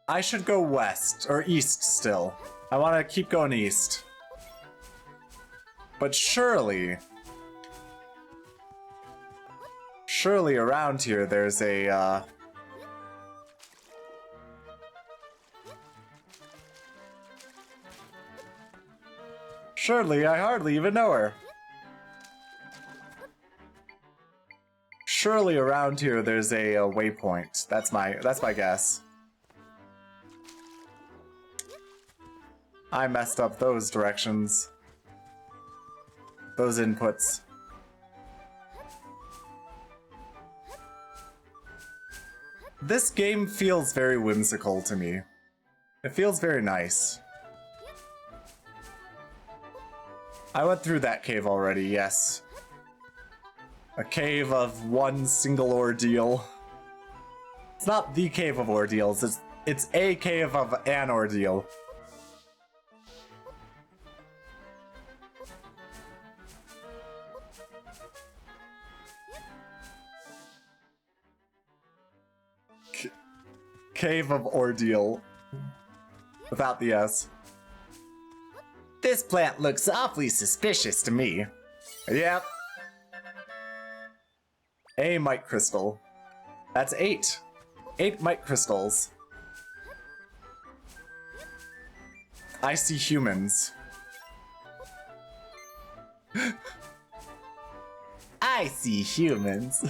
I should go west, or east still. I want to keep going east. But surely around here there's a, Surely, I hardly even know her. Surely around here there's a waypoint. That's my guess. I messed up those directions. Those inputs. This game feels very whimsical to me. It feels very nice. I went through that cave already, yes. A cave of one single ordeal. It's not the cave of ordeals, it's a cave of an ordeal. Cave of ordeal. Without the S. This plant looks awfully suspicious to me. Yep. A mite crystal. That's 8. 8 mite crystals. I see humans. I see humans.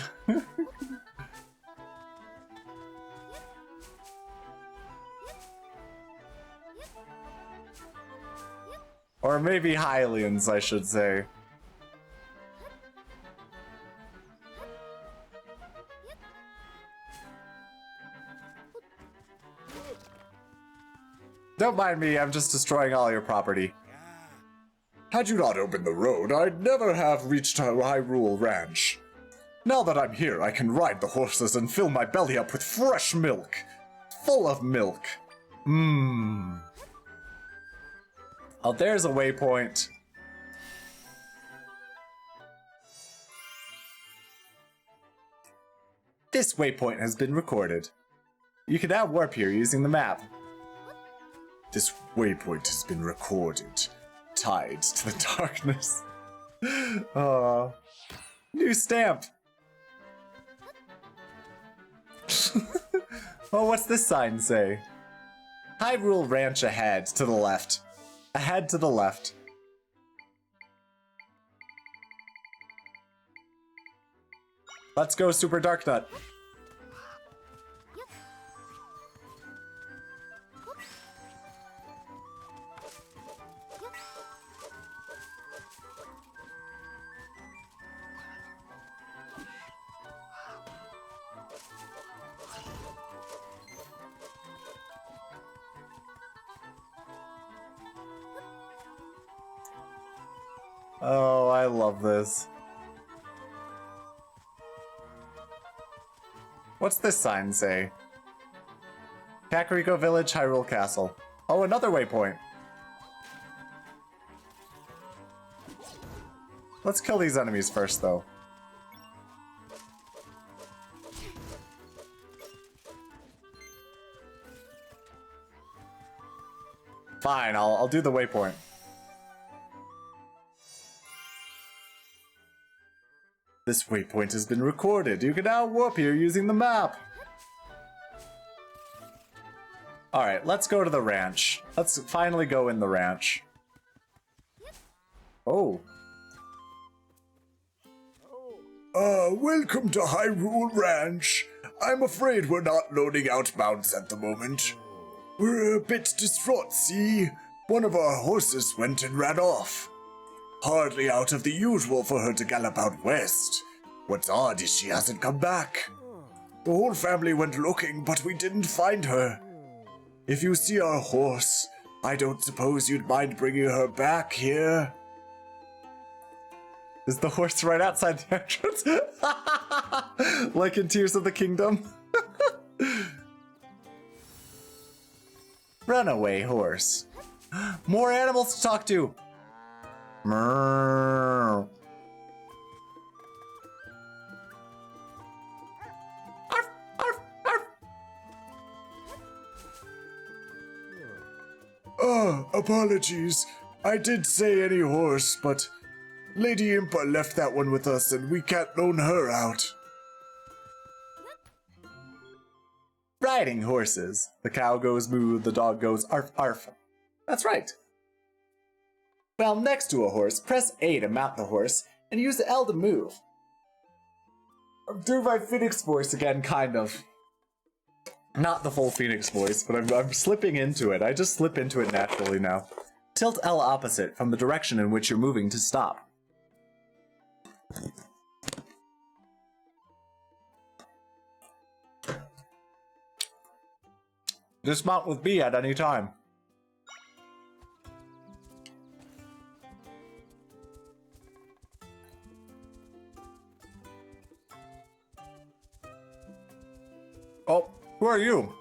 Or maybe Hylians, I should say. Don't mind me, I'm just destroying all your property. Had you not opened the road, I'd never have reached Hyrule Ranch. Now that I'm here, I can ride the horses and fill my belly up with fresh milk. Full of milk. Mmm. Oh, there's a waypoint. This waypoint has been recorded. You can now warp here using the map. This waypoint has been recorded. Tied to the darkness. New stamp. Oh, what's this sign say? Hyrule Ranch ahead, to the left. Ahead to the left. Let's go, Super Dark Nut. Oh, I love this. What's this sign say? Kakariko Village, Hyrule Castle. Oh, another waypoint. Let's kill these enemies first, though. Fine, I'll do the waypoint. This waypoint has been recorded. You can now warp here using the map. Alright, let's go to the ranch. Let's finally go in the ranch. Oh. Welcome to Hyrule Ranch. I'm afraid we're not loading out mounts at the moment. We're a bit distraught, see? One of our horses went and ran off. Hardly out of the usual for her to gallop out west. What's odd is she hasn't come back. The whole family went looking, but we didn't find her. If you see our horse, I don't suppose you'd mind bringing her back here. Is the horse right outside the entrance? Like in Tears of the Kingdom? Runaway horse. More animals to talk to. Mrrr. Arf, arf, arf. Apologies. I did say any horse, but Lady Impa left that one with us and we can't loan her out. Riding horses. The cow goes moo, the dog goes arf, arf. That's right. While next to a horse, press A to mount the horse, and use L to move. I'm doing my Phoenix voice again, kind of. Not the full Phoenix voice, but I'm slipping into it. I just slip into it naturally now. Tilt L opposite from the direction in which you're moving to stop. Dismount with me at any time. Oh, who are you?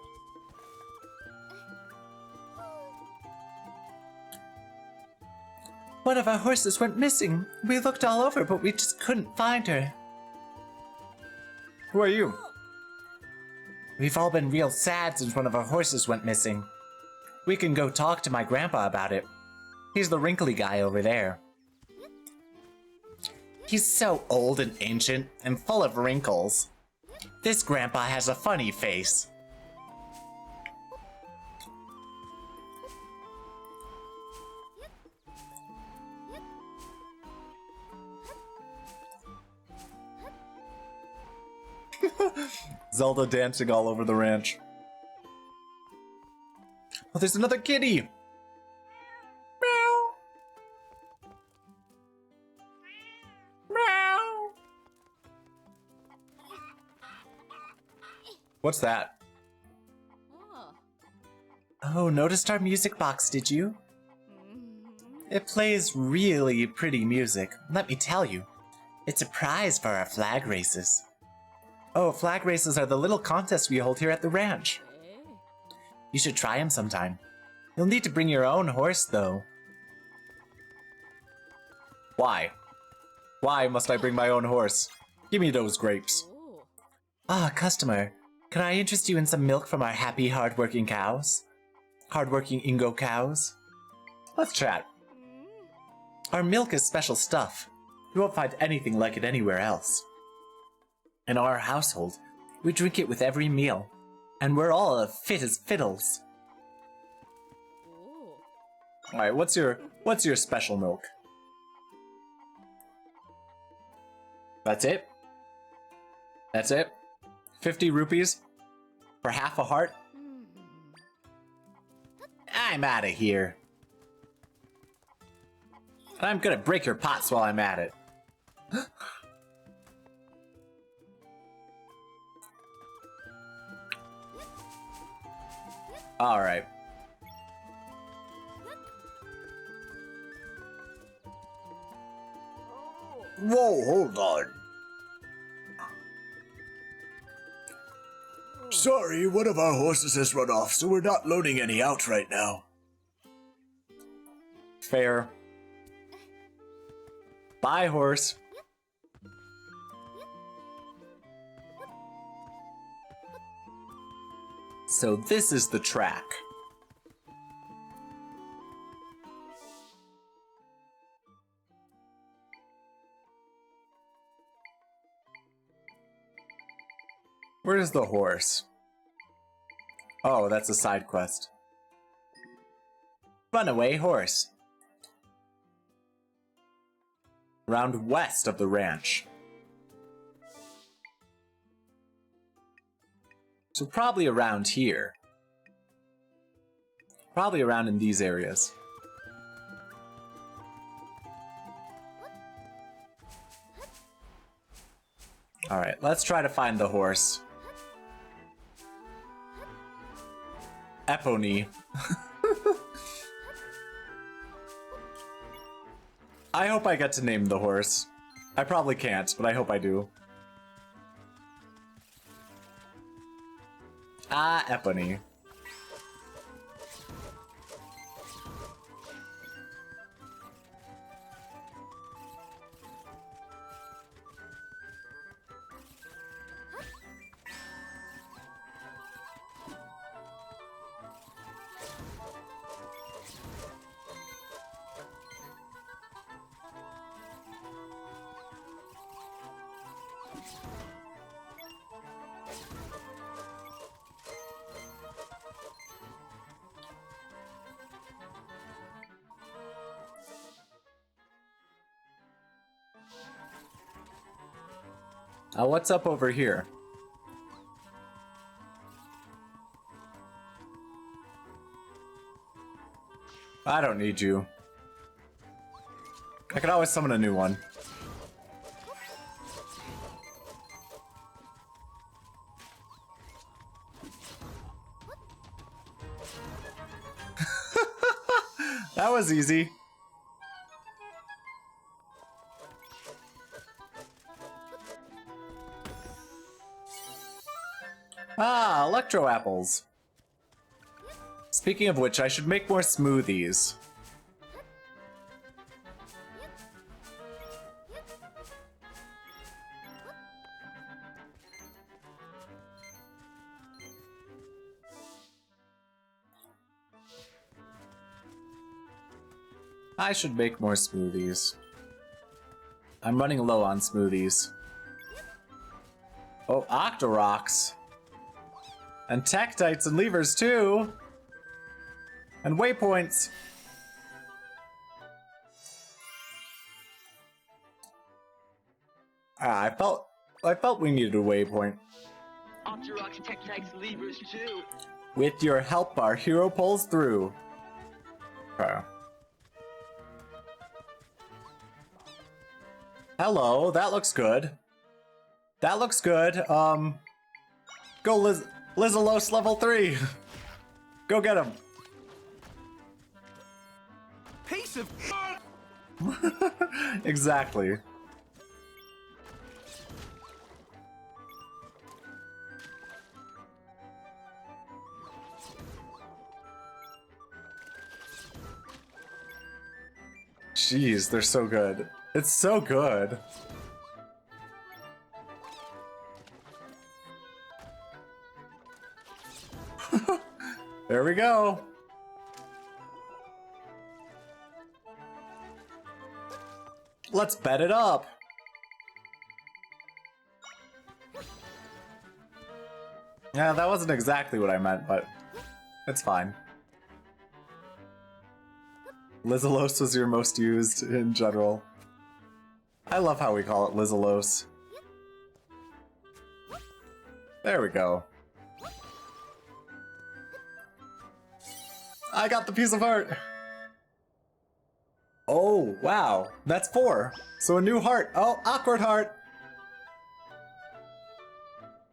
One of our horses went missing. We looked all over, but we just couldn't find her. Who are you? We've all been real sad since one of our horses went missing. We can go talk to my grandpa about it. He's the wrinkly guy over there. He's so old and ancient and full of wrinkles. This grandpa has a funny face. Zelda dancing all over the ranch. Oh, there's another kitty! Meow! Meow! What's that? Oh, noticed our music box, did you? It plays really pretty music, let me tell you. It's a prize for our flag races. Oh, flag races are the little contests we hold here at the ranch. You should try them sometime. You'll need to bring your own horse, though. Why? Why must I bring my own horse? Give me those grapes. Ah, customer. Can I interest you in some milk from our happy, hardworking cows? Hardworking Ingo cows? Let's chat. Our milk is special stuff. You won't find anything like it anywhere else. In our household, we drink it with every meal, and we're all as fit as fiddles. Alright, what's your special milk? That's it? That's it? 50 rupees? For half a heart? I'm out of here. And I'm gonna break your pots while I'm at it. Alright. Whoa, hold on. Sorry, one of our horses has run off, so we're not loading any out right now. Fair. Bye, horse. So this is the track. Where's the horse? Oh, that's a side quest. Runaway horse. Round west of the ranch. So probably around here. Probably around in these areas. Alright, let's try to find the horse. Epony. I hope I get to name the horse. I probably can't, but I hope I do. Ah, Epony. What's up over here? I don't need you. I can always summon a new one. was easy. Ah, electro apples. Speaking of which, I should make more smoothies. I should make more smoothies. I'm running low on smoothies. Oh, Octoroks. And Tektites and levers too. And waypoints. Ah, I felt we needed a waypoint. Octoroks, Tektites, levers too. With your help, our hero pulls through. Okay. Hello, that looks good. That looks good. Go Lizalos level 3. Go get him. Piece of Exactly. Jeez, they're so good. It's so good. There we go. Let's bet it up. Yeah, that wasn't exactly what I meant, but it's fine. Lizalos was your most used in general. I love how we call it Lizalos. There we go. I got the piece of heart! Oh, wow. That's 4. So a new heart. Oh, awkward heart.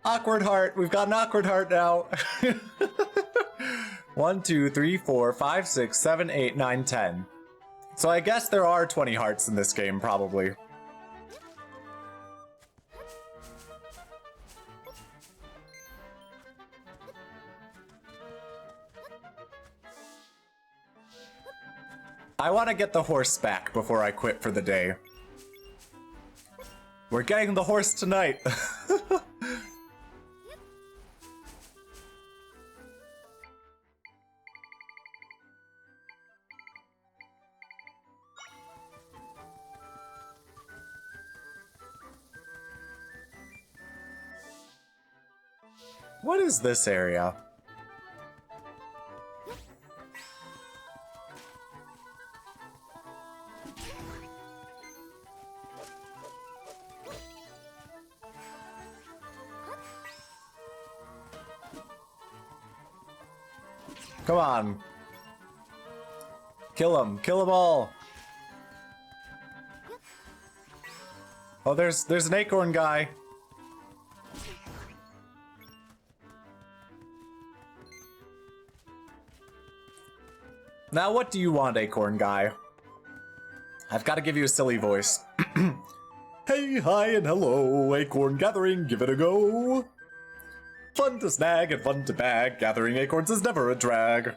Awkward heart. We've got an awkward heart now. 1, 2, 3, 4, 5, 6, 7, 8, 9, 10. So I guess there are 20 hearts in this game, probably. I want to get the horse back before I quit for the day. We're getting the horse tonight. What is this area? Come on. Kill them all. Oh, there's an acorn guy. Now what do you want, acorn guy? I've got to give you a silly voice. Hey, hi, and hello, acorn gathering, give it a go. Fun to snag and fun to bag, gathering acorns is never a drag.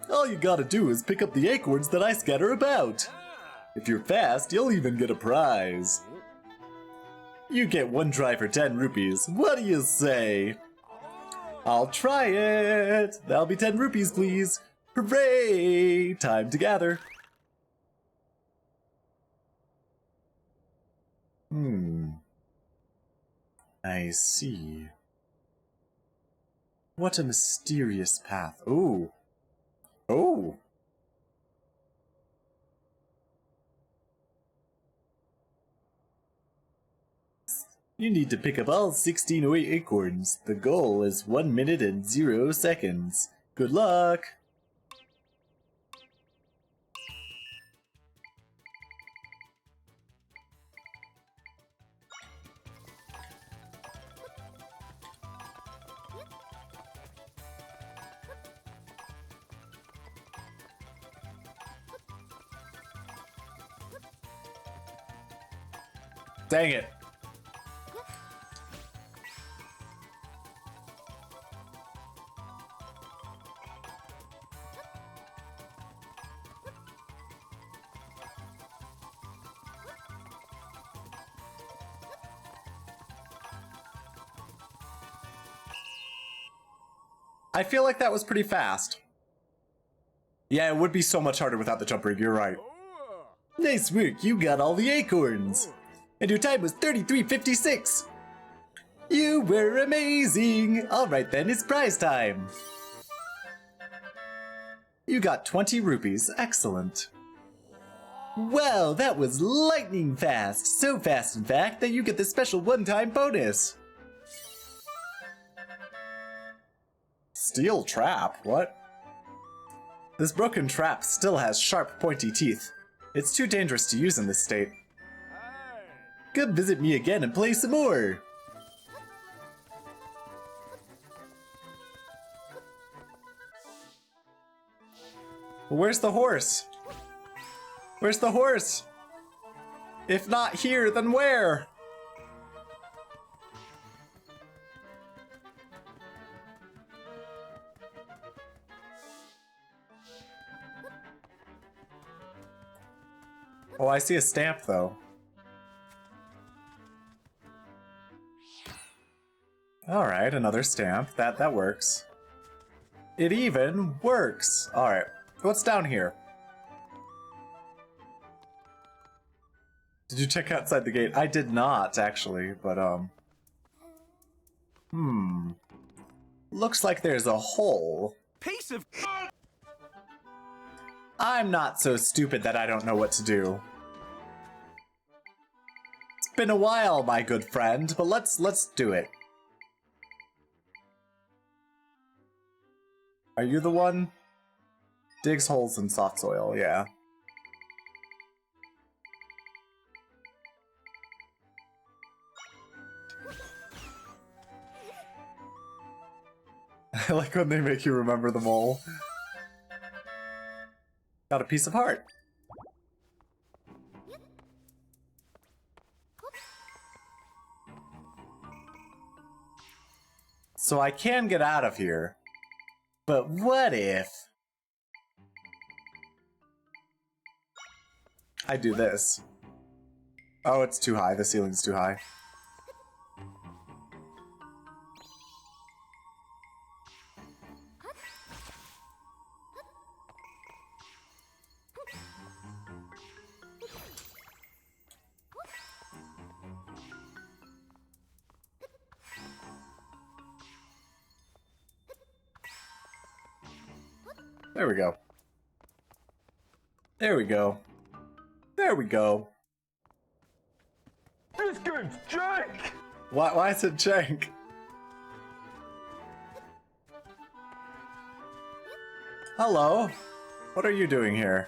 All you gotta do is pick up the acorns that I scatter about. If you're fast, you'll even get a prize. You get 1 try for 10 rupees, what do you say? I'll try it! That'll be 10 rupees, please. Hooray! Time to gather. I see. What a mysterious path. Ooh. Oh. You need to pick up all 16 acorns. The goal is 1 minute and 0 seconds. Good luck! Dang it. I feel like that was pretty fast. Yeah, it would be so much harder without the jump rig, you're right. Nice work, you got all the acorns. And your time was 33:56. You were amazing. All right then, it's prize time. You got 20 rupees, excellent. Wow, that was lightning fast. So fast, in fact, that you get the special one-time bonus. Steel trap? What? This broken trap still has sharp, pointy teeth. It's too dangerous to use in this state. Come visit me again and play some more! Where's the horse? Where's the horse? If not here, then where? Oh, I see a stamp, though. Alright, another stamp. That works. It even works! Alright, what's down here? Did you check outside the gate? I did not, actually, but, looks like there's a hole. Piece of... I'm not so stupid that I don't know what to do. It's been a while, my good friend, but let's do it. Are you the one? Digs holes in soft soil, yeah. I like when they make you remember the mole. Got a piece of heart. So I can get out of here. But what if I do this? Oh, it's too high. The ceiling's too high. There we go. There we go. There we go. This game's jank! Why is it jank? Hello. What are you doing here?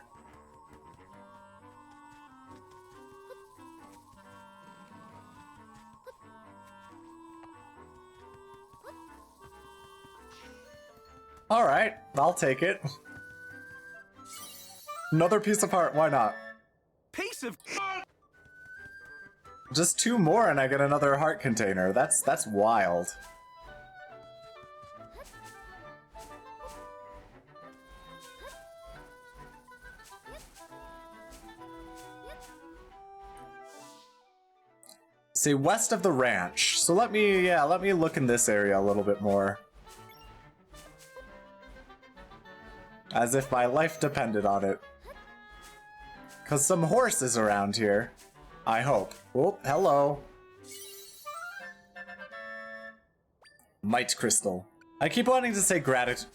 Alright, I'll take it. Another piece of heart, why not? Piece of... Just 2 more and I get another heart container. That's wild. See, west of the ranch. So let me look in this area a little bit more. As if my life depended on it. 'Cause some horses around here. I hope. Oh, hello. Might crystal. I keep wanting to say gratitude.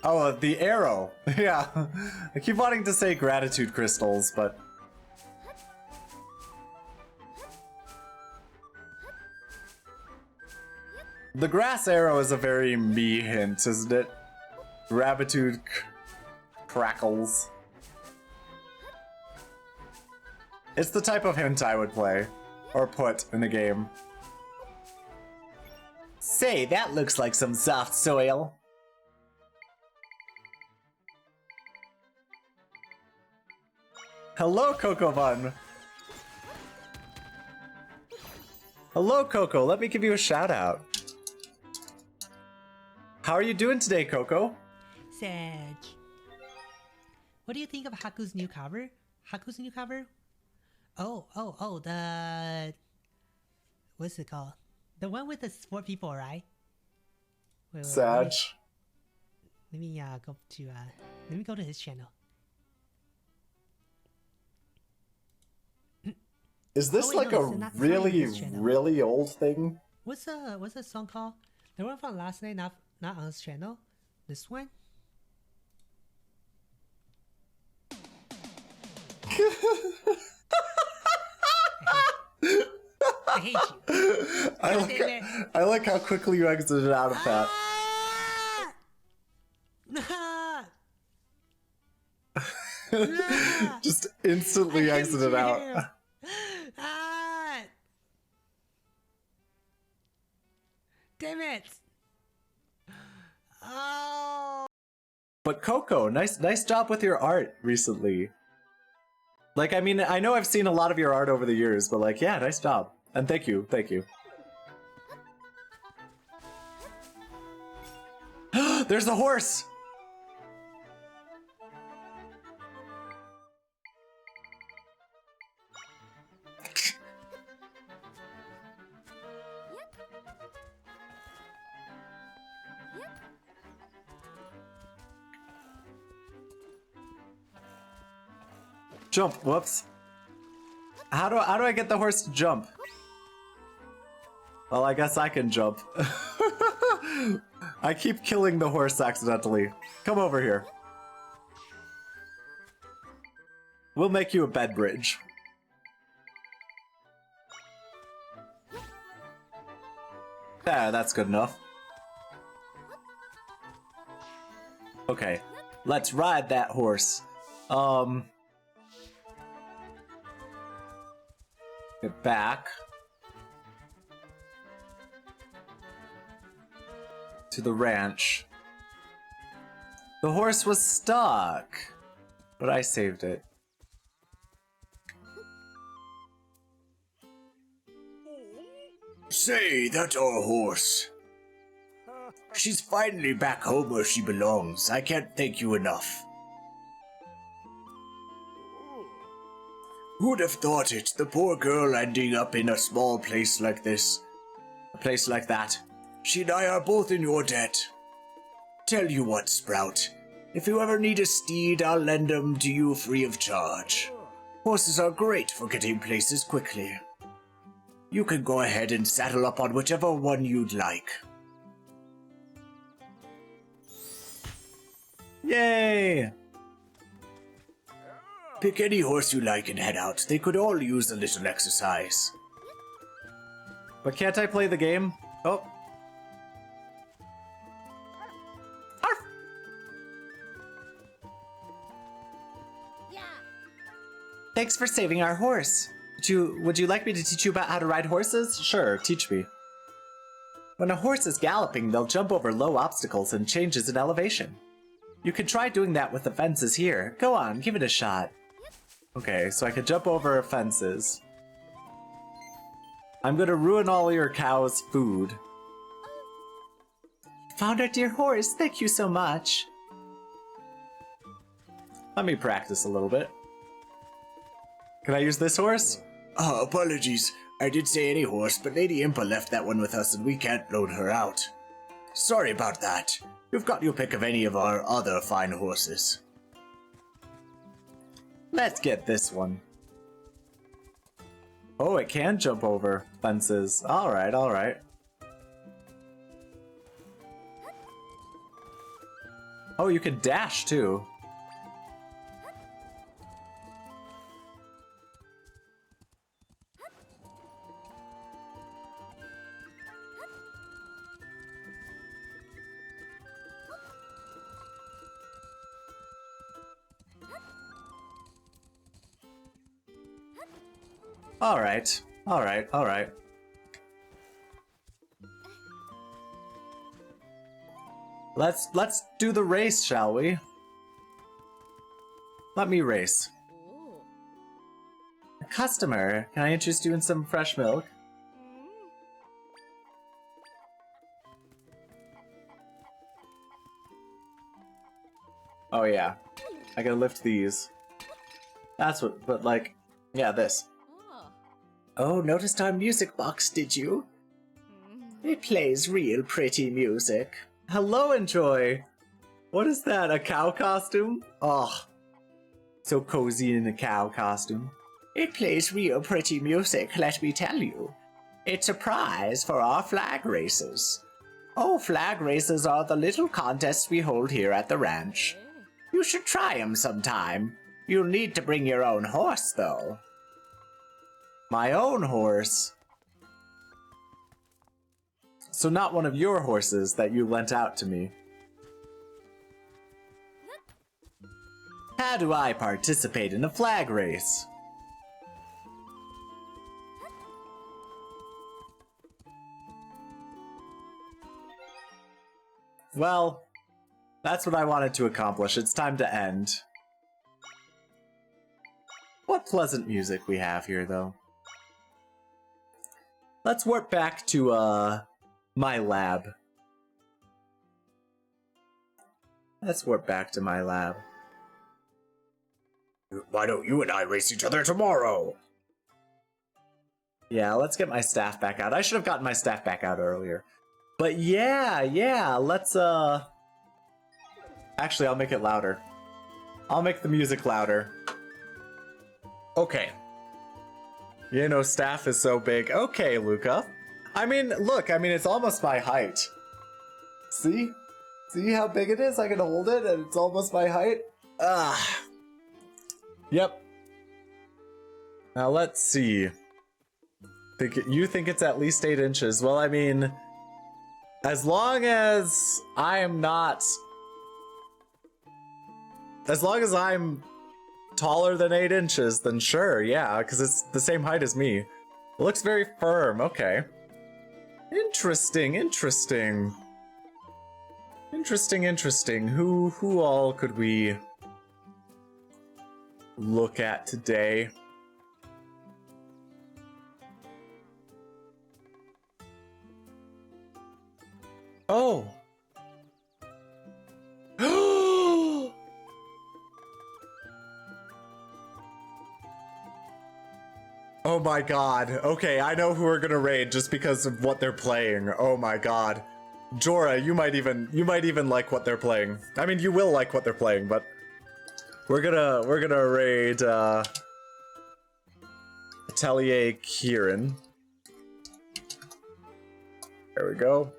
Oh, the arrow. Yeah. I keep wanting to say gratitude crystals, but... The grass arrow is a very me hint, isn't it? Gratitude crackles. It's the type of hint I would play. Or put in a game. Say, that looks like some soft soil. Hello, Coco Bun. Hello, Coco. Let me give you a shout out. How are you doing today, Coco? Sag. What do you think of Haku's new cover? Haku's new cover? Oh, the... What's it called? The one with the 4 people, right? Wait, Sag. Let me go to his channel. Is this like a really old thing? What's the song called? The one from last night, not on his channel. This one. I hate you. I like how quickly you exited out of that. Just instantly exited out. Damn it! Oh. But Coco, nice job with your art recently. Like, I mean, I know I've seen a lot of your art over the years, but like, yeah, nice job. And thank you. There's the horse! Jump, whoops. How do I get the horse to jump? Well, I guess I can jump. I keep killing the horse accidentally. Come over here. We'll make you a bed bridge. There, that's good enough. Okay, let's ride that horse. Get back to the ranch. The horse was stuck, but I saved it. Say, that's our horse. She's finally back home where she belongs. I can't thank you enough. Who'd have thought it? The poor girl ending up in a small place like this. A place like that. She and I are both in your debt. Tell you what, Sprout. If you ever need a steed, I'll lend them to you free of charge. Horses are great for getting places quickly. You can go ahead and saddle up on whichever one you'd like. Yay! Pick any horse you like and head out. They could all use a little exercise. But can't I play the game? Oh. Thanks for saving our horse. Would you like me to teach you about how to ride horses? Sure, teach me. When a horse is galloping, they'll jump over low obstacles and changes in elevation. You can try doing that with the fences here. Go on, give it a shot. Okay, so I could jump over fences. I'm gonna ruin all your cow's food. Found our dear horse, thank you so much. Let me practice a little bit. Can I use this horse? Apologies. I did say any horse, but Lady Impa left that one with us and we can't load her out. Sorry about that. You've got your pick of any of our other fine horses. Let's get this one. Oh, it can jump over fences. Alright, alright. Oh, you can dash too. Alright, alright, alright. Let's do the race, shall we? Let me race. Customer, can I interest you in some fresh milk? Oh yeah. I gotta lift these. That's what, but like, yeah, this. Oh, noticed our music box, did you? It plays real pretty music. Hello, Enjoy! What is that, a cow costume? Oh, so cozy in a cow costume. It plays real pretty music, let me tell you. It's a prize for our flag races. Oh, flag races are the little contests we hold here at the ranch. You should try them sometime. You'll need to bring your own horse, though. My own horse? So not one of your horses that you lent out to me. How do I participate in a flag race? Well, that's what I wanted to accomplish. It's time to end. What pleasant music we have here, though. Let's warp back to, my lab. Let's warp back to my lab. Why don't you and I race each other tomorrow? Yeah, let's get my staff back out. I should have gotten my staff back out earlier. But yeah, let's, Actually, I'll make it louder. I'll make the music louder. Okay. You know, staff is so big. Okay, Luca. I mean, look, it's almost my height. See? See how big it is? I can hold it and it's almost my height. Ah. Yep. Now let's see. You think it's at least 8 inches. Well, I mean, as long as I am not... As long as I'm taller than 8 inches, then sure, yeah, because it's the same height as me. It looks very firm, okay. Interesting. Interesting. Who all could we look at today? Oh! Oh my god. Okay, I know who we're gonna raid just because of what they're playing. Oh my god. Jorah, you might even like what they're playing. I mean, you will like what they're playing, but we're gonna raid Atelier Kieran. There we go.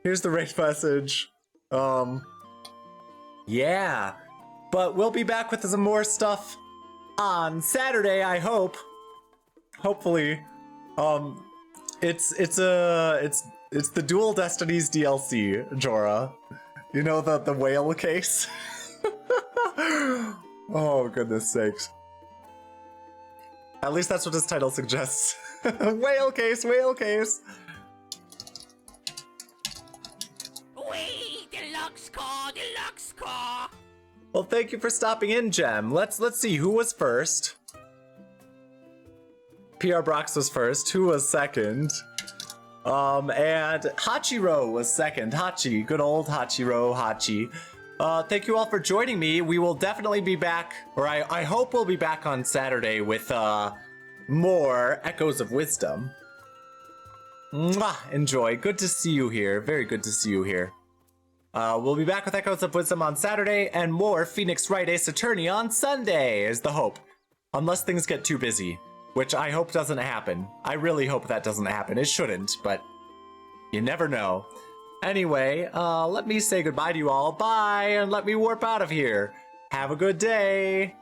Here's the raid message. Yeah. But we'll be back with some more stuff on Saturday, I hope. Hopefully. It's the Dual Destinies DLC, Jorah. You know, the whale case? Oh, goodness sakes. At least that's what this title suggests. Whale case, whale case. Wee! Deluxe car! Well, thank you for stopping in, Gem. Let's see, who was first? PR Brox was first. Who was second? And Hachiro was second. Hachi, good old Hachiro, Hachi. Thank you all for joining me. We will definitely be back, or I hope we'll be back on Saturday with more Echoes of Wisdom. Mwah! Enjoy. Good to see you here. Very good to see you here. We'll be back with Echoes of Wisdom on Saturday and more Phoenix Wright Ace Attorney on Sunday is the hope. Unless things get too busy. Which I hope doesn't happen. I really hope that doesn't happen. It shouldn't, but you never know. Anyway, let me say goodbye to you all. Bye, and let me warp out of here. Have a good day.